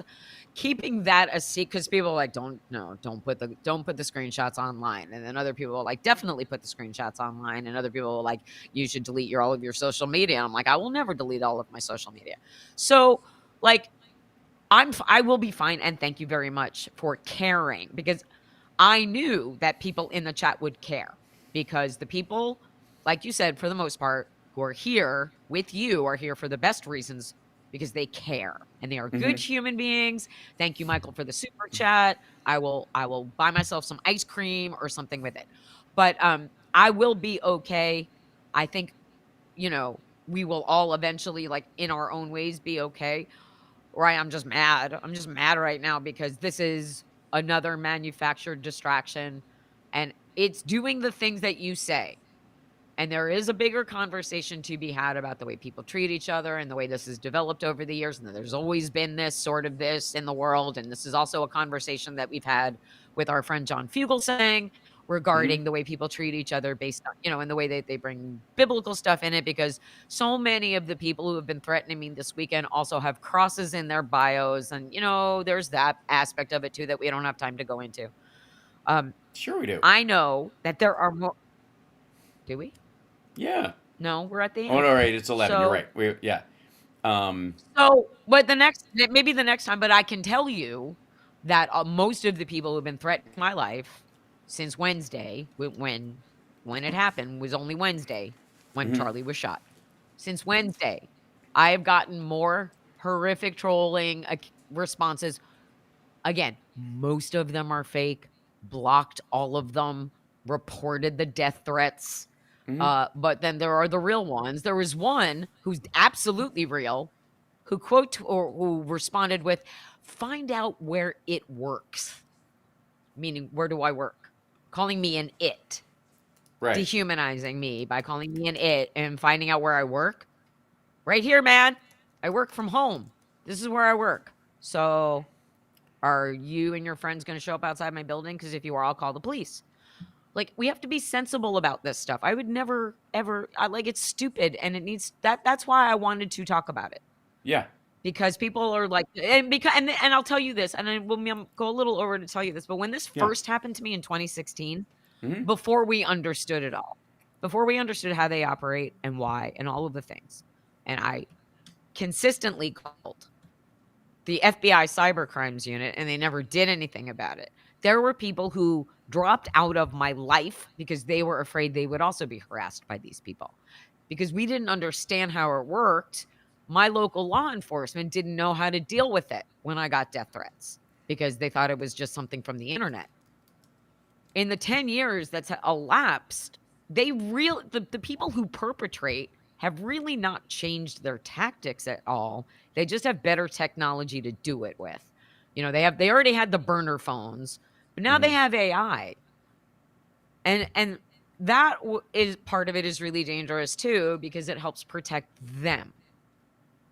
[SPEAKER 3] keeping that a secret, because people are like, don't put the screenshots online. And then other people are like, definitely put the screenshots online. And other people are like, you should delete all of your social media. And I'm like, I will never delete all of my social media. So like, I will be fine. And thank you very much for caring, because I knew that people in the chat would care, because the people, like you said, for the most part, who are here with you are here for the best reasons, because they care and they are good human beings. Thank you, Michael, for the super chat. I will buy myself some ice cream or something with it. But I will be okay. I think, we will all eventually, like in our own ways, be okay. Right? I'm just mad. I'm just mad right now because this is another manufactured distraction, and it's doing the things that you say. And there is a bigger conversation to be had about the way people treat each other and the way this has developed over the years. And there's always been this in the world. And this is also a conversation that we've had with our friend John Fugelsang regarding the way people treat each other based on, and the way that they bring biblical stuff in it, because so many of the people who have been threatening me this weekend also have crosses in their bios. And, there's that aspect of it too that we don't have time to go into.
[SPEAKER 1] Sure we do.
[SPEAKER 3] I know that there are more. Do we?
[SPEAKER 1] Yeah.
[SPEAKER 3] No, we're at the end.
[SPEAKER 1] Oh, no, right. It's 11.
[SPEAKER 3] So,
[SPEAKER 1] You're right.
[SPEAKER 3] But maybe the next time, but I can tell you that most of the people who've been threatening my life since Wednesday, when it happened, was only Wednesday when Charlie was shot. Since Wednesday, I have gotten more horrific trolling responses. Again, most of them are fake, blocked all of them, reported the death threats. But then there are the real ones. There was one who's absolutely real, who who responded with, "Find out where it works," meaning where do I work? Calling me an it,
[SPEAKER 1] Right.
[SPEAKER 3] dehumanizing me by calling me an it and finding out where I work. Right here, man. I work from home. This is where I work. So, are you and your friends going to show up outside my building? Because if you are, I'll call the police. Like, we have to be sensible about this stuff. I would never, ever, it's stupid, and it needs, that's why I wanted to talk about it.
[SPEAKER 1] Yeah.
[SPEAKER 3] Because people are like, and I'll tell you this, and I will go a little over to tell you this, but when this first happened to me in 2016, before we understood it all, before we understood how they operate and why and all of the things, and I consistently called the FBI cybercrimes unit, and they never did anything about it. There were people who dropped out of my life because they were afraid they would also be harassed by these people. Because we didn't understand how it worked, my local law enforcement didn't know how to deal with it when I got death threats because they thought it was just something from the internet. In the 10 years that's elapsed, the people who perpetrate have really not changed their tactics at all. They just have better technology to do it with. You know, they already had the burner phones, but now they have AI. And that is part of it is really dangerous too, because it helps protect them.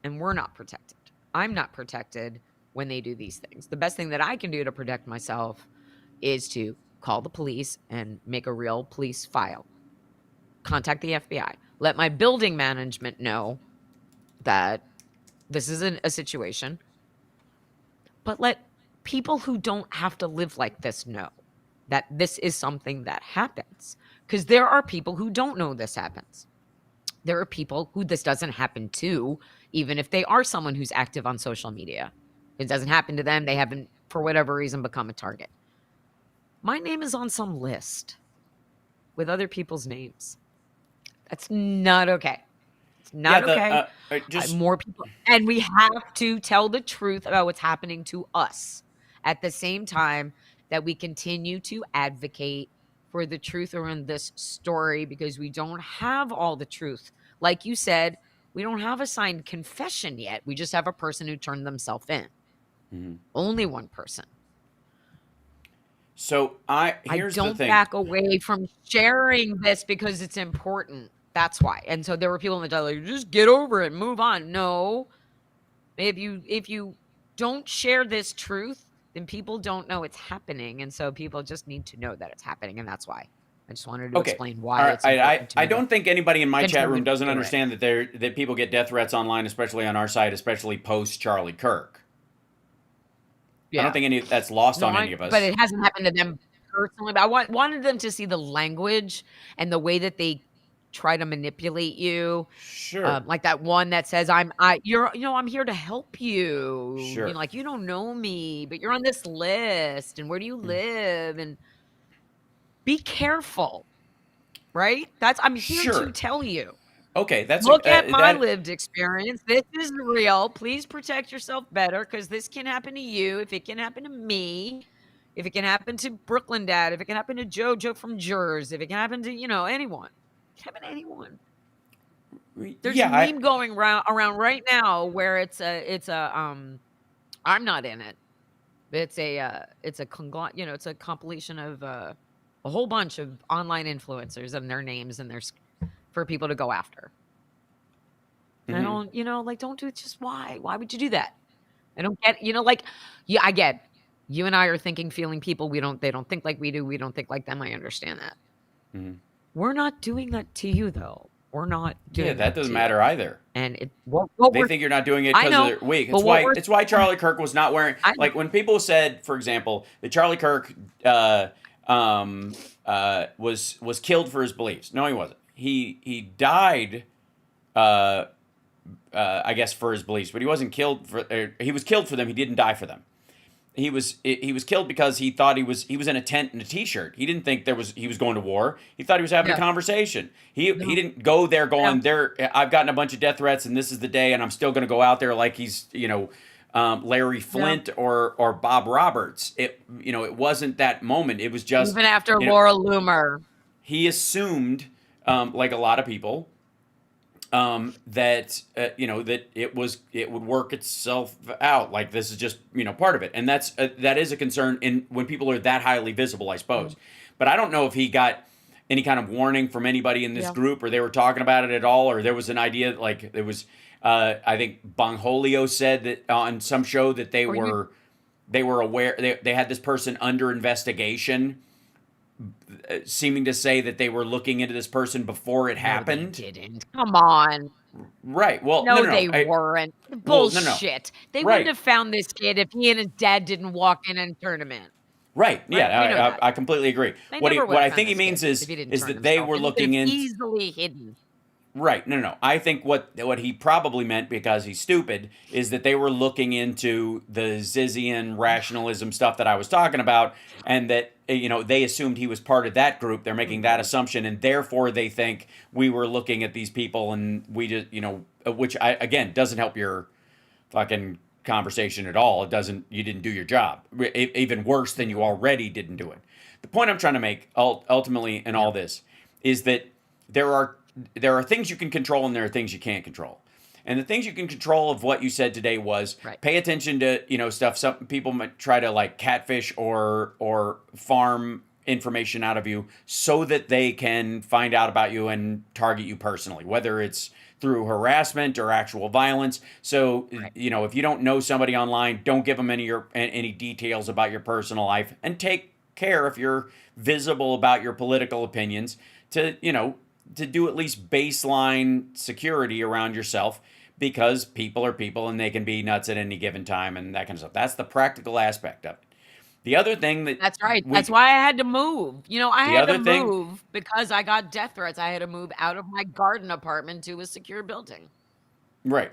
[SPEAKER 3] And we're not protected. I'm not protected when they do these things. The best thing that I can do to protect myself is to call the police and make a real police file. Contact the FBI. Let my building management know that this isn't a situation. But let people who don't have to live like this know that this is something that happens. Because there are people who don't know this happens. There are people who this doesn't happen to, even if they are someone who's active on social media. It doesn't happen to them. They haven't, for whatever reason, become a target. My name is on some list with other people's names. That's not okay. It's not okay. More people, and we have to tell the truth about what's happening to us at the same time that we continue to advocate for the truth around this story, because we don't have all the truth. Like you said, we don't have a signed confession yet. We just have a person who turned themselves in. Only one person.
[SPEAKER 1] So here's the thing.
[SPEAKER 3] I don't back away from sharing this because it's important. That's why. And so there were people in the chat like, just get over it, move on. No. If you don't share this truth, then people don't know it's happening. And so people just need to know that it's happening. And that's why. I just wanted to explain why it's important to me.
[SPEAKER 1] I don't think anybody in my chat room doesn't understand that people get death threats online, especially on our side, especially post Charlie Kirk. Yeah. I don't think that's lost on any of us.
[SPEAKER 3] But it hasn't happened to them personally. But I wanted them to see the language and the way that they try to manipulate you.
[SPEAKER 1] Sure.
[SPEAKER 3] Like that one that says, I'm here to help you.
[SPEAKER 1] Sure.
[SPEAKER 3] You know, like, you don't know me, but you're on this list, and where do you live? And be careful. Right? I'm here to tell you.
[SPEAKER 1] Okay,
[SPEAKER 3] look at my lived experience. This is real. Please protect yourself better, because this can happen to you. If it can happen to me, if it can happen to Brooklyn Dad, if it can happen to Jojo from Jers, if it can happen to anyone, it can happen to anyone. There's a meme going around right now where it's a I'm not in it. It's a compilation of a whole bunch of online influencers and their names and their for people to go after. And I don't, don't do it. Just why? Why would you do that? I don't get, I get, you and I are thinking, feeling people. They don't think like we do. We don't think like them. I understand that. We're not doing that to you, though. We're not doing
[SPEAKER 1] that doesn't matter either.
[SPEAKER 3] And
[SPEAKER 1] they think you're not doing it because they're weak. It's why Charlie Kirk was not wearing, like when people said, for example, that Charlie Kirk was killed for his beliefs. No, he wasn't. He died, I guess, for his beliefs, but he wasn't killed for. He was killed for them. He didn't die for them. He was killed because he thought he was in a tent in a t-shirt. He didn't think he was going to war. He thought he was having a conversation. He didn't go there going there. I've gotten a bunch of death threats and this is the day, and I'm still going to go out there like he's Larry Flint or Bob Roberts. It wasn't that moment. It was just
[SPEAKER 3] even after Laura Loomer.
[SPEAKER 1] He assumed like a lot of people, that that it would work itself out. Like this is just part of it, and that is a concern in when people are that highly visible, I suppose. But I don't know if he got any kind of warning from anybody in this group, or they were talking about it at all, or there was an idea like there was. I think Bongholio said that on some show that they were aware they had this person under investigation, seeming to say that they were looking into this person before it happened.
[SPEAKER 3] They didn't. Come on.
[SPEAKER 1] Right. Well,
[SPEAKER 3] No,
[SPEAKER 1] no.
[SPEAKER 3] they weren't.
[SPEAKER 1] Well, no.
[SPEAKER 3] Bullshit. They wouldn't have found this kid if he and his dad didn't walk in and turn him in.
[SPEAKER 1] Right. Yeah, I completely agree. What I think he means is that they were looking in
[SPEAKER 3] easily hidden.
[SPEAKER 1] Right. No. I think what he probably meant, because he's stupid, is that they were looking into the Zizian rationalism stuff that I was talking about, and that they assumed he was part of that group. They're making that assumption, and therefore they think we were looking at these people, and we just which again doesn't help your fucking conversation at all. It doesn't. You didn't do your job. Even worse than you already didn't do it. The point I'm trying to make ultimately in all this is that there are things you can control and there are things you can't control. And the things you can control of what you said today was pay attention to stuff. Some people might try to like catfish or farm information out of you so that they can find out about you and target you personally, whether it's through harassment or actual violence. So, if you don't know somebody online, don't give them any details about your personal life, and take care if you're visible about your political opinions to do at least baseline security around yourself, because people are people and they can be nuts at any given time and that kind of stuff. That's the practical aspect of it. The other thing
[SPEAKER 3] that's right. That's why I had to move. I had to move because I got death threats. I had to move out of my garden apartment to a secure building.
[SPEAKER 1] Right.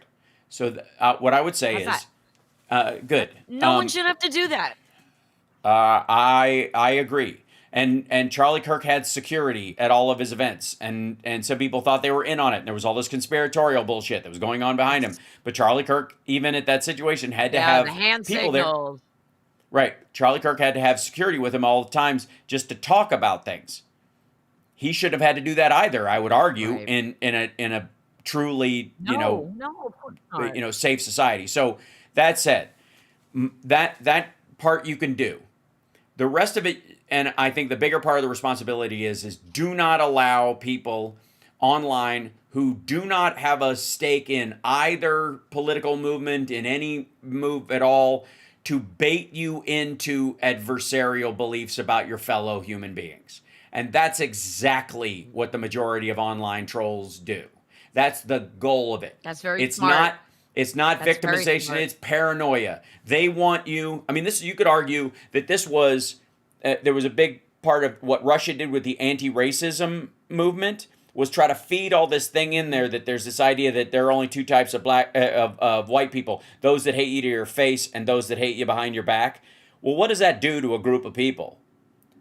[SPEAKER 1] So what I would say is, good.
[SPEAKER 3] No one should have to do that.
[SPEAKER 1] I agree. And Charlie Kirk had security at all of his events, and some people thought they were in on it. And there was all this conspiratorial bullshit that was going on behind him. But Charlie Kirk, even at that situation, had to have
[SPEAKER 3] the hand
[SPEAKER 1] people
[SPEAKER 3] signals.
[SPEAKER 1] there. Right. Charlie Kirk had to have security with him all the times just to talk about things. He shouldn't have had to do that either, I would argue, in a truly safe society. So that said, that part you can do. The rest of it, and I think the bigger part of the responsibility is do not allow people online who do not have a stake in either political movement, in any move at all, to bait you into adversarial beliefs about your fellow human beings. And that's exactly what the majority of online trolls do. That's the goal of it.
[SPEAKER 3] That's very smart.
[SPEAKER 1] It's not victimization, it's paranoia. They want you, you could argue that this was, there was a big part of what Russia did with the anti-racism movement, was try to feed all this thing in there, that there's this idea that there are only two types of of white people, those that hate you to your face and those that hate you behind your back. Well, what does that do to a group of people?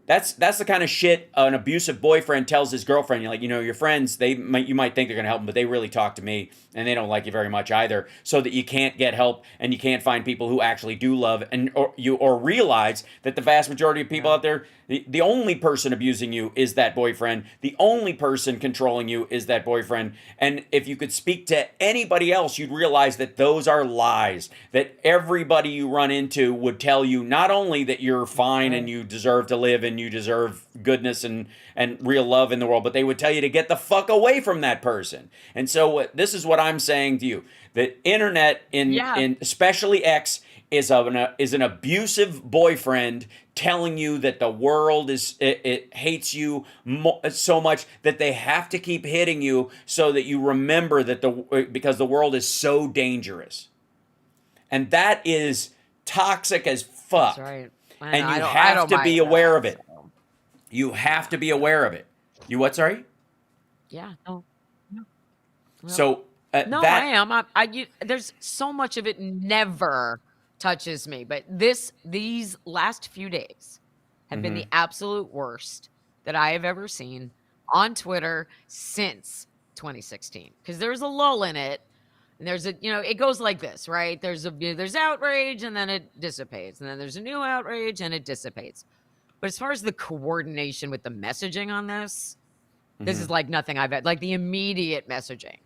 [SPEAKER 1] That's the kind of shit an abusive boyfriend tells his girlfriend. You're like, your friends, you might think they're going to help them, but they really talk to me, and they don't like you very much either. So that you can't get help, and you can't find people who actually do love, or realize that the vast majority of people out there, the only person abusing you is that boyfriend. The only person controlling you is that boyfriend. And if you could speak to anybody else, you'd realize that those are lies. That everybody you run into would tell you not only that you're fine and you deserve to live and you deserve goodness and real love in the world, but they would tell you to get the fuck away from that person. And so this is what I'm saying to you: that internet, in especially X, is an abusive boyfriend telling you that the world it hates you so much that they have to keep hitting you so that you remember that because the world is so dangerous. And that is toxic as fuck.
[SPEAKER 3] That's right.
[SPEAKER 1] And you have to be aware of it. You have to be aware of it. You what, sorry?
[SPEAKER 3] Yeah, no.
[SPEAKER 1] So
[SPEAKER 3] no, I am. There's so much of it never touches me, but these last few days have been the absolute worst that I have ever seen on Twitter since 2016. Because there's a lull in it, and there's it goes like this, right? There's outrage, and then it dissipates, and then there's a new outrage, and it dissipates. But as far as the coordination with the messaging on this, This is like nothing I've had. Like the immediate messaging,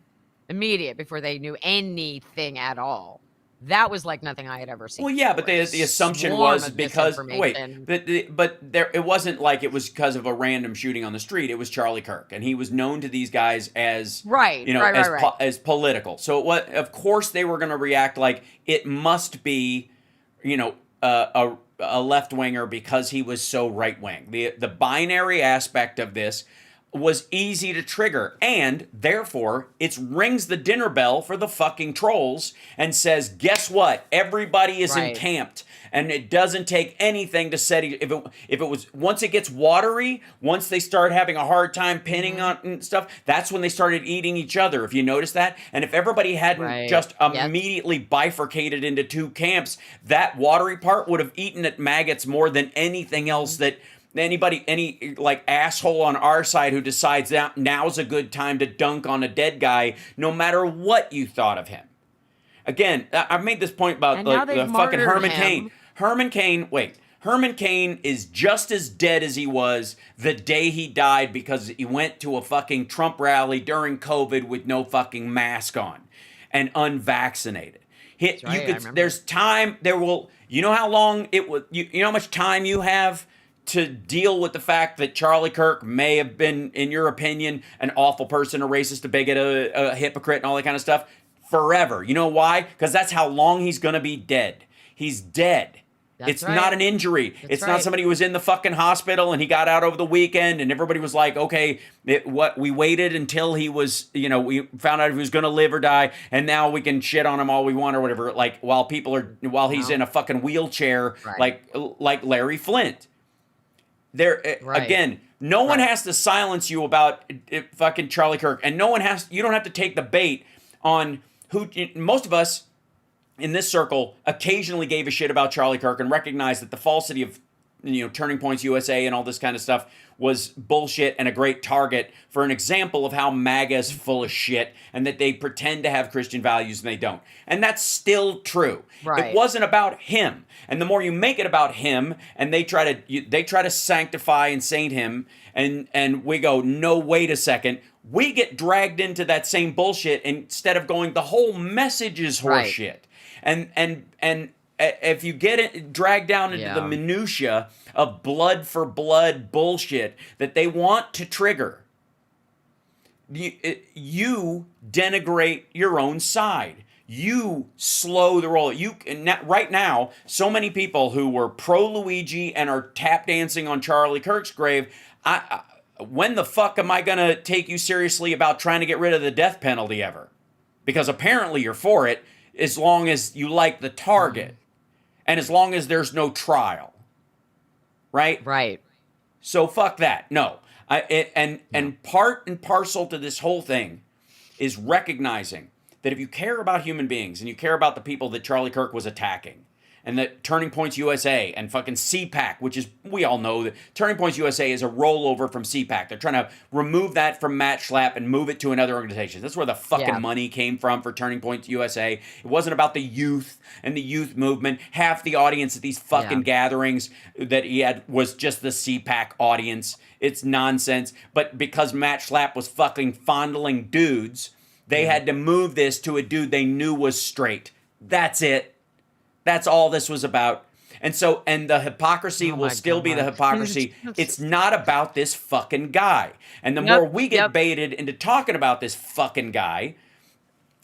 [SPEAKER 3] immediate before they knew anything at all. That was like nothing I had ever seen.
[SPEAKER 1] Well, yeah, but
[SPEAKER 3] before.
[SPEAKER 1] the assumption
[SPEAKER 3] Swarm
[SPEAKER 1] was
[SPEAKER 3] of
[SPEAKER 1] because
[SPEAKER 3] misinformation.
[SPEAKER 1] but there it wasn't like it was because of a random shooting on the street. It was Charlie Kirk, and he was known to these guys as
[SPEAKER 3] Right,
[SPEAKER 1] you know
[SPEAKER 3] right.
[SPEAKER 1] as political. So what? Of course, they were going to react like it must be, you know, a left winger because he was so right wing. The binary aspect of this was easy to trigger, and therefore it rings the dinner bell for the fucking trolls and says, guess what, everybody is
[SPEAKER 3] Right.
[SPEAKER 1] encamped, and it doesn't take anything to set if it was once it gets watery, once they start having a hard time pinning on and stuff, that's when they started eating each other, if you notice that. And if everybody hadn't
[SPEAKER 3] Right.
[SPEAKER 1] just
[SPEAKER 3] Yes.
[SPEAKER 1] immediately bifurcated into two camps, that watery part would have eaten at maggots more than anything else that any like asshole on our side who decides that now's a good time to dunk on a dead guy, no matter what you thought of him. Again, I've made this point about
[SPEAKER 3] And now
[SPEAKER 1] like the
[SPEAKER 3] they've
[SPEAKER 1] fucking
[SPEAKER 3] martyred
[SPEAKER 1] Herman
[SPEAKER 3] him.
[SPEAKER 1] Cain. Herman Cain is just as dead as he was the day he died because he went to a fucking Trump rally during COVID with no fucking mask on and unvaccinated.
[SPEAKER 3] That's right, I remember.
[SPEAKER 1] There's time. You know how long it would. You know how much time you have to deal with the fact that Charlie Kirk may have been, in your opinion, an awful person, a racist, a bigot, a hypocrite, and all that kind of stuff forever. You know why? Because that's how long he's going to be dead. He's dead.
[SPEAKER 3] That's
[SPEAKER 1] It's
[SPEAKER 3] right.
[SPEAKER 1] not an injury.
[SPEAKER 3] That's
[SPEAKER 1] It's
[SPEAKER 3] right.
[SPEAKER 1] not somebody who was in the fucking hospital and he got out over the weekend and everybody was like, okay, we waited until he was, we found out if he was going to live or die, and now we can shit on him all we want or whatever. Like while he's
[SPEAKER 3] No.
[SPEAKER 1] in a fucking wheelchair,
[SPEAKER 3] Right.
[SPEAKER 1] like Larry Flint.
[SPEAKER 3] Right.
[SPEAKER 1] Again, no one has to silence you about fucking Charlie Kirk, and you don't have to take the bait on who. Most of us in this circle occasionally gave a shit about Charlie Kirk and recognized that the falsity of Turning Points USA and all this kind of stuff was bullshit and a great target for an example of how MAGA is full of shit and that they pretend to have Christian values and they don't. And that's still true.
[SPEAKER 3] Right.
[SPEAKER 1] It wasn't about him. And the more you make it about him and they try to sanctify and saint him, and we go, no, wait a second, we get dragged into that same bullshit instead of going, the whole message is horseshit.
[SPEAKER 3] Right.
[SPEAKER 1] And if you get it dragged down into the minutia of blood for blood bullshit that they want to trigger, you denigrate your own side. You slow the roll. Right now, so many people who were pro Luigi and are tap dancing on Charlie Kirk's grave. When the fuck am I gonna take you seriously about trying to get rid of the death penalty ever? Because apparently you're for it, as long as you like the target. And as long as there's no trial, right?
[SPEAKER 3] Right.
[SPEAKER 1] So fuck that. No, and part and parcel to this whole thing is recognizing that if you care about human beings and you care about the people that Charlie Kirk was attacking, and that Turning Points USA and fucking CPAC, which is, we all know that Turning Points USA is a rollover from CPAC. They're trying to remove that from Matt Schlapp and move it to another organization. That's where the fucking money came from for Turning Points USA. It wasn't about the youth and the youth movement. Half the audience at these fucking gatherings that he had was just the CPAC audience. It's nonsense. But because Matt Schlapp was fucking fondling dudes, they had to move this to a dude they knew was straight. That's it. That's all this was about. And the hypocrisy will still be the hypocrisy. It's not about this fucking guy. And the more we get baited into talking about this fucking guy,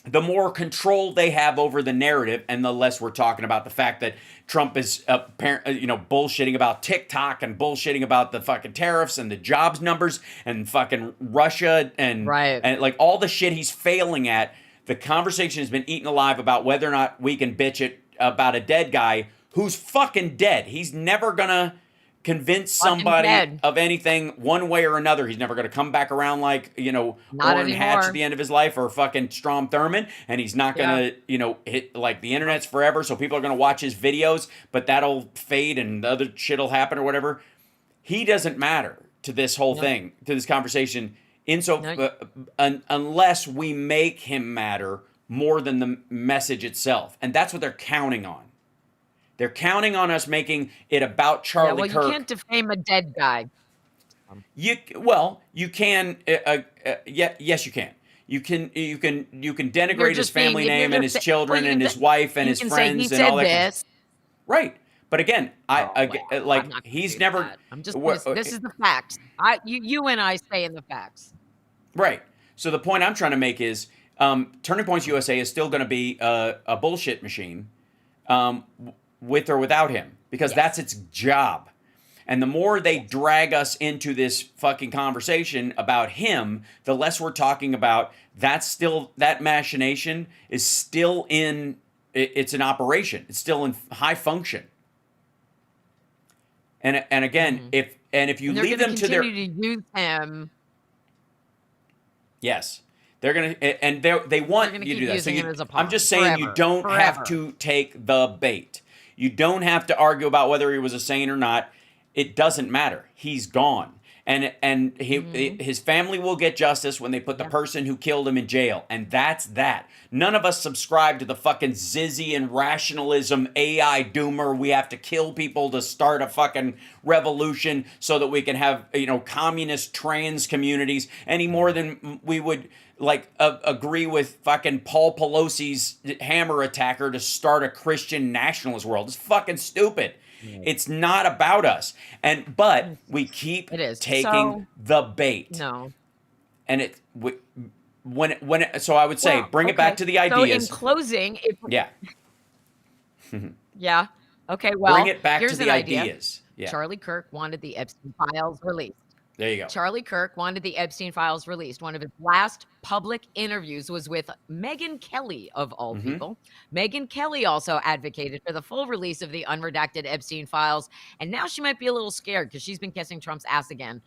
[SPEAKER 1] the more control they have over the narrative, and the less we're talking about the fact that Trump is bullshitting about TikTok and bullshitting about the fucking tariffs and the jobs numbers and fucking Russia and like all the shit he's failing at. The conversation has been eaten alive about whether or not we can bitch it about a dead guy who's fucking dead. He's never gonna convince somebody of anything one way or another. He's never gonna come back around like, Orrin Hatch at the end of his life or fucking Strom Thurmond, and he's not gonna, hit, like, the internet's forever, so people are gonna watch his videos, but that'll fade and the other shit'll happen or whatever. He doesn't matter to this whole thing, to this conversation, unless we make him matter more than the message itself. And that's what they're counting on. They're counting on us making it about Charlie Kirk.
[SPEAKER 3] You can't defame a dead guy.
[SPEAKER 1] You can. Yes, you can. You can denigrate his family name and his children and his wife and his friends and all that.
[SPEAKER 3] This.
[SPEAKER 1] Right. But again,
[SPEAKER 3] I'm not
[SPEAKER 1] he's never.
[SPEAKER 3] that. I'm just. This is the facts. You and I say in the facts.
[SPEAKER 1] Right. So the point I'm trying to make is, Turning Points USA is still going to be a bullshit machine, with or without him, because that's its job. And the more they drag us into this fucking conversation about him, the less we're talking about that machination is still it's an operation. It's still in high function. And again, if you leave them to their
[SPEAKER 3] use him.
[SPEAKER 1] Yes. They're going to, and they want you to do that. So I'm just saying you don't have to take the bait. You don't have to argue about whether he was a saint or not. It doesn't matter. He's gone. And his family will get justice when they put the person who killed him in jail. And that's that. None of us subscribe to the fucking Zizian rationalism AI doomer. We have to kill people to start a fucking revolution so that we can have, communist trans communities any more than we would agree with fucking Paul Pelosi's hammer attacker to start a Christian nationalist world. It's fucking stupid. It's not about us, but we keep taking the bait.
[SPEAKER 3] No,
[SPEAKER 1] and so I would say bring it back to the ideas.
[SPEAKER 3] So in closing,
[SPEAKER 1] yeah.
[SPEAKER 3] Okay. Well,
[SPEAKER 1] bring it back
[SPEAKER 3] here's
[SPEAKER 1] to the
[SPEAKER 3] idea.
[SPEAKER 1] ideas. Yeah.
[SPEAKER 3] Charlie Kirk wanted the Epstein files released.
[SPEAKER 1] There you go.
[SPEAKER 3] Charlie Kirk wanted the Epstein files released. One of his last public interviews was with Megyn Kelly, of all people. Megyn Kelly also advocated for the full release of the unredacted Epstein files. And now she might be a little scared because she's been kissing Trump's ass again,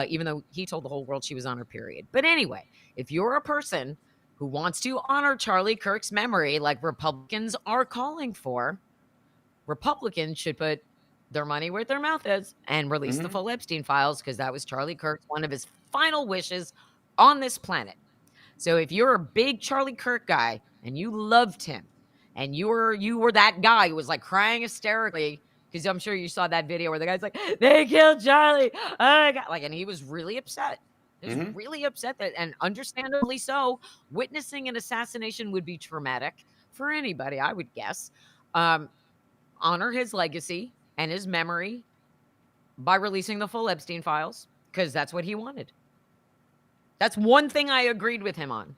[SPEAKER 3] even though he told the whole world she was on her period. But anyway, if you're a person who wants to honor Charlie Kirk's memory like Republicans are calling for, Republicans should put their money where their mouth is and release the full Epstein files, because that was Charlie Kirk's one of his final wishes on this planet. So if you're a big Charlie Kirk guy and you loved him and you were that guy who was like crying hysterically, because I'm sure you saw that video where the guy's like, they killed Charlie, oh my God, and he was really upset. He was really upset, that, and understandably so. Witnessing an assassination would be traumatic for anybody, I would guess. Honor his legacy and his memory by releasing the full Epstein files, because that's what he wanted. That's one thing I agreed with him on.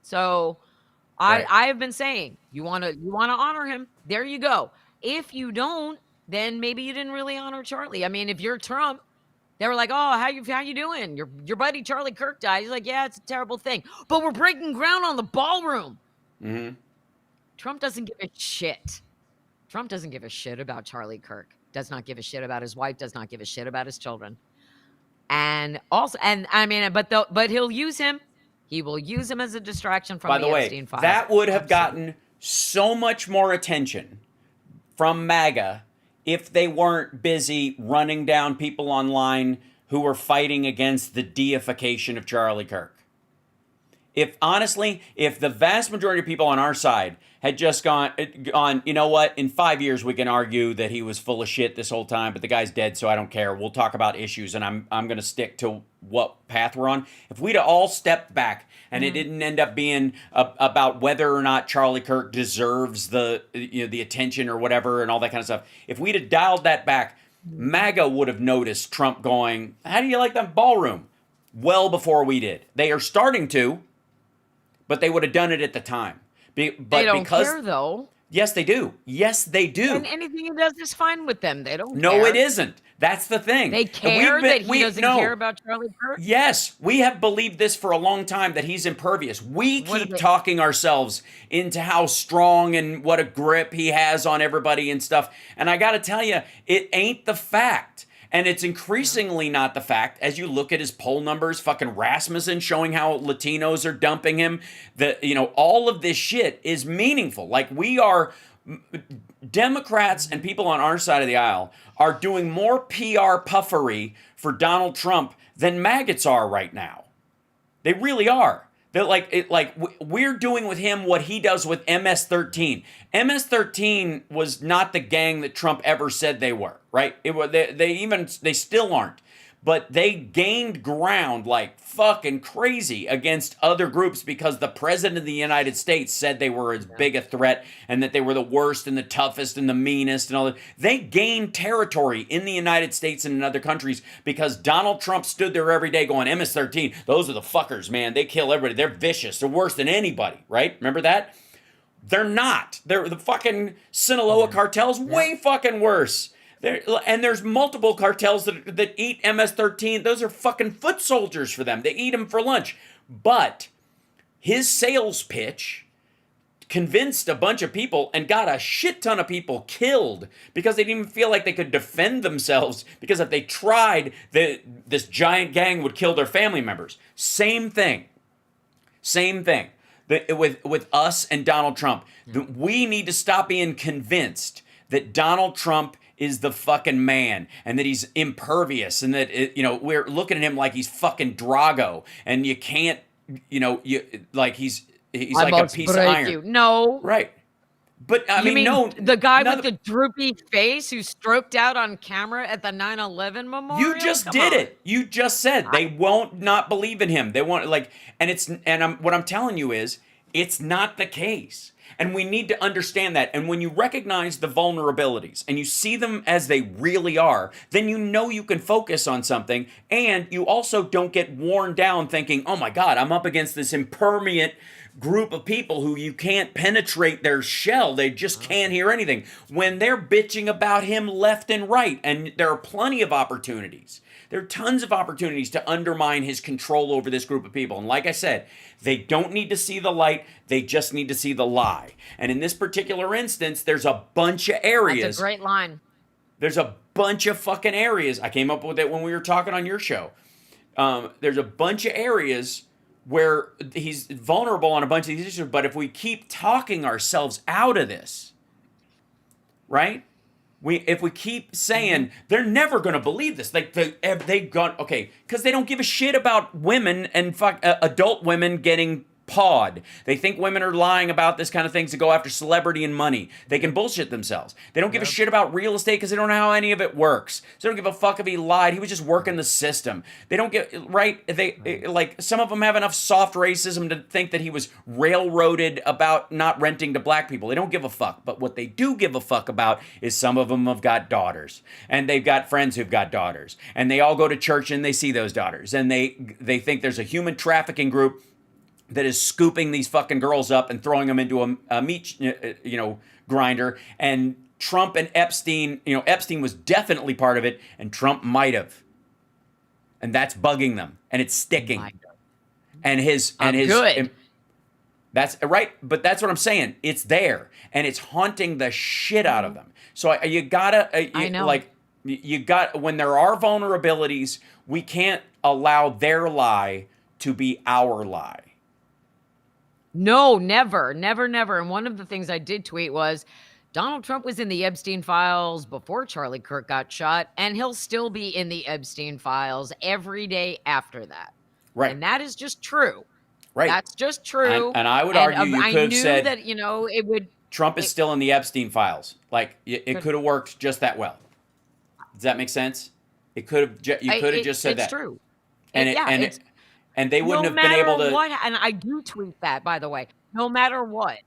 [SPEAKER 3] So I have been saying, you want to honor him, there you go. If you don't, then maybe you didn't really honor Charlie. I mean, if you're Trump, they were like, oh, how you doing? Your buddy Charlie Kirk died. He's like, yeah, it's a terrible thing, but we're breaking ground on the ballroom. Trump doesn't give a shit. Trump doesn't give a shit about Charlie Kirk. Does not give a shit about his wife. Does not give a shit about his children. And also, but he'll use him. He will use him as a distraction from the Epstein files.
[SPEAKER 1] That would have gotten so much more attention from MAGA if they weren't busy running down people online who were fighting against the deification of Charlie Kirk. If the vast majority of people on our side had just gone, you know what, in 5 years we can argue that he was full of shit this whole time, but the guy's dead, so I don't care. We'll talk about issues, and I'm going to stick to what path we're on. If we'd have all stepped back and it didn't end up being about whether or not Charlie Kirk deserves the attention or whatever and all that kind of stuff, if we'd have dialed that back, MAGA would have noticed Trump going, how do you like that ballroom? Well before we did. They are starting to, but they would have done it at the time.
[SPEAKER 3] They don't care, though.
[SPEAKER 1] Yes, they do. Yes, they do.
[SPEAKER 3] And anything he does is fine with them. They don't care.
[SPEAKER 1] No, it isn't. That's the thing.
[SPEAKER 3] They care that he doesn't care about Charlie Kirk?
[SPEAKER 1] Yes, we have believed this for a long time, that he's impervious. We keep talking ourselves into how strong and what a grip he has on everybody and stuff. And I got to tell you, it ain't the fact. And it's increasingly not the fact, as you look at his poll numbers, fucking Rasmussen showing how Latinos are dumping him, all of this shit is meaningful. Like, we are, Democrats and people on our side of the aisle are doing more PR puffery for Donald Trump than maggots are right now. They really are. They're we're doing with him what he does with MS-13. MS-13 was not the gang that Trump ever said they were, right? They still aren't. but they gained ground like fucking crazy against other groups because the president of the United States said they were as big a threat and that they were the worst and the toughest and the meanest and all that. They gained territory in the United States and in other countries because Donald Trump stood there every day going, MS-13, those are the fuckers, man. They kill everybody. They're vicious. They're worse than anybody, right? Remember that? They're not. They're the fucking Sinaloa cartel's way fucking worse. And there's multiple cartels that eat MS-13. Those are fucking foot soldiers for them. They eat them for lunch. But his sales pitch convinced a bunch of people and got a shit ton of people killed because they didn't even feel like they could defend themselves, because if they tried, this giant gang would kill their family members. Same thing. With us and Donald Trump. We need to stop being convinced that Donald Trump is the fucking man and that he's impervious and that, we're looking at him like he's fucking Drago and you can't, he's like a piece of iron.
[SPEAKER 3] You. No.
[SPEAKER 1] Right. But I mean, no.
[SPEAKER 3] The guy with the droopy face who stroked out on camera at the 9/11 memorial?
[SPEAKER 1] You just did it. You just said they won't not believe in him. They won't what I'm telling you is it's not the case. And we need to understand that. And when you recognize the vulnerabilities and you see them as they really are, then you know you can focus on something. And you also don't get worn down thinking, oh my God, I'm up against this impermeable group of people who you can't penetrate their shell. They just can't hear anything. When they're bitching about him left and right, and there are plenty of opportunities. There are tons of opportunities to undermine his control over this group of people. And like I said, they don't need to see the light. They just need to see the lie. And in this particular instance, there's a bunch of areas.
[SPEAKER 3] That's a great line.
[SPEAKER 1] There's a bunch of fucking areas. I came up with it when we were talking on your show. There's a bunch of areas where he's vulnerable on a bunch of these issues. But if we keep talking ourselves out of this, right? If we keep saying they're never going to believe this, like they've gone, okay, because they don't give a shit about women and adult women getting pawed. They think women are lying about this kind of things to go after celebrity and money. They can bullshit themselves. They don't give a shit about real estate because they don't know how any of it works. So they don't give a fuck if he lied. He was just working the system. They don't get, right? Like some of them have enough soft racism to think that he was railroaded about not renting to black people. They don't give a fuck. But what they do give a fuck about is some of them have got daughters. And they've got friends who've got daughters. And they all go to church and they see those daughters. And they think there's a human trafficking group that is scooping these fucking girls up and throwing them into a meat, grinder. And Trump and Epstein, Epstein was definitely part of it, and Trump might have. And that's bugging them, and it's sticking. That's right, but that's what I'm saying. It's there, and it's haunting the shit out of them. So you gotta,
[SPEAKER 3] I know.
[SPEAKER 1] When there are vulnerabilities, we can't allow their lie to be our lie.
[SPEAKER 3] No, never. And one of the things I did tweet was Donald Trump was in the Epstein files before Charlie Kirk got shot, and he'll still be in the Epstein files every day after that. Right. And that is just true. Right. That's just true.
[SPEAKER 1] And I would argue you could have said
[SPEAKER 3] that, it would.
[SPEAKER 1] Trump is still in the Epstein files. Like, it could have worked just that well. Does that make sense? You could have just said that.
[SPEAKER 3] It's true.
[SPEAKER 1] And they wouldn't have been able to.
[SPEAKER 3] And I do tweet that, by the way. No matter what,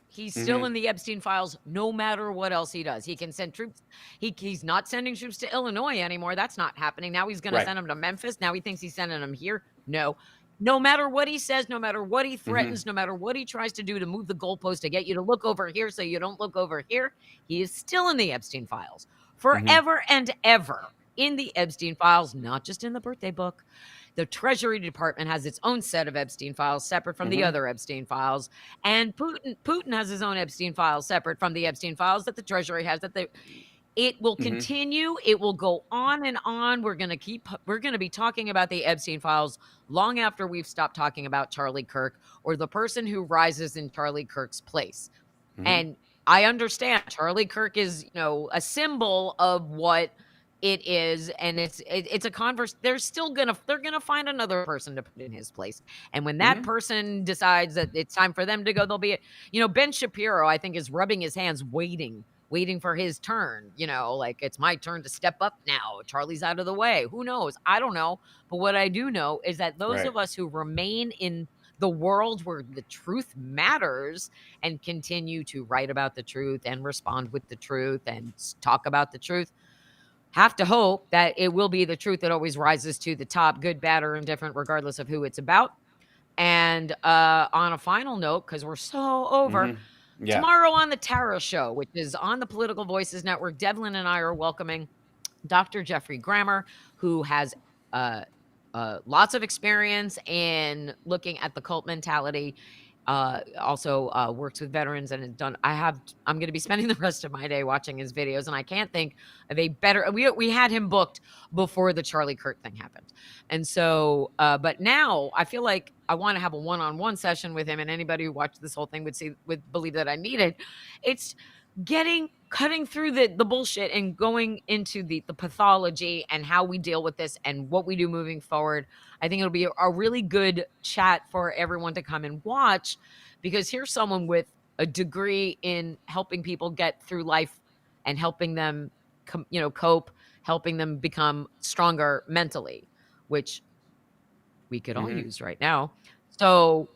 [SPEAKER 3] he's still in the Epstein files. No matter what else he does, he can send troops. He's not sending troops to Illinois anymore. That's not happening. Now he's going to send them to Memphis. Now he thinks he's sending them here. No matter what he says, no matter what he threatens, no matter what he tries to do to move the goalpost to get you to look over here so you don't look over here, he is still in the Epstein files forever and ever. In the Epstein files, not just in the birthday book. The Treasury Department has its own set of Epstein files separate from the other Epstein files. And Putin has his own Epstein files separate from the Epstein files that the Treasury has. It will continue. It will go on and on. We're going to be talking about the Epstein files long after we've stopped talking about Charlie Kirk or the person who rises in Charlie Kirk's place. And I understand Charlie Kirk is, a symbol of what it is, and it's a converse. They're gonna find another person to put in his place, and when that person decides that it's time for them to go, they'll be. Ben Shapiro, I think, is rubbing his hands, waiting waiting for his turn, like it's my turn to step up now. Charlie's out of the way. Who knows? I don't know. But what I do know is that those of us who remain in the world where the truth matters and continue to write about the truth and respond with the truth and talk about the truth have to hope that it will be the truth that always rises to the top, good, bad, or indifferent, regardless of who it's about. And on a final note, because we're so over, tomorrow on the Tara Show, which is on the Political Voices Network, Devlin and I are welcoming Dr. Jeffrey Grammer, who has lots of experience in looking at the cult mentality. Also works with veterans and has done. I'm going to be spending the rest of my day watching his videos, and I can't think of a better. We had him booked before the Charlie Kirk thing happened, and so. But now I feel like I want to have a one-on-one session with him, and anybody who watched this whole thing would believe that I need it. It's cutting through the bullshit and going into the pathology and how we deal with this and what we do moving forward. I think it'll be a really good chat for everyone to come and watch, because here's someone with a degree in helping people get through life and helping them cope, helping them become stronger mentally, which we could all use right now. So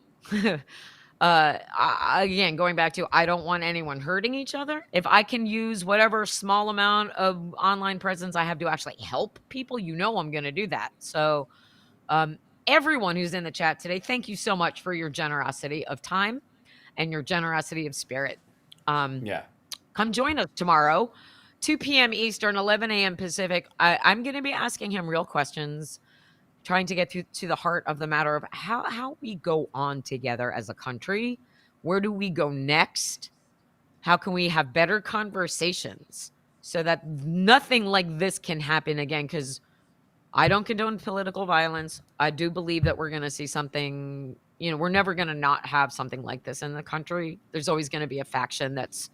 [SPEAKER 3] again, going back to, I don't want anyone hurting each other. If I can use whatever small amount of online presence I have to actually help people, I'm going to do that. So everyone who's in the chat today, thank you so much for your generosity of time and your generosity of spirit. Come join us tomorrow, 2 p.m. Eastern, 11 a.m. Pacific. I'm going to be asking him real questions, trying to get to the heart of the matter of how we go on together as a country. Where do we go next? How can we have better conversations so that nothing like this can happen again? Because I don't condone political violence. I do believe that we're going to see something, we're never going to not have something like this in the country. There's always going to be a faction that's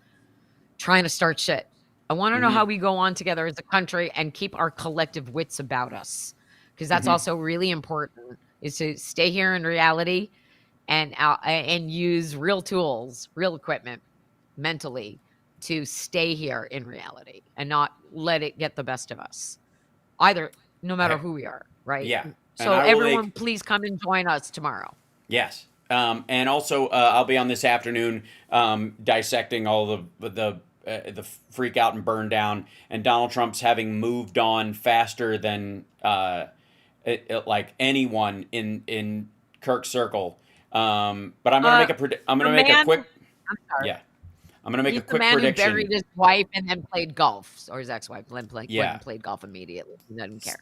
[SPEAKER 3] trying to start shit. I want to know how we go on together as a country and keep our collective wits about us. Because that's also really important, is to stay here in reality and use real tools, real equipment mentally to stay here in reality and not let it get the best of us, either, no matter who we are, right?
[SPEAKER 1] Yeah.
[SPEAKER 3] So everyone, please come and join us tomorrow.
[SPEAKER 1] Yes. And also, I'll be on this afternoon dissecting all the freak out and burn down, and Donald Trump's having moved on faster than like anyone in Kirk's circle. But I'm gonna make a I'm gonna make a quick.
[SPEAKER 3] I'm sorry.
[SPEAKER 1] Yeah, I'm gonna make a quick
[SPEAKER 3] the man
[SPEAKER 1] prediction.
[SPEAKER 3] Who buried his wife and then played golf, or his ex-wife, then played golf immediately. He doesn't care.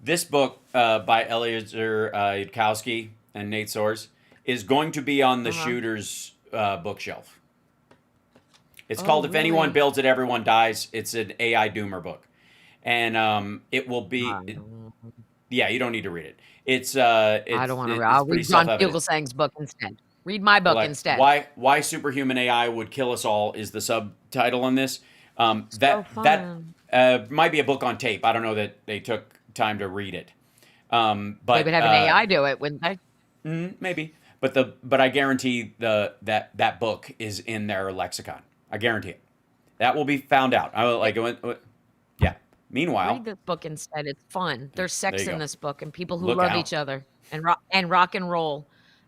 [SPEAKER 1] This book by Eliezer Yudkowsky and Nate Soares is going to be on the Shooter's bookshelf. It's called "If Anyone Builds It, Everyone Dies." It's an AI doomer book. And it will be, you don't need to read it. I don't want to read. I'll read John Fugelsang's book instead. Read my book instead. Why superhuman AI would kill us all is the subtitle on this. That might be a book on tape. I don't know that they took time to read it. But
[SPEAKER 3] they would have an AI do it, wouldn't they?
[SPEAKER 1] Maybe. But I guarantee that book is in their lexicon. I guarantee it. That will be found out. Yeah. Meanwhile,
[SPEAKER 3] read the book instead. It's fun. There's sex in this book, and people who love each other, and rock and roll,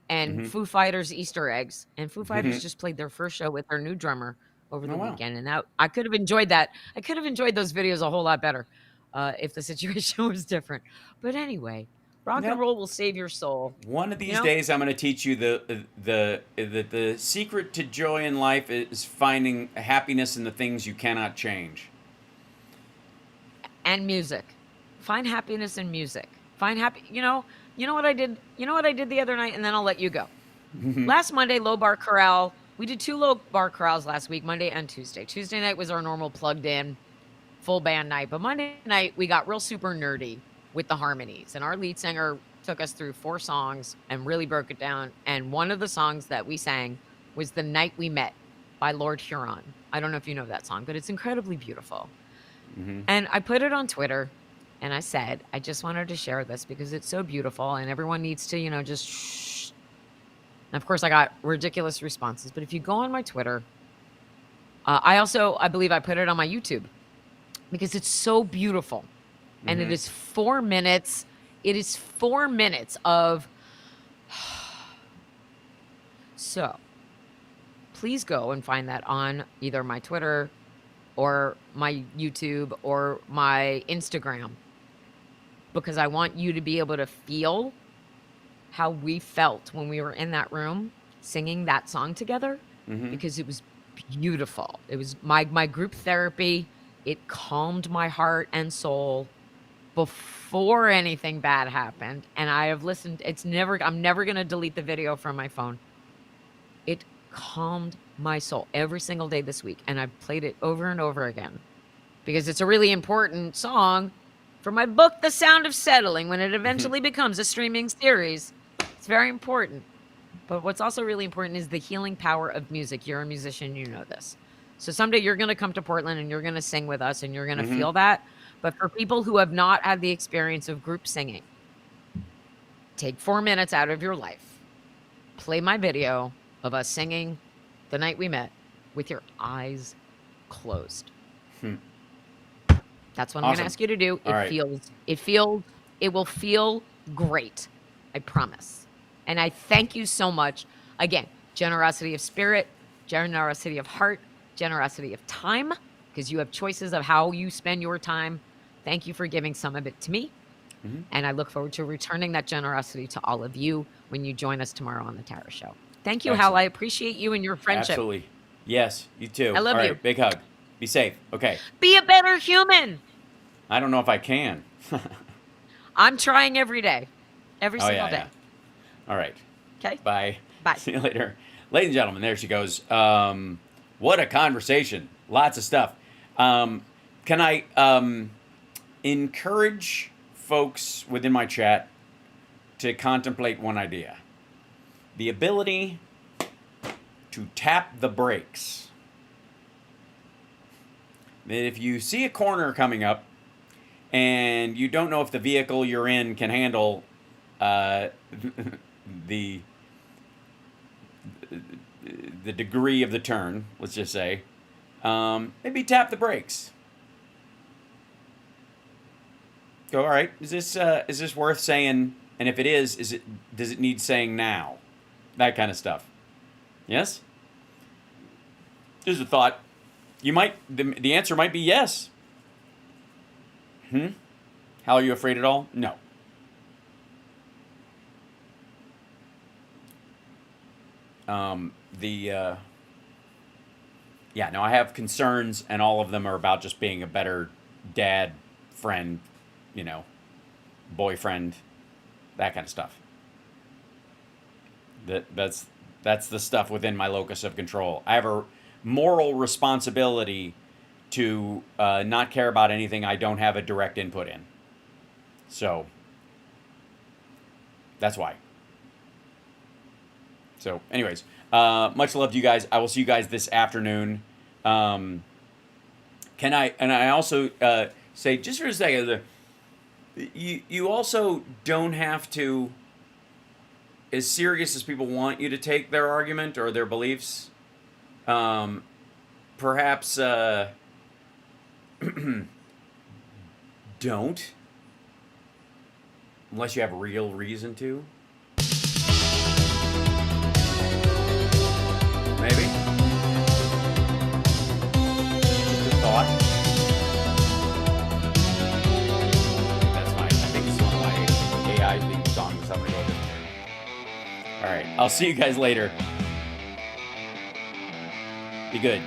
[SPEAKER 3] and Foo Fighters Easter eggs. And Foo Fighters just played their first show with their new drummer over the weekend, and I could have enjoyed that. I could have enjoyed those videos a whole lot better if the situation was different. But anyway, rock and roll will save your soul.
[SPEAKER 1] One of these days, I'm going to teach you the secret to joy in life is finding happiness in the things you cannot change.
[SPEAKER 3] And music. Find happiness in music. You know what I did? You know what I did the other night? And then I'll let you go. Last Monday, Low Bar Corral. We did 2 Low Bar Corrals last week, Monday and Tuesday. Tuesday night was our normal plugged in, full band night. But Monday night, we got real super nerdy with the harmonies. And our lead singer took us through 4 songs and really broke it down. And one of the songs that we sang was The Night We Met by Lord Huron. I don't know if you know that song, but it's incredibly beautiful. And I put it on Twitter, and I said, I just wanted to share this because it's so beautiful, and everyone needs to, just shh. And of course, I got ridiculous responses. But if you go on my Twitter, I believe I put it on my YouTube because it's so beautiful. And it is 4 minutes. It is 4 minutes of. So please go and find that on either my Twitter or my YouTube or my Instagram, because I want you to be able to feel how we felt when we were in that room singing that song together, because it was beautiful. It was my group therapy. It calmed my heart and soul before anything bad happened. And I have listened. I'm never going to delete the video from my phone. It calmed my soul every single day this week. And I've played it over and over again because it's a really important song for my book, The Sound of Settling, when it eventually becomes a streaming series. It's very important. But what's also really important is the healing power of music. You're a musician, you know this. So someday you're going to come to Portland and you're going to sing with us and you're going to feel that. But for people who have not had the experience of group singing, take 4 minutes out of your life. Play my video of us singing The Night We Met with your eyes closed. That's what I'm going to ask you to do. It will feel great. I promise. And I thank you so much. Again, generosity of spirit, generosity of heart, generosity of time, because you have choices of how you spend your time. Thank you for giving some of it to me. And I look forward to returning that generosity to all of you when you join us tomorrow on the Tara Show. Thank you, Hal. I appreciate you and your friendship.
[SPEAKER 1] Absolutely. Yes, you too.
[SPEAKER 3] I love you.
[SPEAKER 1] Big hug. Be safe. Okay.
[SPEAKER 3] Be a better human.
[SPEAKER 1] I don't know if I can.
[SPEAKER 3] I'm trying every day. Every single day.
[SPEAKER 1] Yeah. All right.
[SPEAKER 3] Okay.
[SPEAKER 1] Bye.
[SPEAKER 3] Bye.
[SPEAKER 1] See you later. Ladies and gentlemen, there she goes. What a conversation. Lots of stuff. Can I encourage folks within my chat to contemplate one idea? The ability to tap the brakes. That if you see a corner coming up and you don't know if the vehicle you're in can handle the degree of the turn, let's just say, maybe tap the brakes. Go, all right, is this worth saying? And if it is does it need saying now? That kind of stuff. Yes? Just a thought. The answer might be yes. How are you afraid at all? No. I have concerns, and all of them are about just being a better dad, friend, boyfriend, that kind of stuff. That's the stuff within my locus of control. I have a moral responsibility to not care about anything I don't have a direct input in. So that's why. So anyways, much love to you guys. I will see you guys this afternoon. I also say, just for a second, you also don't have to, as serious as people want you to take their argument or their beliefs, perhaps don't, unless you have a real reason to. Maybe. Just a thought. I think this is one of my AI theme songs. I'm gonna go with it. All right, I'll see you guys later. Be good.